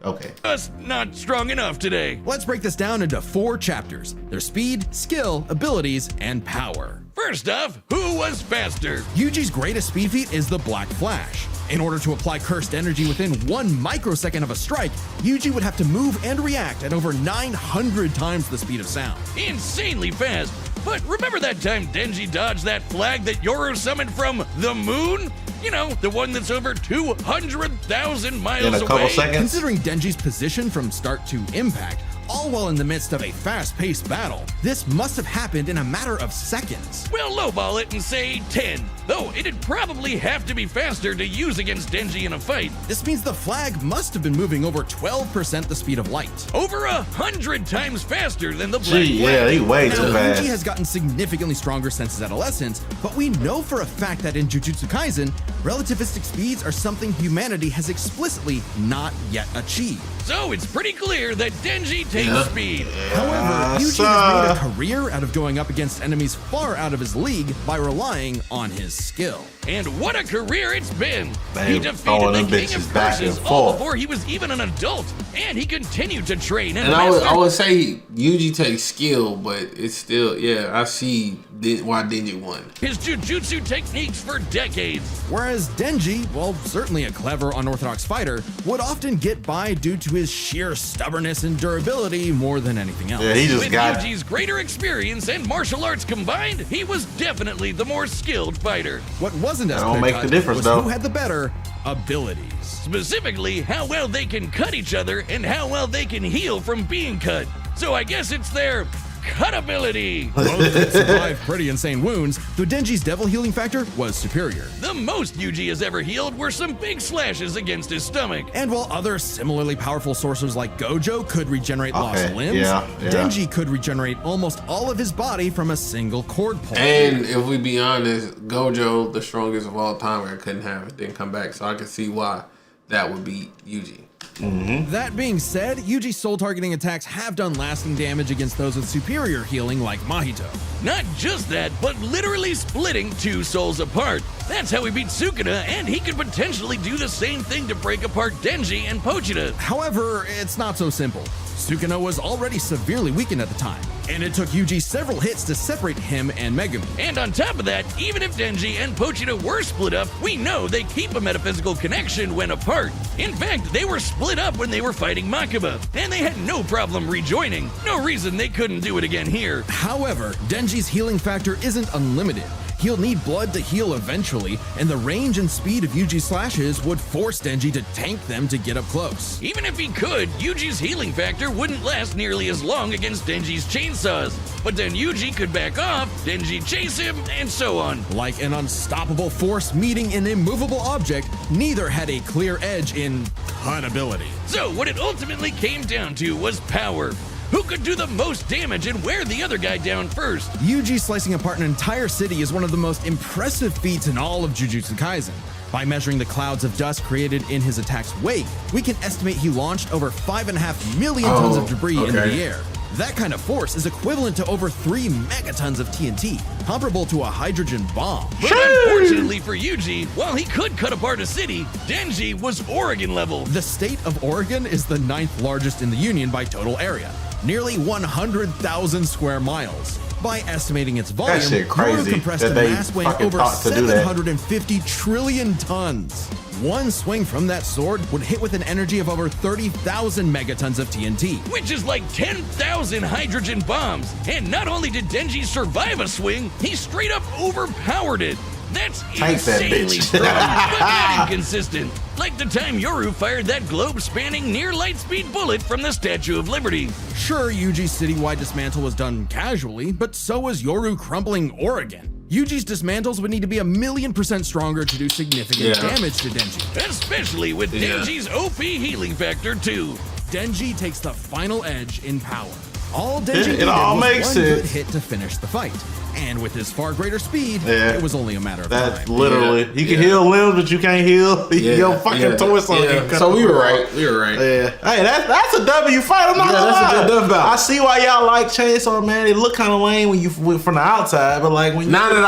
okay. Just not strong enough today. Let's break this down into 4 chapters. Their speed, skill, abilities, and power. First off, who was faster? Yuji's greatest speed feat is the Black Flash. In order to apply cursed energy within 1 microsecond of a strike, Yuji would have to move and react at over 900 times the speed of sound. Insanely fast. But remember that time Denji dodged that flag that Yoru summoned from the moon? You know, the one that's over 200,000 miles away. In a couple seconds. Considering Denji's position from start to impact, all while in the midst of a fast-paced battle, this must have happened in a matter of seconds. We'll lowball it and say 10, though it'd probably have to be faster to use against Denji in a fight. This means the flag must have been moving over 12% the speed of light. Over 100 times faster than the Black Gee, Flash. yeah, he way too Now, fast. Yuji has gotten significantly stronger since his adolescence, but we know for a fact that in Jujutsu Kaisen, relativistic speeds are something humanity has explicitly not yet achieved. So it's pretty clear that Denji takes speed. However, Yuji has made a career out of going up against enemies far out of his league by relying on his skill. And what a career it's been! Man, He defeated throwing the them King bitches of back and Curses all forth. before he was even an adult, and he continued to train and And I master. would say Yuji takes skill, but it's still, yeah, I see why Denji won. His jujutsu techniques for decades. Whereas Denji, while certainly a clever, unorthodox fighter, would often get by due to his sheer stubbornness and durability more than anything else. Yeah, he just With got it. Yuji's greater experience and martial arts combined, he was definitely the more skilled fighter. What wasn't as That don't clear make cut the difference, was though. who had the better abilities. Specifically, how well they can cut each other and how well they can heal from being cut. So I guess it's their cut ability. Both could survive pretty insane wounds, though Denji's devil healing factor was superior. The most Yuji has ever healed were some big slashes against his stomach. And while other similarly powerful sorcerers like Gojo could regenerate lost Okay, limbs, yeah. Denji could regenerate almost all of his body from a single cord pull. And if we be honest, Gojo, the strongest of all time, I couldn't have it, didn't come back. So I can see why that would be Yuji. That being said, Yuji's soul targeting attacks have done lasting damage against those with superior healing like Mahito. Not just that, but literally splitting two souls apart. That's how he beat Sukuna, and he could potentially do the same thing to break apart Denji and Pochita. However, it's not so simple. Sukuna was already severely weakened at the time, and it took Yuji several hits to separate him and Megumi. And on top of that, even if Denji and Pochita were split up, we know they keep a metaphysical connection when apart. In fact, they were split up when they were fighting Makaba, and they had no problem rejoining. No reason they couldn't do it again here. However, Denji's healing factor isn't unlimited. He'll need blood to heal eventually, and the range and speed of Yuji's slashes would force Denji to tank them to get up close. Even if he could, Yuji's healing factor wouldn't last nearly as long against Denji's chainsaws. But then Yuji could back off, Denji chase him, and so on. Like an unstoppable force meeting an immovable object, neither had a clear edge in cut ability. So what it ultimately came down to was power. Who could do the most damage and wear the other guy down first? Yuji slicing apart an entire city is one of the most impressive feats in all of Jujutsu Kaisen. By measuring the clouds of dust created in his attack's wake, we can estimate he launched over 5.5 million tons of debris into the air. That kind of force is equivalent to over 3 megatons of TNT, comparable to a hydrogen bomb. But unfortunately for Yuji, while he could cut apart a city, Denji was Oregon level. The state of Oregon is the 9th largest in the Union by total area, nearly 100,000 square miles. By estimating its volume, shit crazy compressed that a they mass weighing fucking over thought to do that. 750 trillion tons. One swing from that sword would hit with an energy of over 30,000 megatons of TNT. Which is like 10,000 hydrogen bombs. And not only did Denji survive a swing, he straight up overpowered it. That's Take that insanely bitch. strong, but not inconsistent. Like the time Yoru fired that globe-spanning near-light-speed bullet from the Statue of Liberty. Sure, Yuji's citywide dismantle was done casually, but so was Yoru crumbling Oregon. Yuji's dismantles would need to be 1,000,000% stronger to do significant damage to Denji. Especially with Denji's OP healing factor too. Denji takes the final edge in power. All Denji It needed all was makes one good sense. hit to finish the fight. And with his far greater speed, Yeah. it was only a matter of That's time. literally. You can heal limbs, but you can't heal your fucking torso. So we were right. We were right. Yeah. Hey, that's a W fight. I'm not gonna that's a lie. good dub battle. I see why y'all like Chainsaw Man. It look kind of lame when you from the outside, but like when you Now that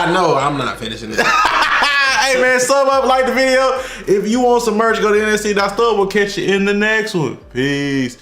I know, I'm not finishing this. Hey man, sub up, like the video. If you want some merch, go to NERDS.store. We'll catch you in the next one. Peace.